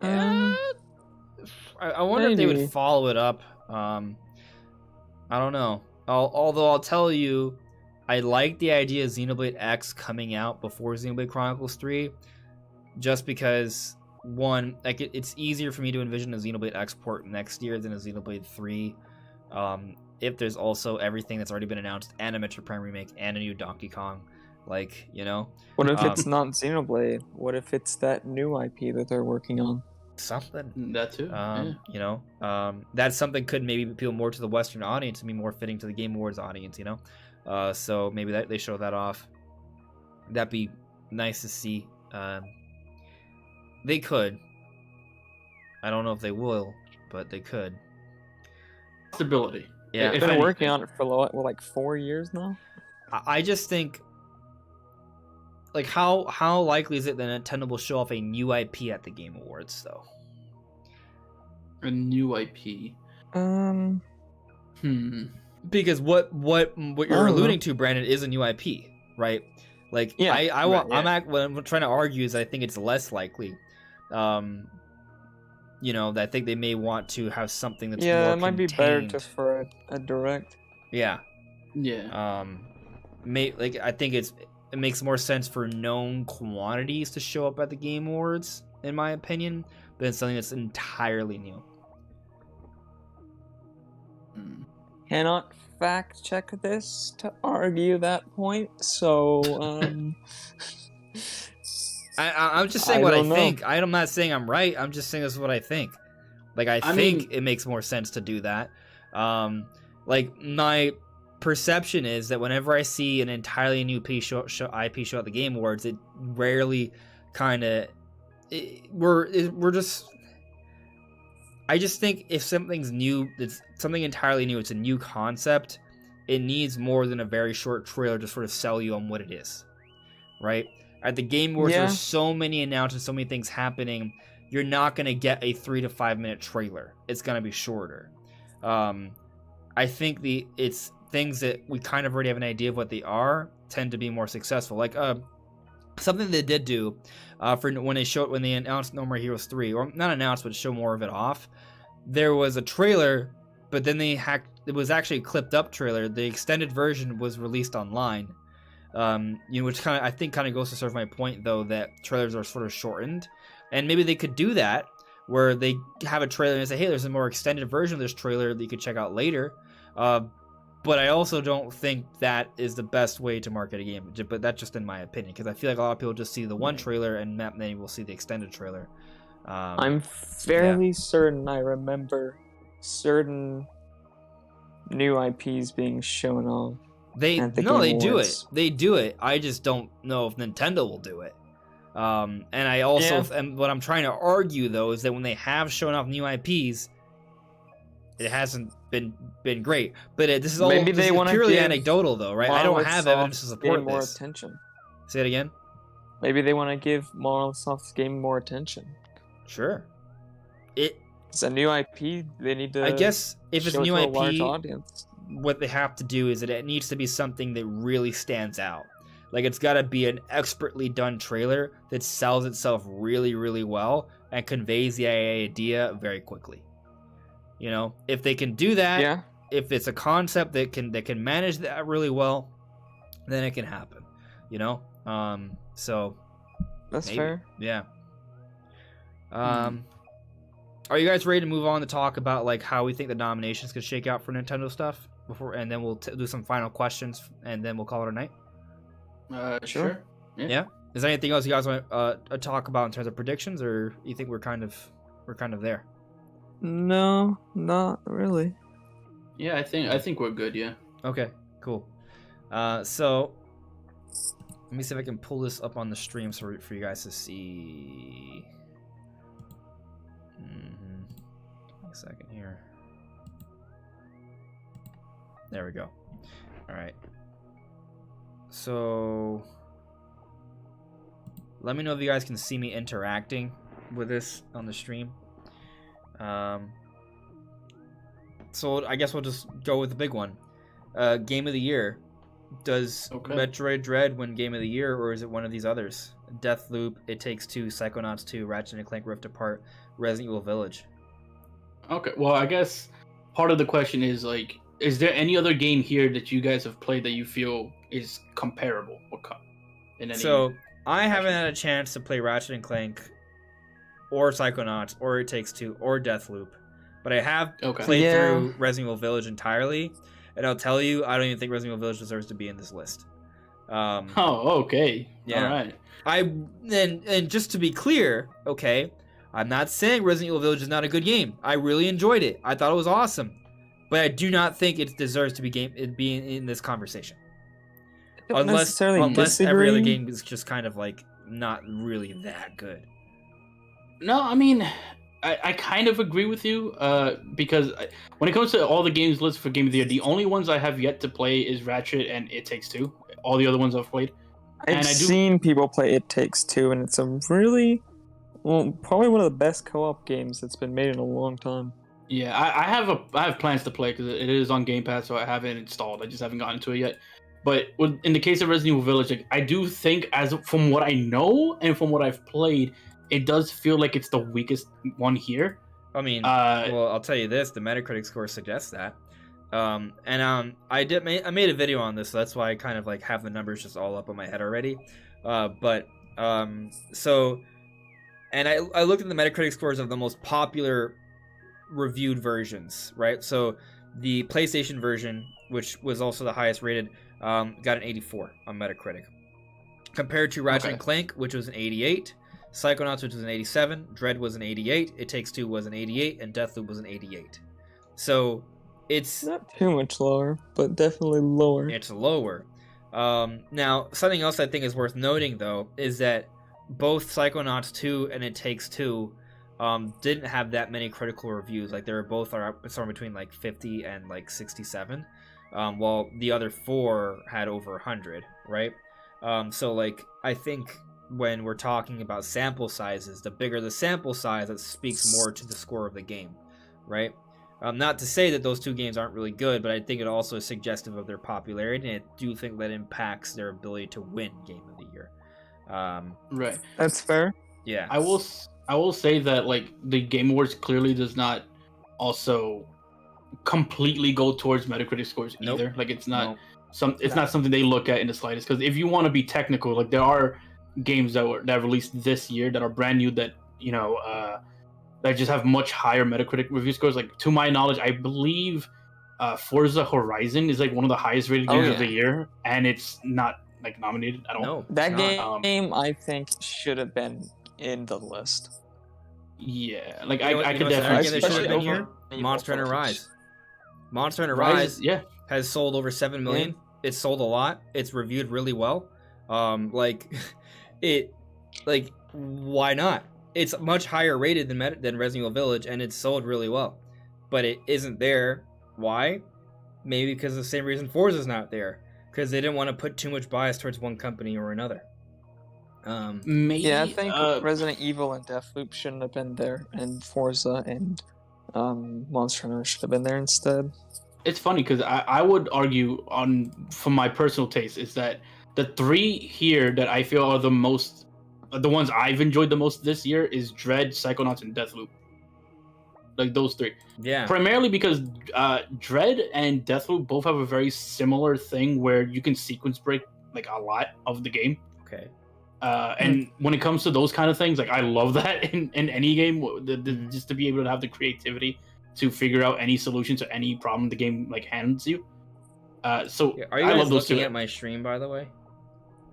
I wonder if they would follow it up. I don't know. Although I'll tell you, I like the idea of Xenoblade X coming out before Xenoblade Chronicles 3, just because one, like it's easier for me to envision a Xenoblade X port next year than a Xenoblade 3. If there's also everything that's already been announced and a Metroid Prime remake and a new Donkey Kong, like What if it's not Xenoblade? What if it's that new IP that they're working on? Something that too. That's something could maybe appeal more to the Western audience and be more fitting to the Game Awards audience. So maybe that they show that off. That'd be nice to see. They could. I don't know if they will, but they could. Possibility. Yeah, they've been working on it for like 4 years now. I just think, like, how likely is it that Nintendo will show off a new IP at the Game Awards, though? A new IP. Because what you're alluding to, Brandon, is a new IP, right? Like, what I'm trying to argue is I think it's less likely. That I think they may want to have something that's more it might contained. be better just for a direct. Yeah. Yeah. I think it makes more sense for known quantities to show up at the Game Awards, in my opinion, than something that's entirely new. Cannot fact check this to argue that point, so I'm just saying what I think. I'm not saying I'm right. I'm just saying this is what I think. Like I think it makes more sense to do that. Like my perception is that whenever I see an entirely new IP show at the Game Awards, it rarely we're just. I just think if something's new, it's something entirely new, it's a new concept, it needs more than a very short trailer to sort of sell you on what it is, right? At the Game Awards, there's so many announcements, so many things happening, you're not going to get a 3 to 5 minute trailer. It's going to be shorter. I think it's things that we kind of already have an idea of what they are tend to be more successful. Like something they did do for when they announced No More Heroes 3, or not announced, but show more of it off. There was a trailer, but then it was actually a clipped up trailer. The extended version was released online. Which I think goes to serve my point, though, that trailers are sort of shortened, and maybe they could do that where they have a trailer and say, hey, there's a more extended version of this trailer that you could check out later. But I also don't think that is the best way to market a game. But that's just in my opinion, because I feel like a lot of people just see the one trailer and maybe we'll see the extended trailer. I'm fairly certain I remember certain new IPs being shown off. They do it. They do it. I just don't know if Nintendo will do it. And I also, and what I'm trying to argue though is that when they have shown off new IPs, it hasn't been great. But this is all purely anecdotal though, right? I don't have evidence to support more this. Attention. Say it again. Maybe they want to give Microsoft's game more attention. Sure. It's a new IP. They need to. I guess if it's a new IP, large audience. What they have to do is that it needs to be something that really stands out. Like it's got to be an expertly done trailer that sells itself really, really well and conveys the idea very quickly. If they can do that, if it's a concept that can manage that really well, then it can happen. So that's fair. Yeah. Are you guys ready to move on to talk about like how we think the nominations could shake out for Nintendo stuff and then we'll do some final questions and then we'll call it a night? Sure. Yeah. Is there anything else you guys want to talk about in terms of predictions, or you think we're kind of there? No, not really. Yeah, I think we're good. Yeah. Okay, cool. So let me see if I can pull this up on the stream for you guys to see. A second here. There we go. All right. So let me know if you guys can see me interacting with this on the stream. So I guess we'll just go with the big one. Game of the year. Does Metroid Dread win Game of the Year, or is it one of these others? Deathloop, It Takes Two, Psychonauts 2, Ratchet & Clank Rift Apart, Resident Evil Village. Okay, well, I guess part of the question is, like, is there any other game here that you guys have played that you feel is comparable? So, I haven't had a chance to play Ratchet & Clank, or Psychonauts, or It Takes Two, or Deathloop. But I have played through Resident Evil Village entirely. And I'll tell you, I don't even think Resident Evil Village deserves to be in this list. Okay. Yeah. All right. And just to be clear, okay, I'm not saying Resident Evil Village is not a good game. I really enjoyed it. I thought it was awesome. But I do not think it deserves to be in this conversation. Unless every other game is just kind of like not really that good. No, I mean, I kind of agree with you, because when it comes to all the games listed for Game of the Year, the only ones I have yet to play is Ratchet and It Takes Two. All the other ones I've played. I've seen people play It Takes Two, and it's a really, probably one of the best co-op games that's been made in a long time. Yeah, I have plans to play because it is on Game Pass, so I have it installed. I just haven't gotten to it yet. But in the case of Resident Evil Village, like, I do think, from what I know and from what I've played, it does feel like it's the weakest one here. I mean, well, I'll tell you this: the Metacritic score suggests that. I made a video on this, so that's why I kind of like have the numbers just all up on my head already. I looked at the Metacritic scores of the most popular reviewed versions, right? So the PlayStation version, which was also the highest rated, got an 84 on Metacritic, compared to Ratchet & Clank, which was an 88. Psychonauts, which was an 87, Dread was an 88, It Takes Two was an 88, and Deathloop was an 88. So it's not too much lower, but definitely lower. It's lower. Now, something else I think is worth noting, though, is that both Psychonauts 2 and It Takes Two didn't have that many critical reviews. Like, they were both somewhere between like 50 and like 67, while the other four had over 100, right? So like, I think when we're talking about sample sizes, the bigger the sample size, that speaks more to the score of the game, right? Not to say that those two games aren't really good, but I think it also is suggestive of their popularity, and I do think that impacts their ability to win Game of the Year. Right. That's fair. Yeah. I will say that, like, the Game Awards clearly does not also completely go towards Metacritic scores either. Like, it's not not something they look at in the slightest. Because if you want to be technical, like, there are games that released this year that are brand new that that just have much higher Metacritic review scores. Like, to my knowledge, I believe Forza Horizon is like one of the highest rated games of the year, and it's not like nominated at all. No, that game I think should have been in the list. Yeah, like I could definitely should have been here. Monster Hunter Rise. Monster Hunter Rise has sold over 7 million. Yeah. It's sold a lot. It's reviewed really well. Why not? It's much higher rated than Resident Evil Village, and it's sold really well. But it isn't there. Why? Maybe because of the same reason Forza's not there. Because they didn't want to put too much bias towards one company or another. Maybe. Yeah, I think Resident Evil and Deathloop shouldn't have been there, and Forza and Monster Hunter should have been there instead. It's funny because I would argue from my personal taste is that the three here that I feel are the ones I've enjoyed the most this year is Dread, Psychonauts, and Deathloop. Like, those three. Yeah. Primarily because Dread and Deathloop both have a very similar thing where you can sequence break like a lot of the game. Okay. And when it comes to those kind of things, like, I love that in any game, just to be able to have the creativity to figure out any solution to any problem the game like hands you. So are you guys looking at my stream, by the way?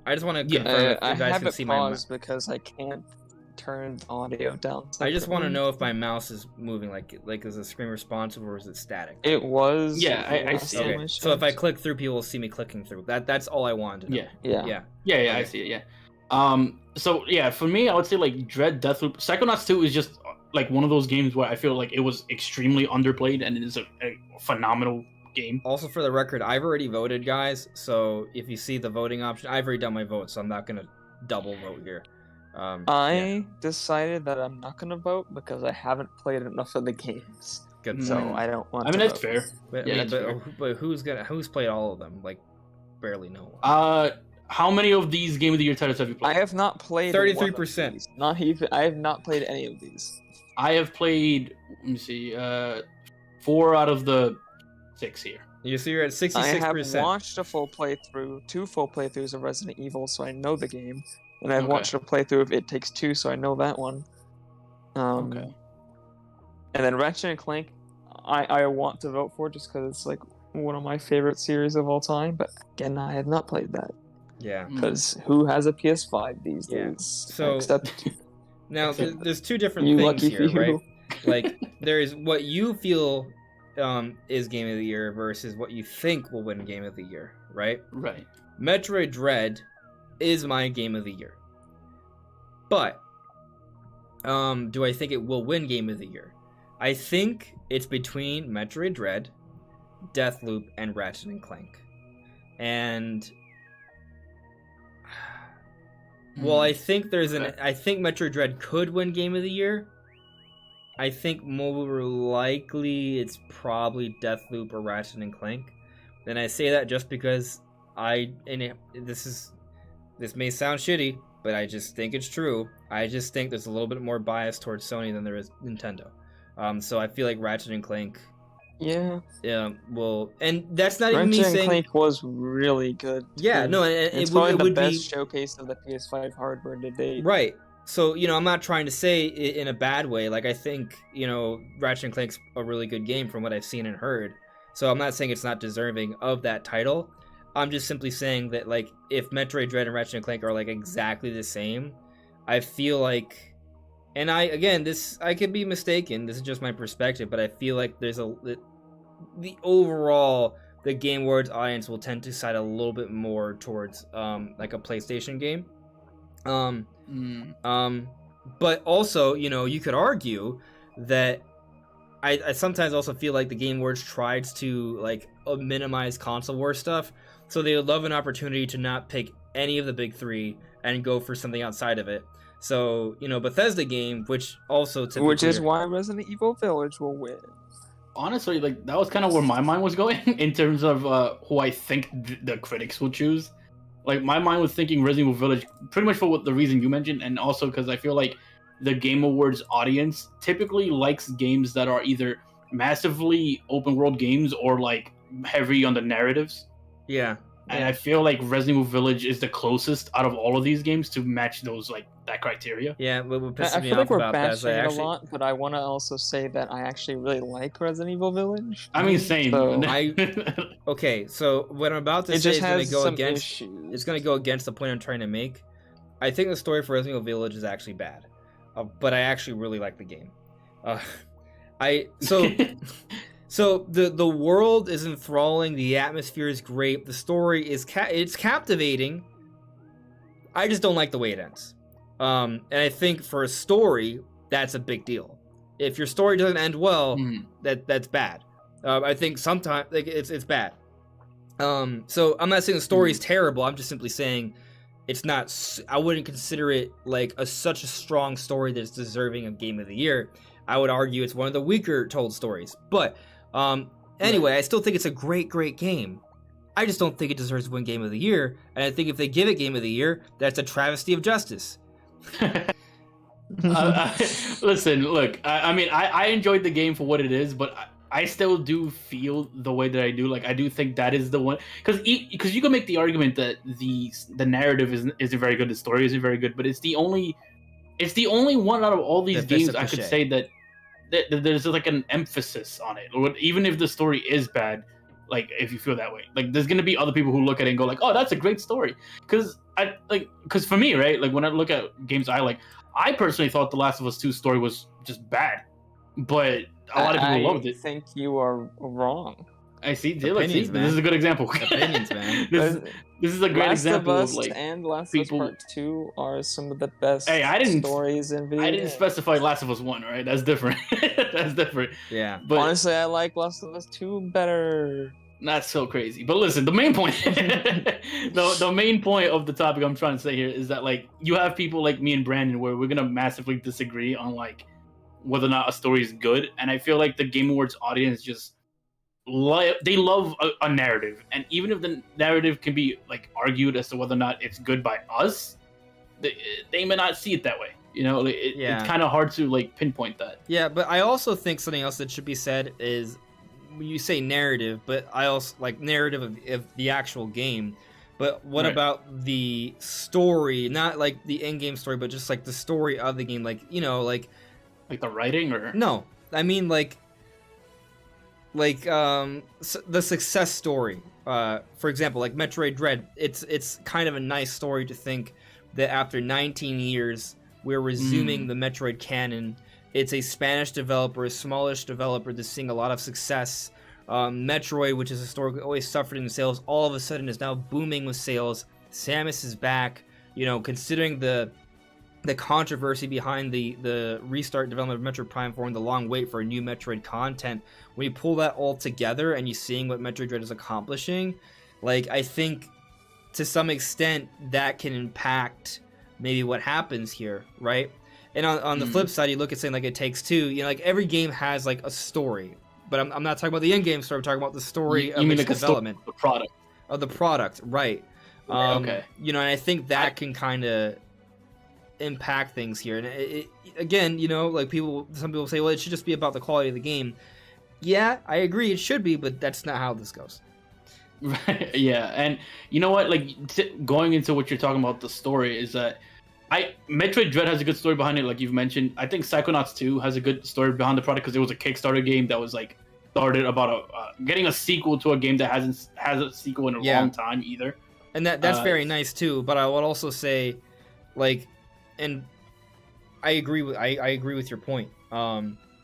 I just want to confirm if you guys can see my. I have it paused because I can't turn the audio down. I just want to separately. know if my mouse is moving, like is the screen responsive or is it static? It was. Yeah, I last see time Okay, it. so if I checked. click through, people will see me clicking through. That's all I wanted to know. Yeah. Yeah. Yeah. I Okay. see it. Yeah. So yeah, for me, I would say like Dread, Deathloop, Psychonauts 2 is just like one of those games where I feel like it was extremely underplayed, and it is a phenomenal game. Also, for the record, I've already voted, guys. So if you see the voting option, I've already done my vote, so I'm not gonna double vote here. Yeah. I decided that I'm not gonna vote because I haven't played enough of the games, Good so point. I don't want. I mean, to that's vote. fair. But, Yeah, that's fair. but who's played all of them? Like, barely no one. How many of these Game of the Year titles have you I played? have not played 33%. 1 of these. Not even. I have not played any of these. I have played. Let me see. 4 out of the 6 here. You see, you're at 66%. I have watched a full playthrough, 2 full playthroughs of Resident Evil, so I know the game, and I've Okay. watched a playthrough of It Takes Two, so I know that one. Okay. And then Ratchet and Clank, I want to vote for just because it's like one of my favorite series of all time. But again, I have not played that Yeah. because who has a PS5 these Yeah. days? So- Except Now, there's two different you, things lucky here, few. right? Like, there's what you feel is Game of the Year versus what you think will win Game of the Year, right? Right. Metroid Dread is my Game of the Year. But, do I think it will win Game of the Year? I think it's between Metroid Dread, Deathloop, and Ratchet and Clank. And... Well, I think I think Metroid Dread could win Game of the Year. I think more likely it's probably Deathloop or Ratchet and Clank. And I say that just because this may sound shitty, but I just think it's true. I just think there's a little bit more bias towards Sony than there is Nintendo. So I feel like Ratchet and Clank Yeah, will, and that's not even me Ratchet and saying. Clank was really good. Yeah, too. no, It's it probably would the be best showcase of the PS5 hardware to date. right. So, I'm not trying to say it in a bad way. Like, I think, Ratchet and Clank's a really good game from what I've seen and heard. So I'm not saying it's not deserving of that title. I'm just simply saying that, like, if Metroid Dread and Ratchet and Clank are, like, exactly the same, I feel like... And I could be mistaken. This is just my perspective, but I feel like there's the overall... The Game Awards audience will tend to side a little bit more towards, like, a PlayStation game. But also, you could argue that I sometimes also feel like the Game Awards tries to like minimize console war stuff, so they would love an opportunity to not pick any of the big three and go for something outside of it. So, Bethesda game, which also typically... Which is why Resident Evil Village will win. Honestly, like that was kind of where my mind was going in terms of who I think the critics will choose. Like my mind was thinking Resident Evil Village, pretty much for the reason you mentioned, and also because I feel like the Game Awards audience typically likes games that are either massively open world games or like heavy on the narratives. Yeah. And I feel like Resident Evil Village is the closest out of all of these games to match those like that criteria. Yeah, what I pisses me feel off like we're about that is bashing I it actually... a lot, but I want to also say that I actually really like Resident Evil Village. I mean, same. So- Okay, so what I'm about to It say just is going has to go some against... issues. It's going to go against the point I'm trying to make. I think the story for Resident Evil Village is actually bad, but I actually really like the game. So the world is enthralling, the atmosphere is great, the story is it's captivating. I just don't like the way it ends. And I think for a story, that's a big deal. If your story doesn't end well, that's bad. I think sometimes like it's bad. So I'm not saying the story is terrible. I'm just simply saying it's not. I wouldn't consider it like such a strong story that's deserving of Game of the Year. I would argue it's one of the weaker told stories. But anyway, I still think it's a great game. I just don't think it deserves to win Game of the Year. And I think if they give it Game of the Year, that's a travesty of justice. Listen, look. I mean, I enjoyed the game for what it is, but I still do feel the way that I do. Like, I do think that is the one, because you can make the argument that the narrative isn't very good, the story isn't very good, but it's the only one out of all these games I could say that there's like an emphasis on it. Even if the story is bad, Like, if you feel that way, like, there's gonna be other people who look at it and go like, "Oh, that's a great story." Because for me, right, like when I look at games I like, I personally thought The Last of Us 2 story was just bad, but a lot of people loved it. I think you are wrong. I see. Opinions, man. This is a good example. Opinions, man. This is a great example of like and Last people... of Us Part 2 are some of the best stories in video. I didn't specify Last of Us 1, right? That's different. That's different. Yeah. But honestly, I like Last of Us 2 better. Not so crazy. But listen, the main point the main point of the topic I'm trying to say here is that like you have people like me and Brandon where we're gonna massively disagree on like whether or not a story is good. And I feel like the Game Awards audience just they love a narrative, and even if the narrative can be like argued as to whether or not it's good by us, they may not see it that way. You know, it's kind of hard to like pinpoint that. Yeah, but I also think something else that should be said is when you say narrative, but I also like narrative of the actual game. But what about the story? Not like the in-game story, but just like the story of the game. Like, you know, like the writing, or no, I mean like the success story. For example, like Metroid Dread, it's kind of a nice story to think that after 19 years we're resuming the Metroid canon. It's a Spanish developer, a smallish developer that's seeing a lot of success. Metroid, which has historically always suffered in sales, all of a sudden is now booming with sales. Samus is back. You know, considering the controversy behind the restart development of Metroid Prime 4 and the long wait for new Metroid content, when you pull that all together and you're seeing what Metroid Dread is accomplishing, like, I think to some extent that can impact maybe what happens here, right? And on the flip side, you look at something like It Takes Two, you know, like every game has like a story, but I'm not talking about the in-game story, I'm talking about the story of its development. The product. Of the product, right. Okay. You know, and I think that can kind of impact things here. And again, you know, like some people say, well, it should just be about the quality of the game. Yeah, I agree, it should be, but that's not how this goes. Right. Yeah, and you know what? Like going into what you're talking about, the story is that Metroid Dread has a good story behind it, like you've mentioned. I think Psychonauts 2 has a good story behind the product because it was a Kickstarter game that was like started about getting a sequel to a game that hasn't had a sequel in a long time either. And that's very nice too. But I would also say, like, and I agree with your point.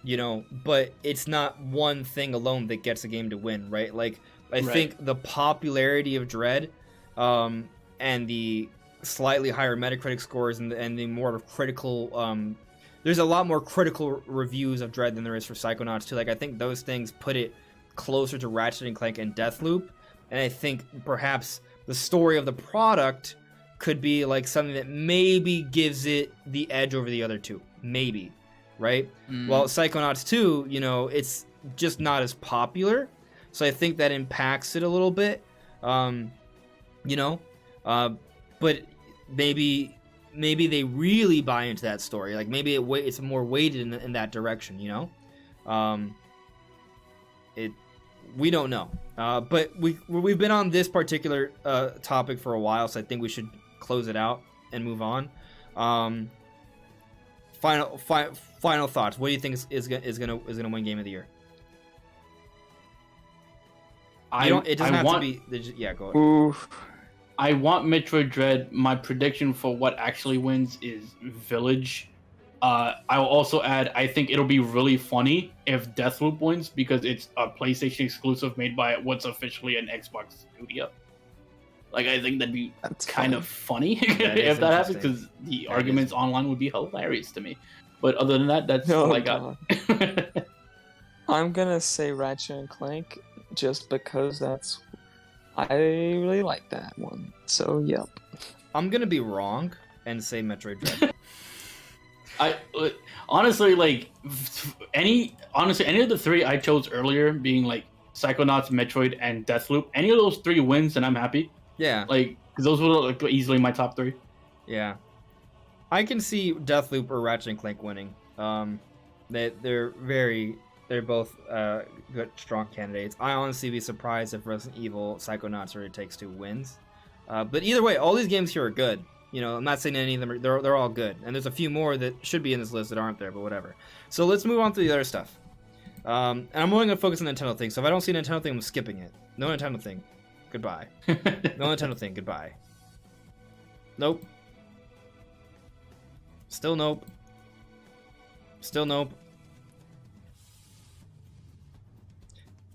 You know, but it's not one thing alone that gets a game to win, right? Like, I think the popularity of Dread, and the slightly higher Metacritic scores and the more critical, there's a lot more critical reviews of Dread than there is for Psychonauts 2. Like, I think those things put it closer to Ratchet & Clank and Deathloop, and I think perhaps the story of the product could be like something that maybe gives it the edge over the other two, maybe, right? Well, Psychonauts 2, you know, it's just not as popular, so I think that impacts it a little bit, you know, but maybe they really buy into that story. Like, maybe it's more weighted in that direction, you know? We don't know. But we've been on this particular topic for a while, so I think we should close it out and move on. Final thoughts. What do you think is gonna win Game of the Year? It doesn't have to be. Yeah, go ahead. Oof. I want Metroid Dread. My prediction for what actually wins is Village. I will also add, I think it'll be really funny if Deathloop wins because it's a PlayStation exclusive made by what's officially an Xbox studio. Like, I think that'd be kind of funny if that happens, because the arguments online would be hilarious to me. But other than that, that's all I got. I'm gonna say Ratchet and Clank just because I really like that one. So, yep. I'm gonna be wrong and say Metroid Dread. Honestly, any of the three I chose earlier, being like Psychonauts, Metroid, and Deathloop, any of those three wins, and I'm happy. Yeah. Like, because those were like easily my top three. Yeah. I can see Deathloop or Ratchet and Clank winning. They're both good, strong candidates. I honestly be surprised if Resident Evil, Psychonauts, or It Takes Two wins. But either way, all these games here are good. You know, I'm not saying any of them they're all good, and there's a few more that should be in this list that aren't there, but whatever. So let's move on to the other stuff. And I'm only gonna focus on the Nintendo thing. So if I don't see a Nintendo thing, I'm skipping it. No Nintendo thing. Goodbye. No Nintendo thing. Goodbye. Nope. Still nope. Still nope.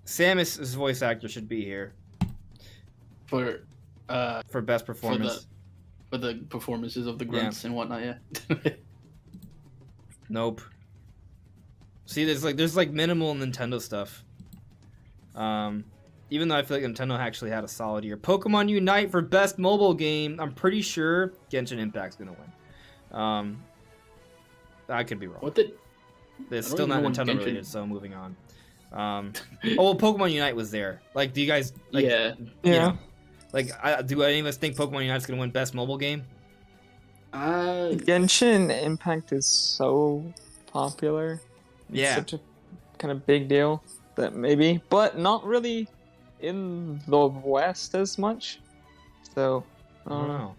Samus's voice actor should be here for best performance. For the performances of the grunts and whatnot. Yeah. Nope. See, there's like minimal Nintendo stuff. Even though I feel like Nintendo actually had a solid year. Pokemon Unite for best mobile game. I'm pretty sure Genshin Impact's gonna win. I could be wrong. What did? It's still not Nintendo related, so moving on. Oh well, Pokemon Unite was there. Like, do you guys? Like, yeah. You know, like, do any of us think Pokemon Unite's gonna win best mobile game? Genshin Impact is so popular. It's such a kind of big deal that maybe, but not really in the West as much. So I don't know.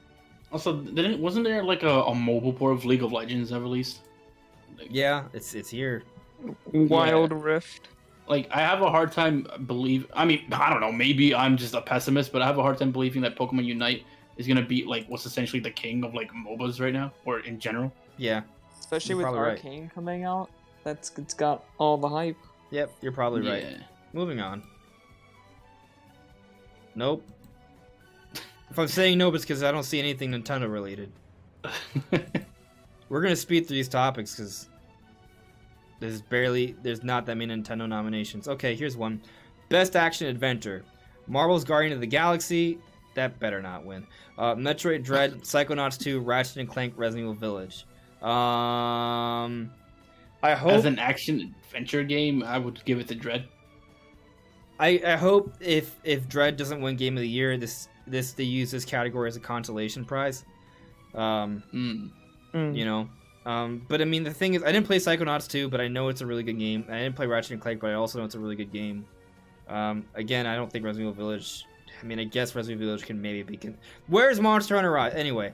Also, wasn't there like a mobile port of League of Legends that released? Like, yeah, it's here. Wild Rift. Like, I have a hard time I don't know, maybe I'm just a pessimist, but I have a hard time believing that Pokemon Unite is gonna beat like what's essentially the king of like MOBAs right now, or in general. Yeah. Especially with Arcane coming out. It's got all the hype. Yep, you're probably right. Moving on. Nope. If I'm saying nope, it's because I don't see anything Nintendo related. We're gonna speed through these topics because there's not that many Nintendo nominations. Okay, here's one. Best Action Adventure. Marvel's Guardian of the Galaxy. That better not win. Metroid Dread, Psychonauts 2, Ratchet and Clank, Resident Evil Village. I hope as an action adventure game, I would give it to Dread. I hope if Dread doesn't win Game of the Year, they use this category as a consolation prize. You know. But I mean, the thing is, I didn't play Psychonauts 2, but I know it's a really good game. I didn't play Ratchet and Clank, but I also know it's a really good game. Again, I don't think Resident Evil Village. I mean, I guess Resident Evil Village can maybe be. Where's Monster Hunter Rise? Anyway,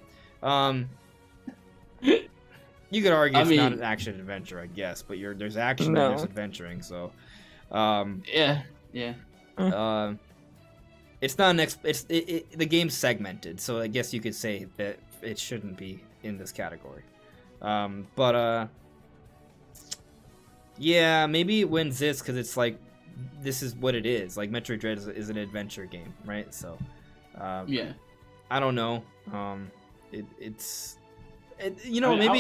you could argue it's not an action adventure, I guess, but there's action and there's adventuring, so. Yeah. It's not the game's segmented, so I guess you could say that it shouldn't be in this category. Yeah, maybe it wins this because it's like, this is what it is. Like, Metroid Dread is an adventure game, right? So, yeah. I don't know. Maybe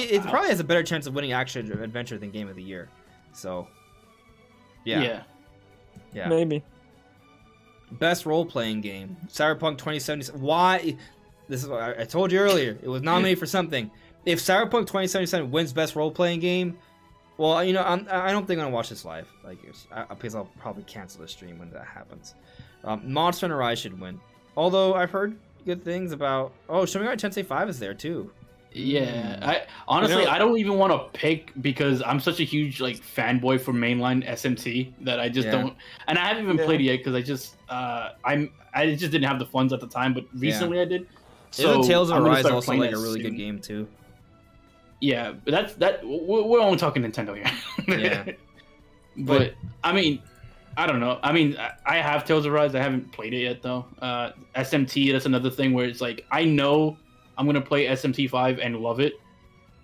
it probably has a better chance of winning action adventure than Game of the Year. So, yeah. Maybe. Best role-playing game. Cyberpunk 2077. Why? This is what I told you earlier. It was nominated for something. If Cyberpunk 2077 wins best role-playing game, well, I don't think I'm gonna watch this live. Because I'll probably cancel the stream when that happens. Monster Hunter Rise should win. Although I've heard good things about. Oh, Shin Megami Tensei 5 is there too. Yeah, I don't even want to pick because I'm such a huge fanboy for mainline SMT that I just don't, and I haven't even played it yet because I just didn't have the funds at the time, but recently I did. So Tales of Arise also a really good game too. Yeah, but we're only talking Nintendo here. Yeah, but I mean, I don't know. I mean, I have Tales of Arise. I haven't played it yet though. SMT, that's another thing where it's like I know I'm gonna play SMT 5 and love it.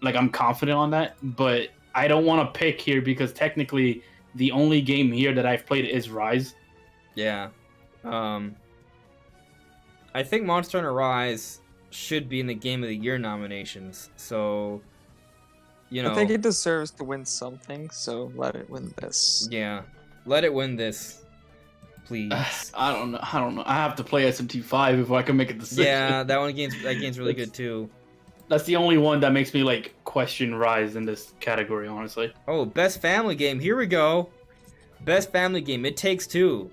I'm confident on that, but I don't want to pick here because technically the only game here that I've played is Rise. Yeah. I think Monster Hunter Rise should be in the Game of the Year nominations. So, I think it deserves to win something. So let it win this. Yeah, let it win this. Please. I don't know. I have to play SMT 5 before I can make a decision. Yeah, that game's really good too. That's the only one that makes me question Rise in this category, honestly. Oh, best family game. Here we go. Best family game. It Takes Two.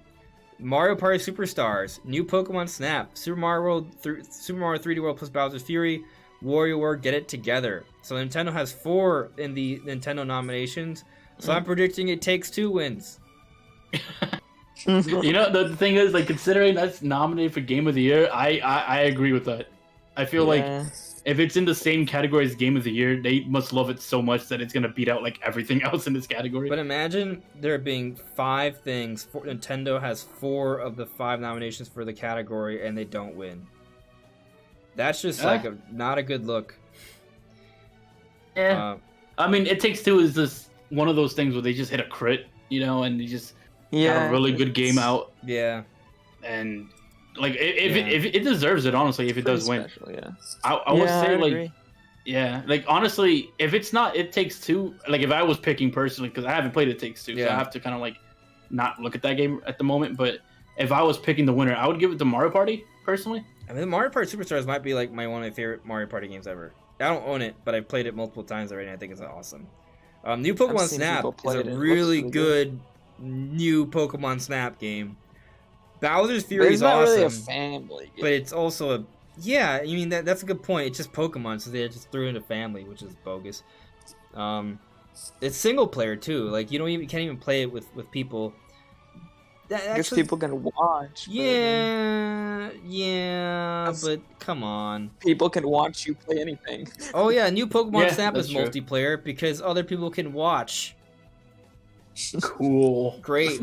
Mario Party Superstars. New Pokemon Snap. Super Mario 3D World plus Bowser's Fury. WarioWare Get It Together. So Nintendo has 4 in the Nintendo nominations. So I'm predicting It Takes Two wins. The thing is, considering that's nominated for Game of the Year, I agree with that. I feel like if it's in the same category as Game of the Year, they must love it so much that it's gonna beat out like everything else in this category. But imagine there being 5 things. Nintendo has 4 of the 5 nominations for the category, and they don't win. That's just not a good look. Yeah. I mean, It Takes Two is just one of those things where they just hit a crit, and they just got a really good game out. Yeah. And like if it deserves it, honestly, if it does win. Yeah. I would say agree. Yeah, like honestly, if it's not It Takes Two, like if I was picking personally, because I haven't played It Takes Two, so I have to kind of like not look at that game at the moment. But if I was picking the winner, I would give it to Mario Party personally. I mean, the Mario Party Superstars might be like one of my favorite Mario Party games ever. I don't own it, but I've played it multiple times already, and I think it's awesome. New Pokemon Snap is a really good new Pokemon Snap game. Bowser's Fury is awesome. It's not really a family game. But it's also I mean that's a good point. It's just Pokemon, so they just threw it into family, which is bogus. It's single player too. Like you can't even play it with people. Because people can watch. But come on. People can watch you play anything. Oh yeah, new Pokemon Snap is true. multiplayer because other people can watch. Cool. Great.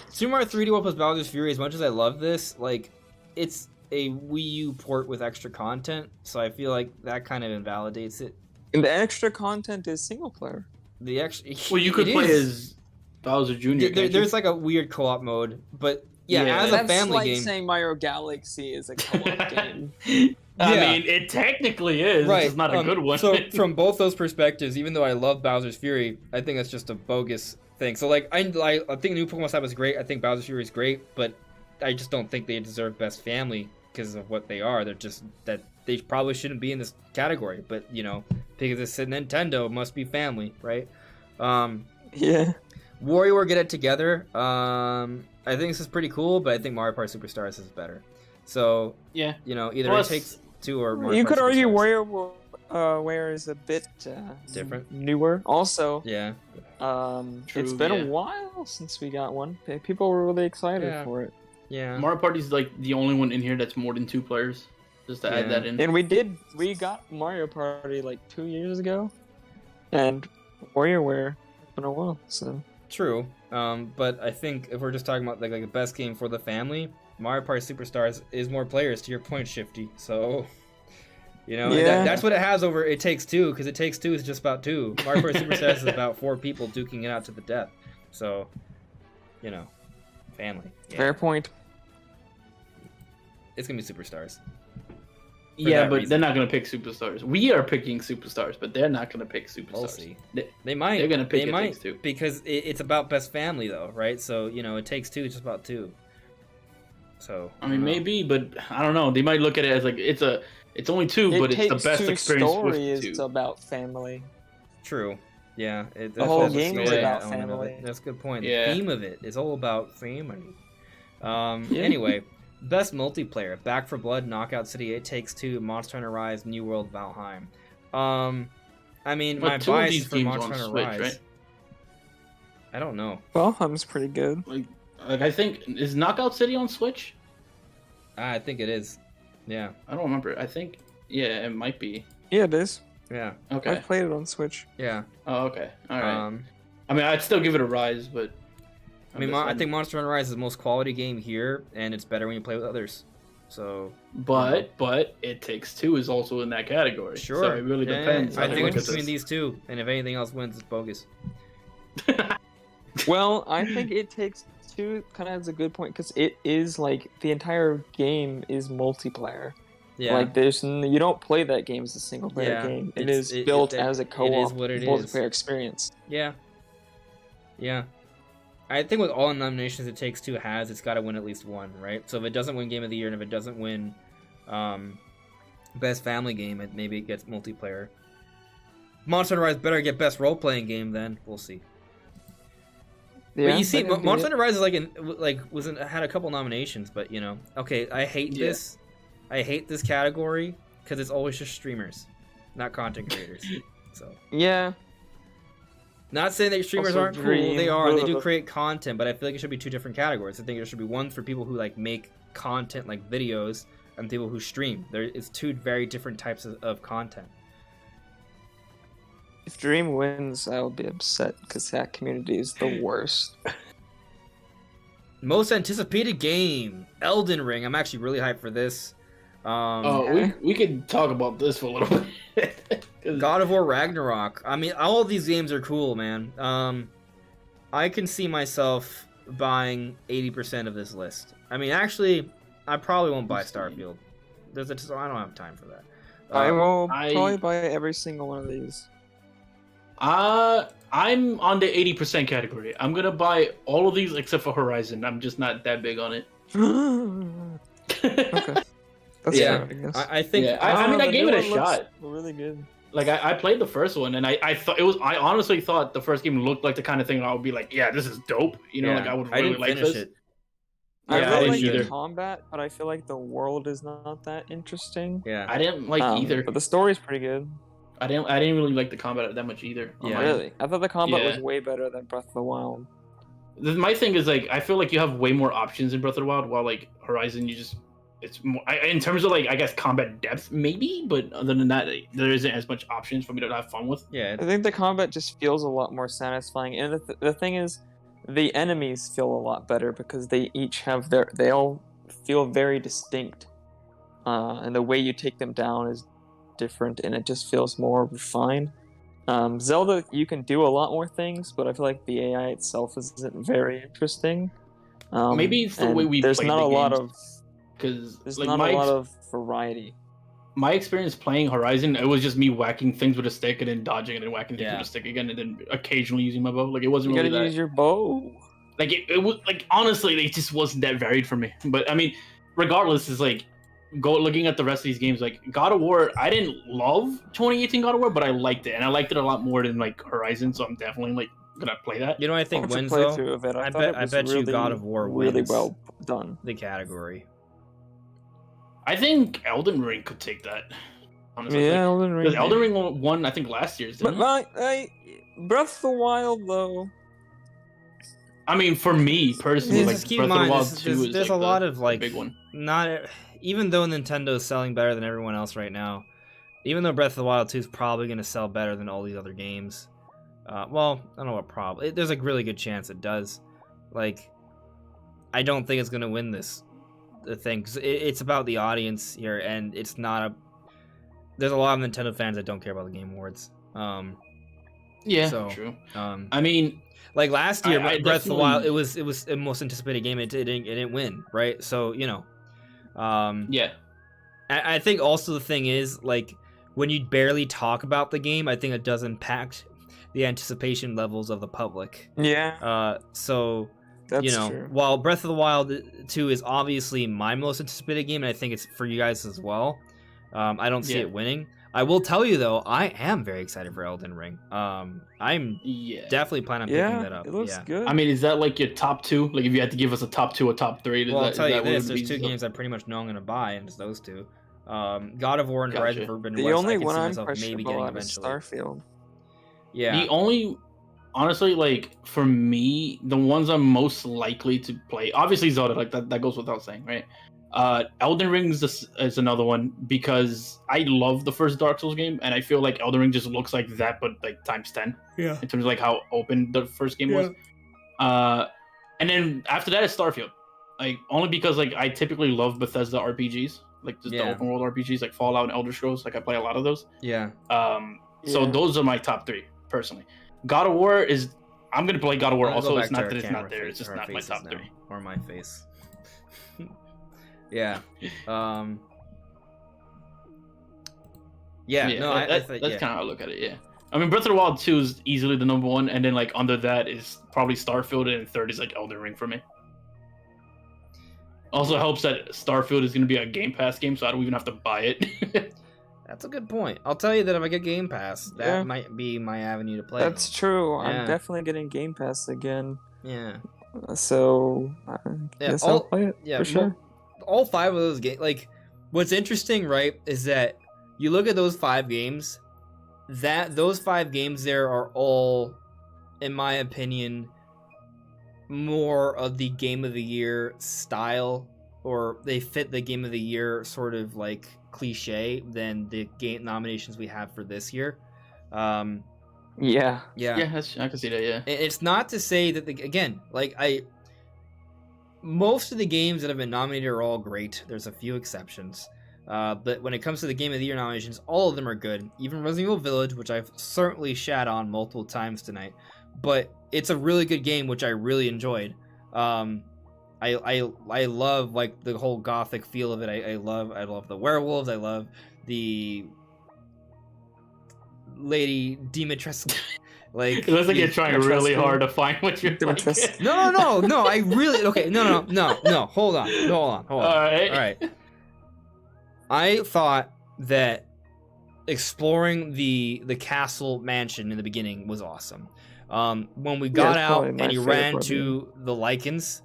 Super Mario 3D World plus Bowser's Fury, as much as I love this, like, it's a Wii U port with extra content, so I feel like that kind of invalidates it. And the extra content is single player. Well, you could play as Bowser Jr. There's like a weird co-op mode, but as a family That's like game. saying Mario Galaxy is a co-op game. I mean, it technically is. Right. It's not a good one. So from both those perspectives, even though I love Bowser's Fury, I think that's just a bogus thing. So like, I think new Pokemon Snap is great. I think Bowser's Fury is great, but I just don't think they deserve Best Family because of what they are. They're just that they probably shouldn't be in this category. But because it's Nintendo, it must be family, right? Yeah. WarioWare Get It Together. I think this is pretty cool, but I think Mario Party Superstars is better. So either It Takes Two or Mario you Party could argue Superstars. WarioWare is a bit different, newer. Also, True, it's been a while since we got one. People were really excited for it. Yeah, Mario Party's like the only one in here that's more than 2 players. Just to add that in. And we got Mario Party like 2 years ago, and WarioWare it's been a while. So true. But I think if we're just talking about like the best game for the family, Mario Party Superstars is more players. To your point, Shifty. So. That's what it has over It Takes Two, because It Takes Two is just about 2. Mario Party Superstars is about 4 people duking it out to the death. So, family. Yeah. Fair point. It's gonna be Superstars. Yeah, but they're not gonna pick Superstars. We are picking Superstars, but they're not gonna pick Superstars. We'll see. They might. They're gonna pick It Takes Two because it's about Best Family, though, right? So It Takes Two is just about 2. So I mean, maybe, but I don't know. They might look at it as like it's only 2, but it's the best experience with 2. Is about family. True. Yeah. The whole game is about family. That's a good point. Yeah. The theme of it is all about family. Anyway, best multiplayer: Back 4 Blood, Knockout City, It Takes Two, Monster Hunter Rise, New World, Valheim. I mean, but my 2 of bias these for games Monster on Hunter Switch, Rise. right? I don't know. Valheim's pretty good. Like I think is Knockout City on Switch? I think it is. Yeah. I don't remember. I think it might be. Yeah, it is. Yeah. Okay. I've played it on Switch. Yeah. Oh, okay. All right. I mean, I'd still give it a Rise, but I think Monster Hunter Rise is the most quality game here, and it's better when you play with others. So. But It Takes Two is also in that category. Sure. So it really depends. I think it's between these two, and if anything else wins, it's bogus. Well, I think It Takes Two kind of has a good point because it is like the entire game is multiplayer. Yeah. Like you don't play that game as a single player game. It is built as a co-op multiplayer experience. Yeah. Yeah. I think with all the nominations It Takes Two has, it's got to win at least one, right? So if it doesn't win Game of the Year and if it doesn't win Best Family Game, maybe it gets multiplayer. Monster Hunter Rise better get Best Role Playing Game then. We'll see. Yeah, but you see, Monster Hunter Rise is had a couple nominations, but okay, I hate this. I hate this category because it's always just streamers, not content creators. So yeah, not saying that streamers aren't cool. They are. They do create content, but I feel like it should be 2 different categories. I think there should be one for people who make content, like videos, and people who stream. It's two very different types of content. If Dream wins, I will be upset because that community is the worst. Most anticipated game, Elden Ring. I'm actually really hyped for this. We could talk about this for a little bit. God of War Ragnarok. I mean, all of these games are cool, man. I can see myself buying 80% of this list. I mean, actually, I probably won't buy Starfield. I don't have time for that. I will probably buy every single one of these. I'm on the 80% category. I'm gonna buy all of these except for Horizon. I'm just not that big on it. Okay. That's Yeah, fair, I guess. I think. Yeah, I mean, I gave it a shot. Really good. Like I played the first one, and I thought it was. I honestly thought the first game looked like the kind of thing I would be like, yeah, this is dope. You know, Yeah, like I would I really didn't like finish this. it. I Yeah, really I like didn't the either. combat, but I feel like the world is not that interesting. Yeah. I didn't like either. But the story's pretty good. I didn't really like the combat that much either. on Yeah. mine. Really? I thought the combat Yeah. was way better than Breath of the Wild. My thing is like I feel like you have way more options in Breath of the Wild, while like Horizon, it's more in terms of like I guess combat depth maybe, but other than that, there isn't as much options for me to have fun with. Yeah. I think the combat just feels a lot more satisfying, and the thing is, the enemies feel a lot better because they each have they all feel very distinct, and the way you take them down is different, and it just feels more refined. Zelda, you can do a lot more things, but I feel like the AI itself isn't very interesting. Maybe it's the way we there's play not the a lot games. of Because there's like not a lot of variety. my experience playing Horizon, it was just me whacking things with a stick and then dodging and then whacking things Yeah. with a stick again, and then occasionally using my bow. Like it wasn't You really gotta that. use your bow. Like it was like honestly, it just wasn't that varied for me. But I mean, regardless, is like looking at the rest of these games. Like God of War, I didn't love 2018 God of War, but I liked it, and I liked it a lot more than like Horizon. So I'm definitely like gonna play that. You know what I think Watch a wins though? playthrough of it. I thought bet- it I was bet you really, God of War really wins. well done. The category. I think Elden Ring could take that. Honestly, Yeah, Elden Ring. because Elden Ring won, I think last year's. But Didn't it? Breath of the Wild though. I mean, for me personally, Yeah, like just keep Breath in mind, of the Wild there's- 2 is there's like a lot of, the like, big one. Not even though Nintendo's selling better than everyone else right now. Even though Breath of the Wild 2 is probably going to sell better than all these other games. Well, I don't know what probably. There's a really good chance it does. Like, I don't think it's going to win this thing. 'Cause it's about the audience here, and it's not a. There's a lot of Nintendo fans that don't care about the Game Awards. Yeah, so, true. Um, I mean, like last year, I Breath of the Wild, definitely- it was the most anticipated game. It didn't win, right? So you know. yeah, I think also the thing is, like, when you barely talk about the game, I think it does impact the anticipation levels of the public. Yeah, So, that's you know, true. while Breath of the Wild 2 is obviously my most anticipated game, and I think it's for you guys as well, I don't see Yeah. it winning. I will tell you, though, I am very excited for Elden Ring. I'm yeah. definitely planning on picking that Yeah, up. it looks yeah. good. I mean, is that like your top two? Like, if you had to give us a top two, a top three, Well, I'll tell you what this: would there's be two the- games I pretty much know I'm going to buy, and it's those two. God of War and Gotcha. Horizon Forbidden the West. only I can one see I'm myself maybe questionable getting on is eventually. Starfield. Yeah, The only, honestly, like for me, the ones I'm most likely to play, obviously Zelda, like that goes without saying, right? Elden Ring is another one because I love the first Dark Souls game, and I feel like Elden Ring just looks like that, but like times 10 yeah, in terms of like how open the first game was. And then after that, it's Starfield, like only because like I typically love Bethesda RPGs, like just the Yeah. open world RPGs, like Fallout and Elder Scrolls. Like I play a lot of those. yeah. So Yeah. those are my top three personally. God of War is. I'm gonna play God of War. I'm gonna Also, go it's back to not our that it's camera not there. face- It's just our not my faces top now, three. or my face. Yeah. Yeah. No, I that's think kind yeah. of how I look at it. Yeah. I mean, Breath of the Wild 2 is easily the number one, and then like under that is probably Starfield, and third is like Elden Ring for me. Also helps that Starfield is going to be a Game Pass game, so I don't even have to buy it. That's a good point. I'll tell you that if I get Game Pass, that Yeah. might be my avenue to play. That's true. Yeah. I'm definitely getting Game Pass again. Yeah. So I Yeah, guess all- I'll play it Yeah, for sure. all five of those games. Like, what's interesting, right, is that you look at those 5 games. Those 5 games there are all, in my opinion, more of the game of the year style or they fit the game of the year sort of like cliche than the game nominations we have for this year. Yeah. Yeah, I can see that. Yeah. It's not to say that most of the games that have been nominated are all great. There's a few exceptions. But when it comes to the Game of the Year nominations, all of them are good. Even Resident Evil Village, which I've certainly shat on multiple times tonight. But it's a really good game, which I really enjoyed. I love like the whole gothic feel of it. I love the werewolves. I love the Lady Dimitrescu. Like, It looks like you're trying really hard to find what you're like. No. I really no. Hold on. All right. I thought that exploring the castle mansion in the beginning was awesome. When we got out and you ran to the lichens,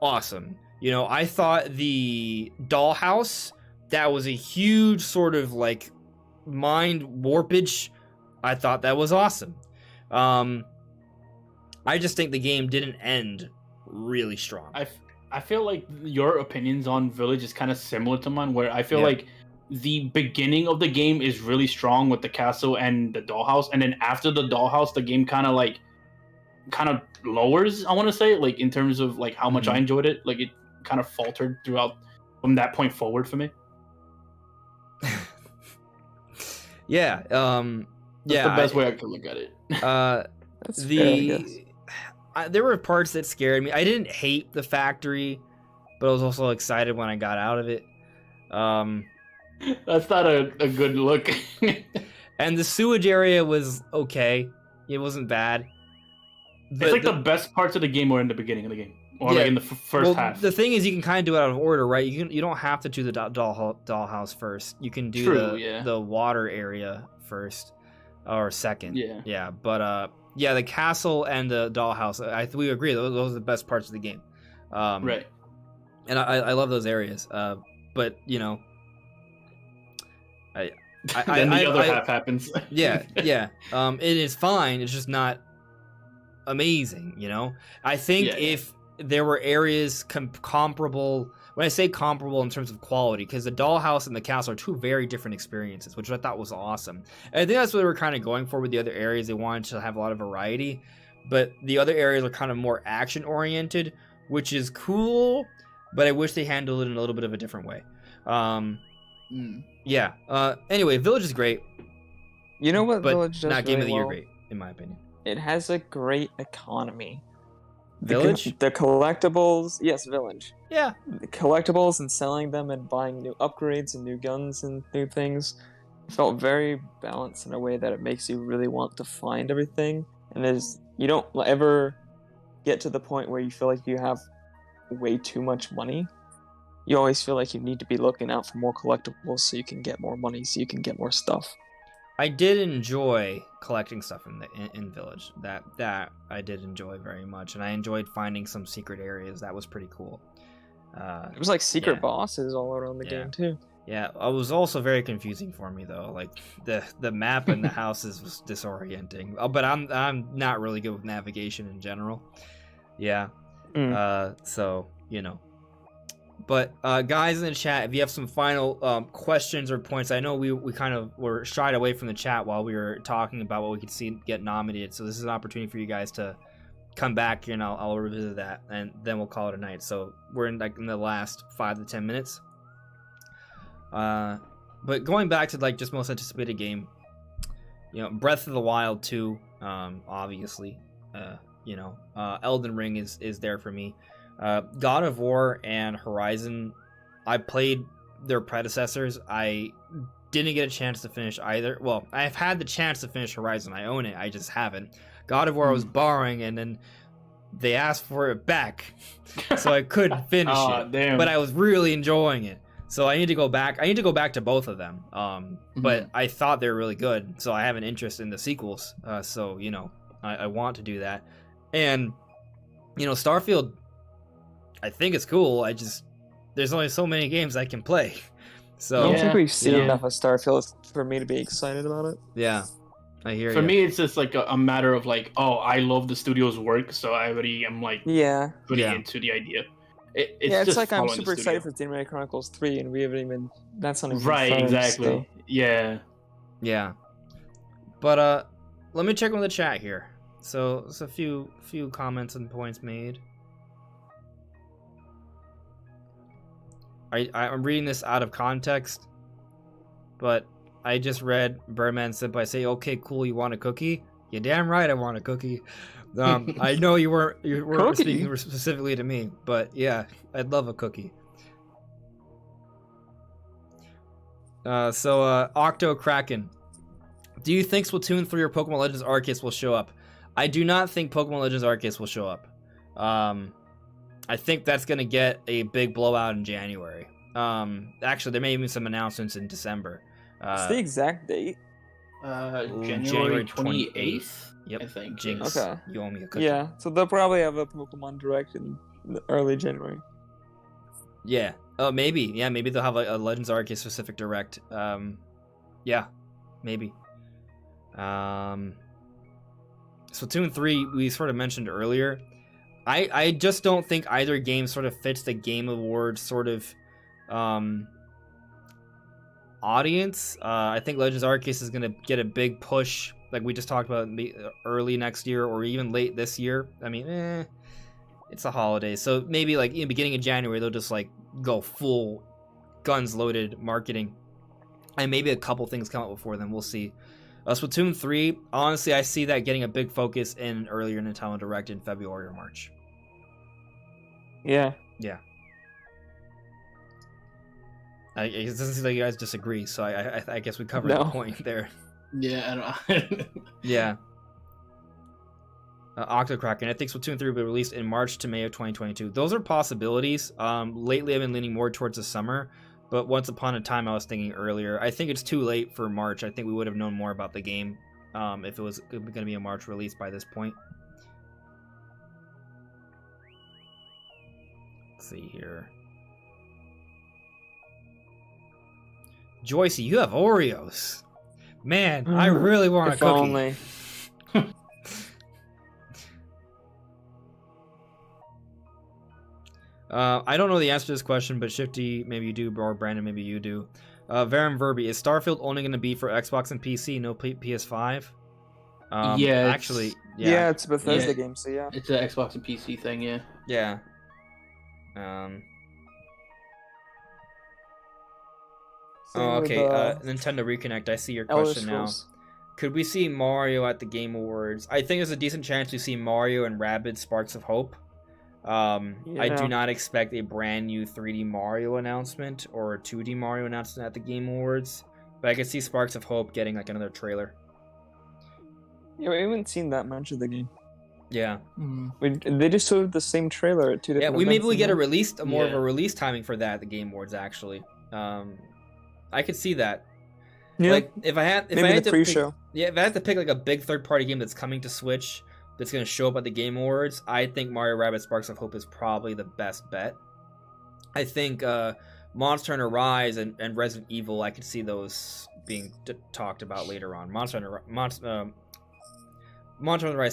awesome. You know, I thought the dollhouse, that was a huge sort of like mind warpage. I thought that was awesome. I just think the game didn't end really strong. I feel like your opinions on Village is kind of similar to mine, where I feel like the beginning of the game is really strong with the castle and the dollhouse, and then after the dollhouse, the game kind of lowers, I want to say, like in terms of like how much I enjoyed it. Like it kind of faltered throughout from that point forward for me. Yeah. That's the best way I could look at it. That's fair, there were parts that scared me. I didn't hate the factory, but I was also excited when I got out of it. That's not a good look. And the sewage area was okay. It wasn't bad. It's like the best parts of the game were in the beginning of the game, or like in the first half. The thing is, you can kind of do it out of order, right? You don't have to do the dollhouse first. You can do the water area first or second. Yeah. But the castle and the dollhouse, we agree those are the best parts of the game. Right. And I love those areas. But you know, then the other half happens. Yeah. It is fine. It's just not amazing, you know. I think if there were areas comparable, when I say comparable in terms of quality, because the dollhouse and the castle are two very different experiences, which I thought was awesome. And I think that's what they were kind of going for with the other areas. They wanted to have a lot of variety, but the other areas are kind of more action oriented, which is cool, but I wish they handled it in a little bit of a different way. Anyway, Village is great. You know what but Village does not Game of really the Year well? great, in my opinion. It has a great economy. Village? The collectibles, yes, Village. Yeah. The collectibles and selling them and buying new upgrades and new guns and new things felt very balanced in a way that it makes you really want to find everything. And you don't ever get to the point where you feel like you have way too much money. You always feel like you need to be looking out for more collectibles so you can get more money, so you can get more stuff. I did enjoy collecting stuff in Village. That I did enjoy very much, and I enjoyed finding some secret areas. That was pretty cool. It was like secret bosses all around the game too. Yeah, it was also very confusing for me though. Like the map and the houses was disorienting. But I'm not really good with navigation in general. Yeah. So you know. But guys in the chat, if you have some final questions or points, I know we kind of were shied away from the chat while we were talking about what we could see get nominated. So this is an opportunity for you guys to come back here, and I'll revisit that, and then we'll call it a night. So we're in the last 5 to 10 minutes. But going back to like just most anticipated game, you know, Breath of the Wild 2, obviously, Elden Ring is there for me. God of War and Horizon, I played their predecessors. I didn't get a chance to finish either. Well, I've had the chance to finish Horizon. I own it. I just haven't. God of War I was borrowing, and then they asked for it back, so I couldn't finish it. Damn. But I was really enjoying it. So I need to go back. I need to go back to both of them. But I thought they were really good, so I have an interest in the sequels. So you know, I want to do that. And you know, Starfield, I think it's cool. There's only so many games I can play. So I don't think we've seen enough of Starfield for me to be excited about it. Yeah, I hear you. For me, it's just like a matter of like, oh, I love the studio's work, so I already am like pretty into the idea. It's just like I'm following the super excited studio. for Xenoblade Chronicles 3, and we haven't even. That's not even Right, confirmed, exactly. so- Yeah. Yeah. But let me check on the chat here. So there's a few comments and points made. I'm reading this out of context, but I just read Birdman Senpai say, "Okay, cool, you want a cookie? You damn right, I want a cookie." I know you weren't Cookie? speaking specifically to me, but yeah, I'd love a cookie. Octo Kraken, do you think Splatoon 3 or Pokemon Legends Arceus will show up? I do not think Pokemon Legends Arceus will show up. I think that's gonna get a big blowout in January. Actually, there may be some announcements in December. What's the exact date? January 28th. Yep. I think. Jinx, Okay. you owe me a cookie. Yeah, so they'll probably have a Pokemon Direct in early January. Yeah. Oh, maybe. Yeah, maybe they'll have a Legends Arceus specific direct. Yeah, maybe. Splatoon 3, we sort of mentioned earlier. I just don't think either game sort of fits the Game Awards sort of audience. I think Legends Arceus is going to get a big push, like we just talked about, early next year or even late this year. I mean, it's a holiday, so maybe like in the beginning of January they'll just like go full guns loaded marketing, and maybe a couple things come out before then. We'll see. Splatoon 3, honestly, I see that getting a big focus in earlier Nintendo Direct in February or March. Yeah. Yeah. It doesn't seem like you guys disagree, so I guess we covered the point there. Yeah, I don't. Yeah. Octocracken, I think Splatoon 3 will be released in March to May of 2022. Those are possibilities. Lately, I've been leaning more towards the summer, but once upon a time, I was thinking earlier. I think it's too late for March. I think we would have known more about the game if it was going to be a March release by this point. Let's see here. Joycey, you have Oreos. Man, I really want a cookie. Only. I don't know the answer to this question, but Shifty, maybe you do, or Brandon, maybe you do. Varum Verbi, is Starfield only going to be for Xbox and PC, no PS5? Yeah, actually, yeah, it's a Bethesda Yeah. game, so yeah. It's an Xbox and PC thing, yeah. Yeah. Oh, okay. Nintendo Reconnect. I see your question now. Could we see Mario at the Game Awards? I think there's a decent chance we see Mario and Rabbids Sparks of Hope. I do not expect a brand new 3D Mario announcement or a 2D Mario announcement at the Game Awards, but I could see Sparks of Hope getting like another trailer. Yeah, we haven't seen that much of the game. Yeah. They just showed the same trailer at two different. Yeah, maybe we events get in a release, more of Yeah. a release timing for that at the Game Awards. Actually, I could see that. there. Yeah, Like if I had maybe to the pre-show. if I had to pick like a big third-party game that's coming to Switch that's going to show up at the Game Awards, I think Mario Rabbids Sparks of Hope is probably the best bet. I think Monster Hunter Rise and Resident Evil, I could see those being talked about later on. Monster Hunter Rise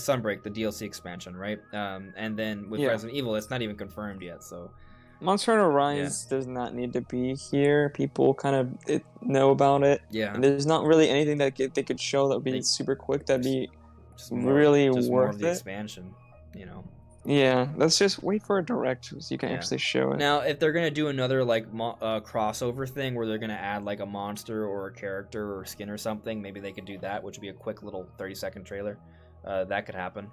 Sunbreak, the DLC expansion, right? And then with Resident Evil, it's not even confirmed yet, so... Monster Hunter Rise does not need to be here. People kind of know about it. Yeah. And there's not really anything that they could show that would be super quick. That'd be really just more of worth the it. expansion, you know. Yeah, let's just wait for a direct so you can actually show it. Now, if they're gonna do another like crossover thing where they're gonna add like a monster or a character or skin or something, maybe they could do that, which would be a quick little 30-second trailer. That could happen.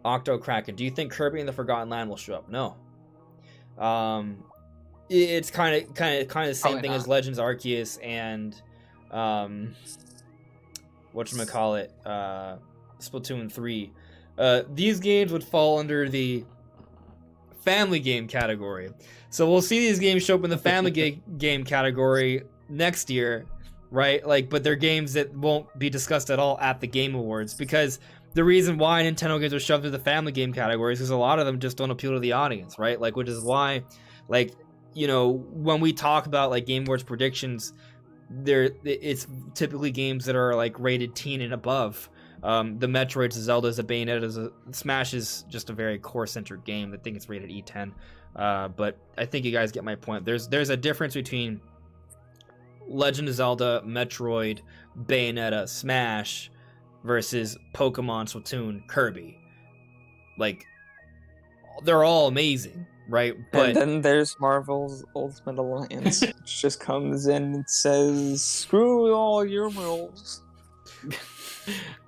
Octo Kraken, do you think Kirby and the Forgotten Land will show up? No. It's kind of the same thing as Legends Arceus and whatchamacallit, Splatoon 3. These games would fall under the family game category. So we'll see these games show up in the family game category next year, right? Like, but they're games that won't be discussed at all at the Game Awards, because the reason why Nintendo games are shoved into the family game categories is a lot of them just don't appeal to the audience, right? Like, which is why, like, you know, when we talk about like Game Awards predictions, it's typically games that are like rated teen and above. The Metroids, Zeldas, the Bayonetta, Smash is just a very core-centered game. I think it's rated E10. But I think you guys get my point. There's a difference between Legend of Zelda, Metroid, Bayonetta, Smash versus Pokemon, Splatoon, Kirby. Like, they're all amazing, right? But and then there's Marvel's Ultimate Alliance, which just comes in and says, "Screw all your rules."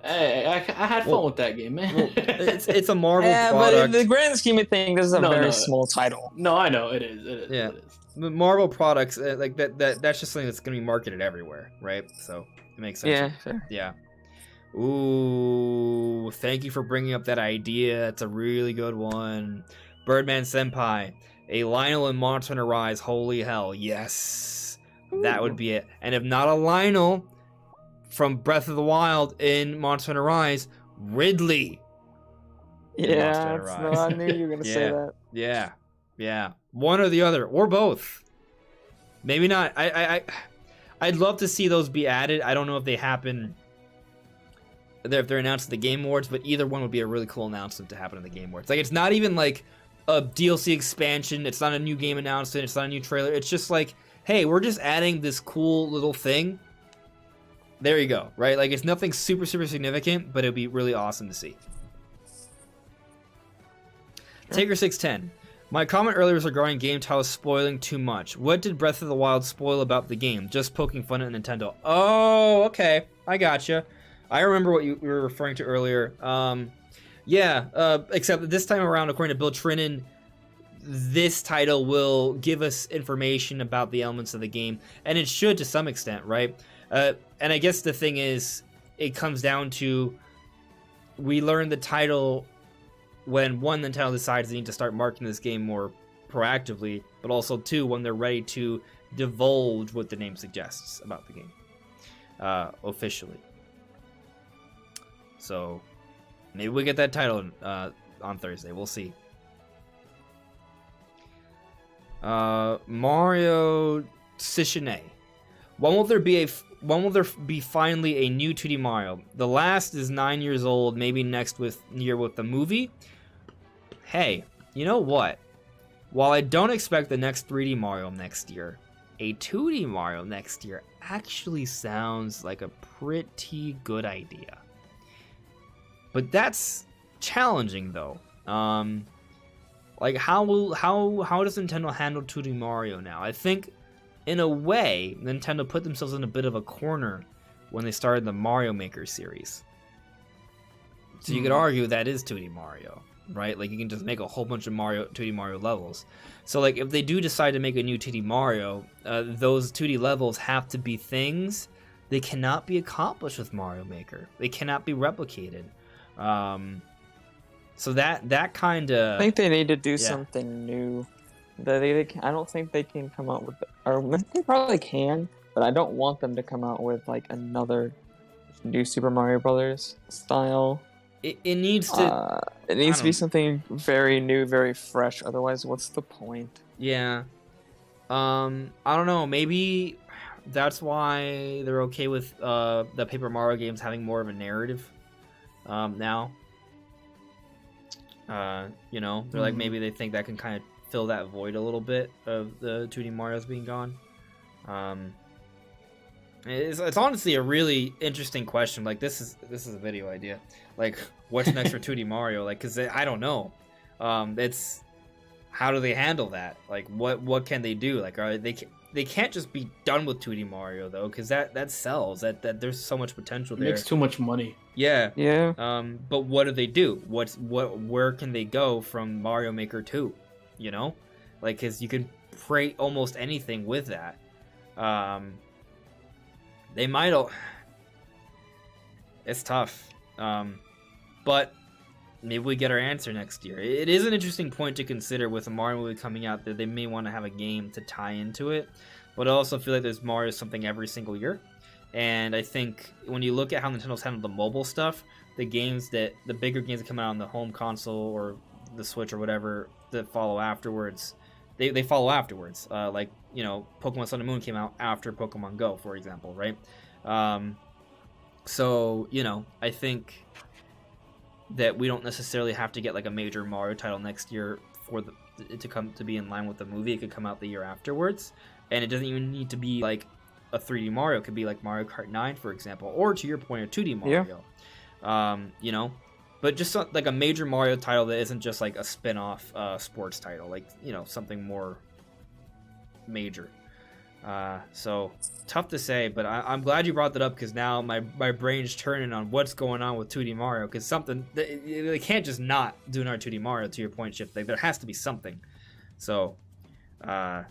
Hey, I had fun with that game, man. Well, it's a Marvel Yeah, product. but in the grand scheme of things, this is a very small title. No, I know it is. Yeah. It is. Marvel products like that's just something that's going to be marketed everywhere, right? So it makes sense. Yeah, fair. Yeah. Ooh, thank you for bringing up that idea. It's a really good one. Birdman Senpai, a Lionel in Monster Hunter Rise. Holy hell, yes. That would be it. And if not a Lionel from Breath of the Wild in Monster Hunter Rise, Ridley. Yeah, I knew you were going to say that. Yeah. Yeah. One or the other, or both. Maybe not. I'd love to see those be added. I don't know if they happen, if they're announced at the Game Awards, but either one would be a really cool announcement to happen at the Game Awards. Like, it's not even like a DLC expansion. It's not a new game announcement. It's not a new trailer. It's just like, hey, we're just adding this cool little thing. There you go, right? Like, it's nothing super, super significant, but it'd be really awesome to see. Taker610. My comment earlier was regarding game titles spoiling too much. What did Breath of the Wild spoil about the game? Just poking fun at Nintendo. Oh, okay. I gotcha. I remember what you were referring to earlier. Except that this time around, according to Bill Trinan, this title will give us information about the elements of the game, and it should to some extent, right? And I guess the thing is, it comes down to, we learn the title when, one, Nintendo decides they need to start marketing this game more proactively, but also, two, when they're ready to divulge what the name suggests about the game officially. So maybe we get that title on Thursday. We'll see. Mario Sishine. When will there be finally a new 2D Mario? The last is 9 years old. Maybe next year with the movie. Hey, you know what? While I don't expect the next 3D Mario next year, a 2D Mario next year actually sounds like a pretty good idea. But that's challenging, though. Like, how does Nintendo handle 2D Mario now? I think, in a way, Nintendo put themselves in a bit of a corner when they started the Mario Maker series. So you could argue that is 2D Mario, right? Like, you can just make a whole bunch of 2D Mario levels. So, like, if they do decide to make a new 2D Mario, those 2D levels have to be things they cannot be accomplished with Mario Maker. They cannot be replicated. So that kind of... I think they need to do something new. I don't think they can come out with... Or they probably can, but I don't want them to come out with, like, another new Super Mario Brothers style. It needs to... it needs to be something very new, very fresh. Otherwise, what's the point? Yeah. I don't know. Maybe that's why they're okay with the Paper Mario games having more of a narrative now. You know, they're like, maybe they think that can kind of fill that void a little bit of the 2D Mario's being gone. It's honestly a really interesting question. Like, this is a video idea. Like, what's next for 2D Mario? Like, because I don't know. It's how do they handle that? Like, what can they do? Like, they can't just be done with 2D Mario though, because that sells. That there's so much potential there. It makes too much money. Yeah. Yeah. But what do they do? Where can they go from Mario Maker 2? You know, like, because you can create almost anything with that. They might. It's tough. But maybe we get our answer next year. It is an interesting point to consider with a Mario movie coming out, that they may want to have a game to tie into it. But I also feel like there's Mario something every single year. And I think when you look at how Nintendo's handled the mobile stuff, the bigger games that come out on the home console or the Switch or whatever that follow afterwards, they follow afterwards. Like, you know, Pokemon Sun and Moon came out after Pokemon Go, for example, right? So, you know, I think that we don't necessarily have to get like a major Mario title next year for it to come to be in line with the movie. It could come out the year afterwards, and it doesn't even need to be like a 3D Mario. It could be like Mario Kart 9, for example, or to your point, a 2D Mario. You know, but just like a major Mario title that isn't just like a spin-off sports title, like, you know, something more major. So tough to say, but I'm glad you brought that up, because now my brain's turning on what's going on with 2D Mario, because something they can't just not do another 2D Mario, to your point, Chip. Like, there has to be something. So yeah,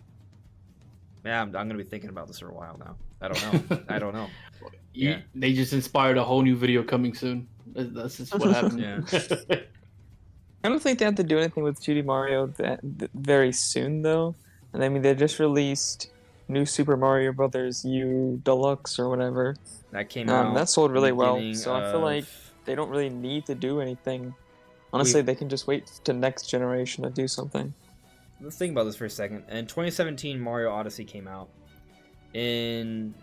I'm gonna be thinking about this for a while now. I don't know. I don't know. Yeah. They just inspired a whole new video coming soon. That's just what happened. Yeah. I don't think they have to do anything with 2D Mario very soon, though. And I mean, they just released New Super Mario Brothers U Deluxe or whatever. That came out. That sold really well, so I feel of- like they don't really need to do anything. Honestly, they can just wait to next generation to do something. Let's think about this for a second. In 2017, Mario Odyssey came out. In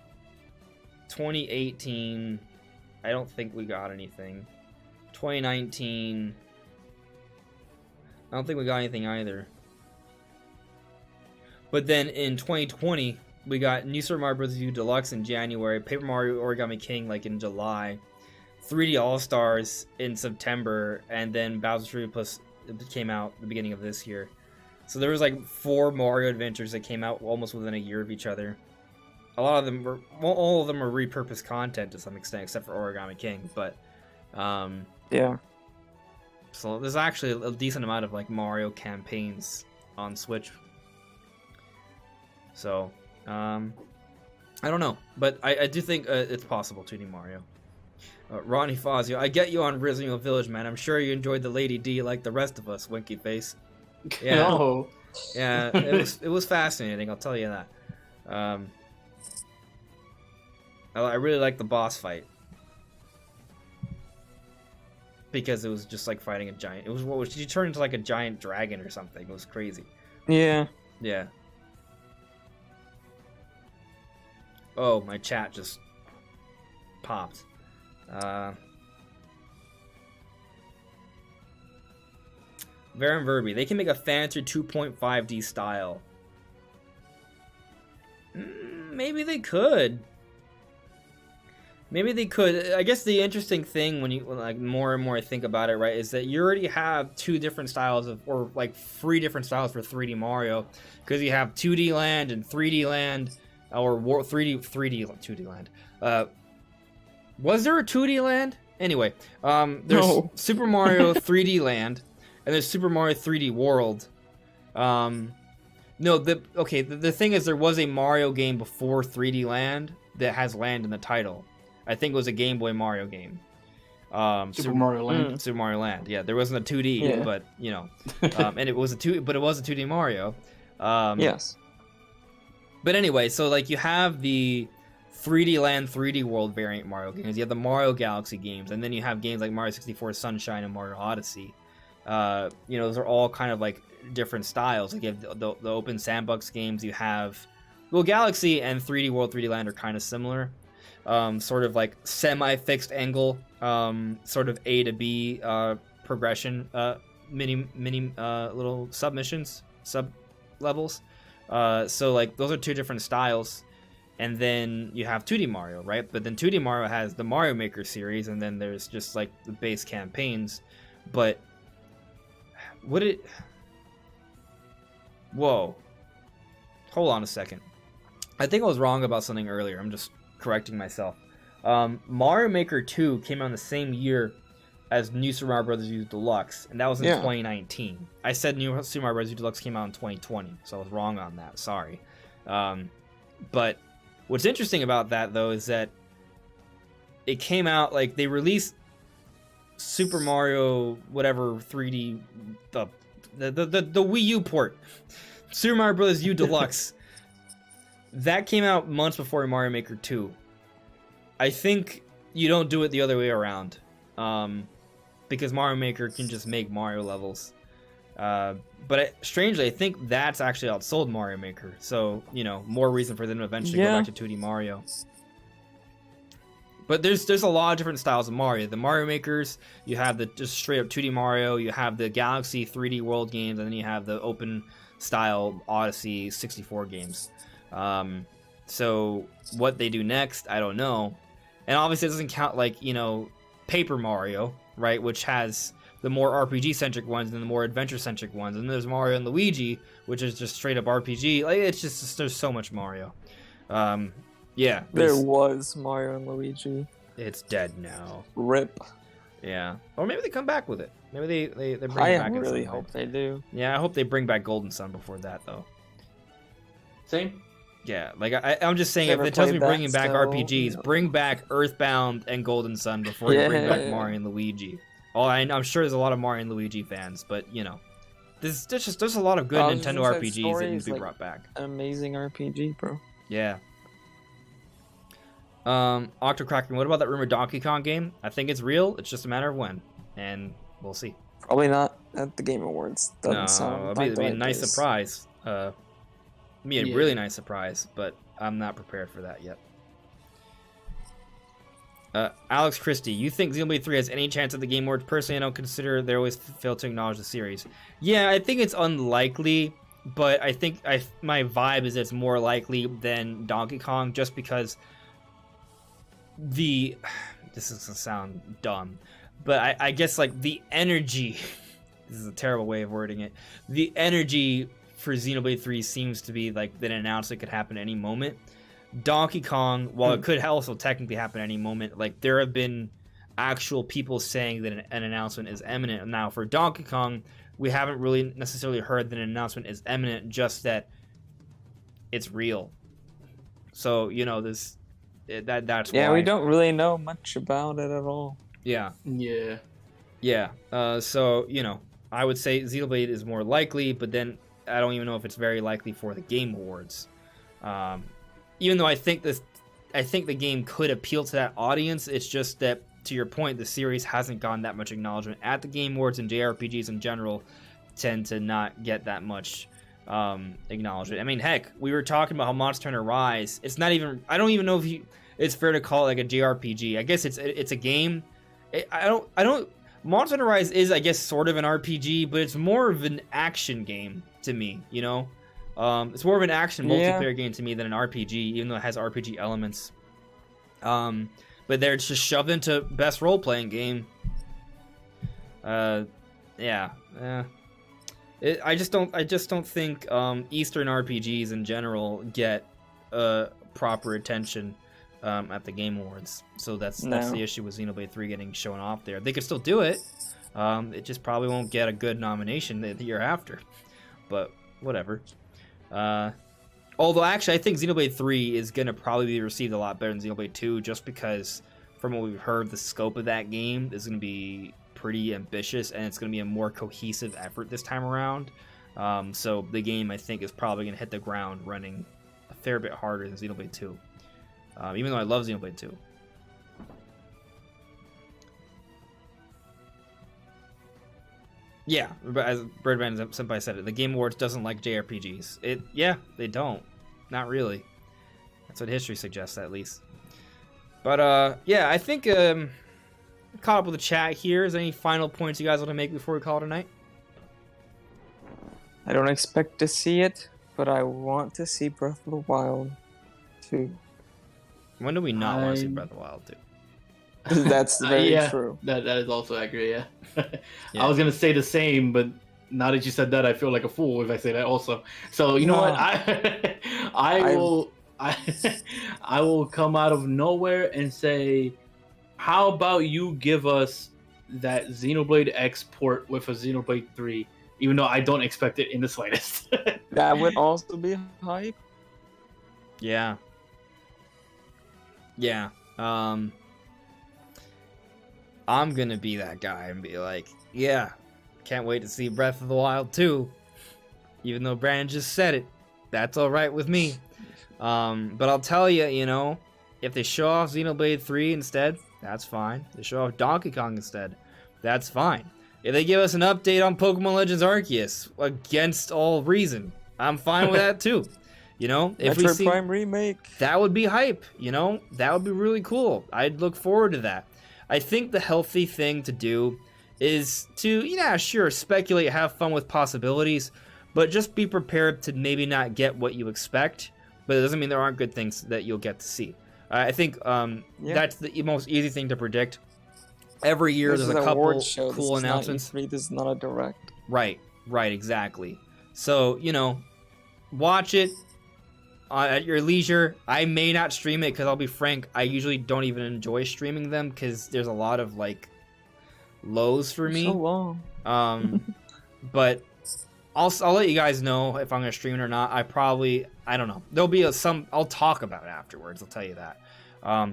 2018, I don't think we got anything. 2019, I don't think we got anything either. But then in 2020, we got New Super Mario Bros. U Deluxe in January, Paper Mario Origami King like in July, 3D All-Stars in September, and then Bowser's Fury Plus came out at the beginning of this year. So there was like 4 Mario adventures that came out almost within a year of each other. A lot of them were, well, all of them were repurposed content to some extent, except for Origami King. But Yeah. so there's actually a decent amount of like Mario campaigns on Switch. So I don't know, but I do think it's possible 2D Mario. Ronnie Fazio, I get you on Resident Village, man. I'm sure you enjoyed the Lady D like the rest of us. Winky face. Yeah, No. yeah, it was fascinating. I'll tell you that. I really like the boss fight because it was just like fighting a giant. It was she turned into like a giant dragon or something. It was crazy. Yeah. Yeah. Oh, my chat just popped. Varen Verby, they can make a fancy 2.5D style. Maybe they could. Maybe they could. I guess the interesting thing when like more and more I think about it, right, is that you already have 2 different styles or like 3 different styles for 3D Mario, because you have 2D Land and 3D Land, or 2D Land. Was there a 2D Land? Anyway, there's Super Mario 3D Land, and there's Super Mario 3D World. No, the thing is, there was a Mario game before 3D Land that has land in the title. I think it was a Game Boy Mario game. Super Mario Land. Super Mario Land. Yeah, there wasn't a 2D, but you know, and it was a 2D Mario. Yes. But anyway, so like you have the 3D Land, 3D World variant Mario games. You have the Mario Galaxy games, and then you have games like Mario 64 Sunshine and Mario Odyssey. You know, those are all kind of like different styles. Like you have the open sandbox games. You have, well, Galaxy and 3D World, 3D Land are kind of similar. Sort of like semi-fixed angle, sort of A to B progression, mini little submissions, sub levels. So like those are 2 different styles. And then you have 2D Mario, right? But then 2D Mario has the Mario Maker series, and then there's just like the base campaigns. But whoa, hold on a second. I think I was wrong about something earlier. I'm just correcting myself. Mario Maker 2 came out in the same year as New Super Mario Bros. U Deluxe, and that was in 2019. I said New Super Mario Bros. U Deluxe came out in 2020, so I was wrong on that. Sorry. But what's interesting about that, though, is that it came out, like, they released Super Mario whatever 3D, the Wii U port, Super Mario Bros. U Deluxe. That came out months before Mario Maker 2. I think you don't do it the other way around, because Mario Maker can just make Mario levels. But strangely, I think that's actually outsold Mario Maker. So, you know, more reason for them to eventually go back to 2D Mario. But there's a lot of different styles of Mario. The Mario Makers, you have the just straight up 2D Mario, you have the Galaxy 3D World games, and then you have the open style Odyssey 64 games. So what they do next, I don't know. And obviously it doesn't count like, you know, Paper Mario, right, which has the more RPG centric ones and the more adventure centric ones. And there's Mario and Luigi, which is just straight up RPG. Like it's just there's so much Mario. Yeah. There was Mario and Luigi. It's dead now. RIP. Yeah. Or maybe they come back with it. Maybe they bring it back. I really hope they do. Yeah, I hope they bring back Golden Sun before that, though. Same. Yeah, like I'm just saying, Never if it tells me played bringing that back still, RPGs, no. bring back Earthbound and Golden Sun before you bring back Mario and Luigi. Oh, I'm sure there's a lot of Mario and Luigi fans, but you know, there's a lot of good Nintendo RPGs that need to be brought back. An amazing RPG, bro. Yeah. Octocracker, what about that rumored Donkey Kong game? I think it's real. It's just a matter of when, and we'll see. Probably not at the Game Awards. Doesn't sound it'd be a like nice this. surprise. Be a really nice surprise, but I'm not prepared for that yet. Alex Christie, you think Xenoblade 3 has any chance at the Game Awards? Personally, I don't consider they always fail to acknowledge the series. Yeah, I think it's unlikely, but I think my vibe is it's more likely than Donkey Kong, just because this is gonna sound dumb, but I guess like the energy this is a terrible way of wording it, the energy for Xenoblade 3 seems to be like that an announcement could happen any moment. Donkey Kong, while it could also technically happen any moment, like there have been actual people saying that an announcement is imminent. Now for Donkey Kong, we haven't really necessarily heard that an announcement is imminent, just that it's real. So you know that's Yeah, why. we don't really know much about it at all. Yeah. So you know, I would say Xenoblade is more likely, but then I don't even know if it's very likely for the Game Awards. Even though I think the game could appeal to that audience, it's just that, to your point, the series hasn't gotten that much acknowledgement at the Game Awards, and JRPGs in general tend to not get that much acknowledgement. I mean, heck, we were talking about how Monster Hunter Rise. It's not even. I don't even know if it's fair to call it like a JRPG. I guess it's a game. I don't. Monster Hunter Rise is, I guess, sort of an RPG, but it's more of an action game to me. You know. It's more of an action multiplayer game to me than an RPG, even though it has RPG elements. But they're just shoved into best role-playing game. I just don't think Eastern RPGs in general get proper attention at the Game Awards. So that's the issue with Xenoblade 3 getting shown off there. They could still do it. It just probably won't get a good nomination the year after. But whatever. Although actually I think Xenoblade 3 is going to probably be received a lot better than Xenoblade 2, just because from what we've heard, the scope of that game is going to be pretty ambitious, and it's going to be a more cohesive effort this time around. So the game, I think, is probably going to hit the ground running a fair bit harder than Xenoblade 2, even though I love Xenoblade 2. Yeah, but as Birdman Senpai said it, the Game Awards doesn't like JRPGs. They don't. Not really. That's what history suggests, at least. But, I think, caught up with the chat here. Is there any final points you guys want to make before we call it a night? I don't expect to see it, but I want to see Breath of the Wild 2. When do we not want to see Breath of the Wild 2? That's very true. That is also accurate, yeah. Yeah. I was going to say the same, but now that you said that, I feel like a fool if I say that also. So, you know what? I will come out of nowhere and say, how about you give us that Xenoblade X port with a Xenoblade 3, even though I don't expect it in the slightest. That would also be hype. Yeah. Yeah. I'm gonna be that guy and be like, yeah, can't wait to see Breath of the Wild 2. Even though Brandon just said it, that's alright with me. But I'll tell you, you know, if they show off Xenoblade 3 instead, that's fine. If they show off Donkey Kong instead, that's fine. If they give us an update on Pokemon Legends Arceus, against all reason, I'm fine with that too. You know, if we Metroid see Prime remake. that would be hype. You know, that would be really cool. I'd look forward to that. I think the healthy thing to do is to, yeah, sure, speculate, have fun with possibilities, but just be prepared to maybe not get what you expect. But it doesn't mean there aren't good things that you'll get to see. I think that's the most easy thing to predict. Every year there's a couple cool announcements. This is not a direct. Right, exactly. So, you know, watch it at your leisure. I may not stream it because I'll be frank, I usually don't even enjoy streaming them because there's a lot of like lows for me. So long. But I'll let you guys know if I'm gonna stream it or not. I don't know. There'll be I'll talk about it afterwards. I'll tell you that.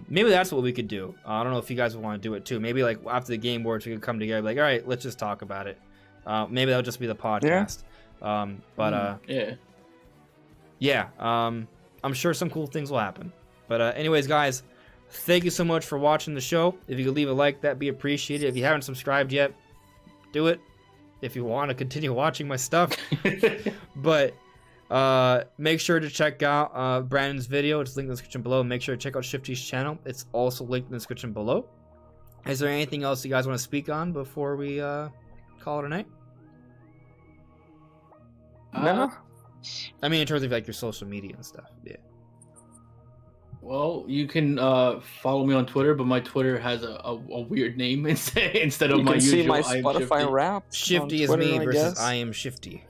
Maybe that's what we could do. I don't know if you guys would want to do it too. Maybe like after the Game Awards we could come together, like, all right, let's just talk about it. Maybe that'll just be the podcast. Yeah. I'm sure some cool things will happen. But anyways, guys, thank you so much for watching the show. If you could leave a like, that'd be appreciated. If you haven't subscribed yet, do it. If you want to continue watching my stuff. But make sure to check out Brandon's video. It's linked in the description below. Make sure to check out Shifty's channel. It's also linked in the description below. Is there anything else you guys want to speak on before we call it a night? No. I mean, in terms of like your social media and stuff. Yeah. Well, you can follow me on Twitter, but my Twitter has a weird name instead of my usual. You can see my Spotify Wrapped. Shifty is me versus IAmShifty.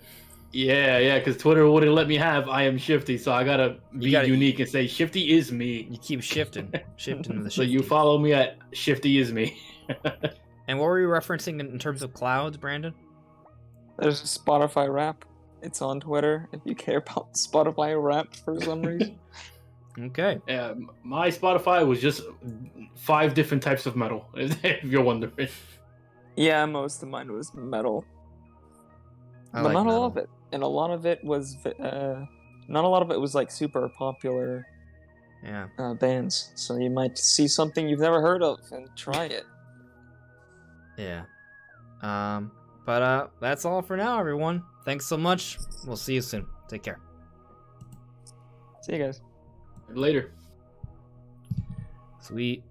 Yeah, because Twitter wouldn't let me have IAmShifty, so I gotta be unique and say Shifty is me. You keep shifting the Shifty. So you follow me at Shifty is me. And what were you referencing in terms of clouds, Brandon? There's a Spotify Wrapped. It's on Twitter if you care about Spotify Wrapped for some reason. Okay. Yeah, my Spotify was just 5 different types of metal, if you're wondering. Yeah, most of mine was metal. But not all of it. And a lot of it was not a lot of it was like super popular bands. So you might see something you've never heard of and try it. Yeah. But that's all for now, everyone. Thanks so much. We'll see you soon. Take care. See you guys. Later. Sweet.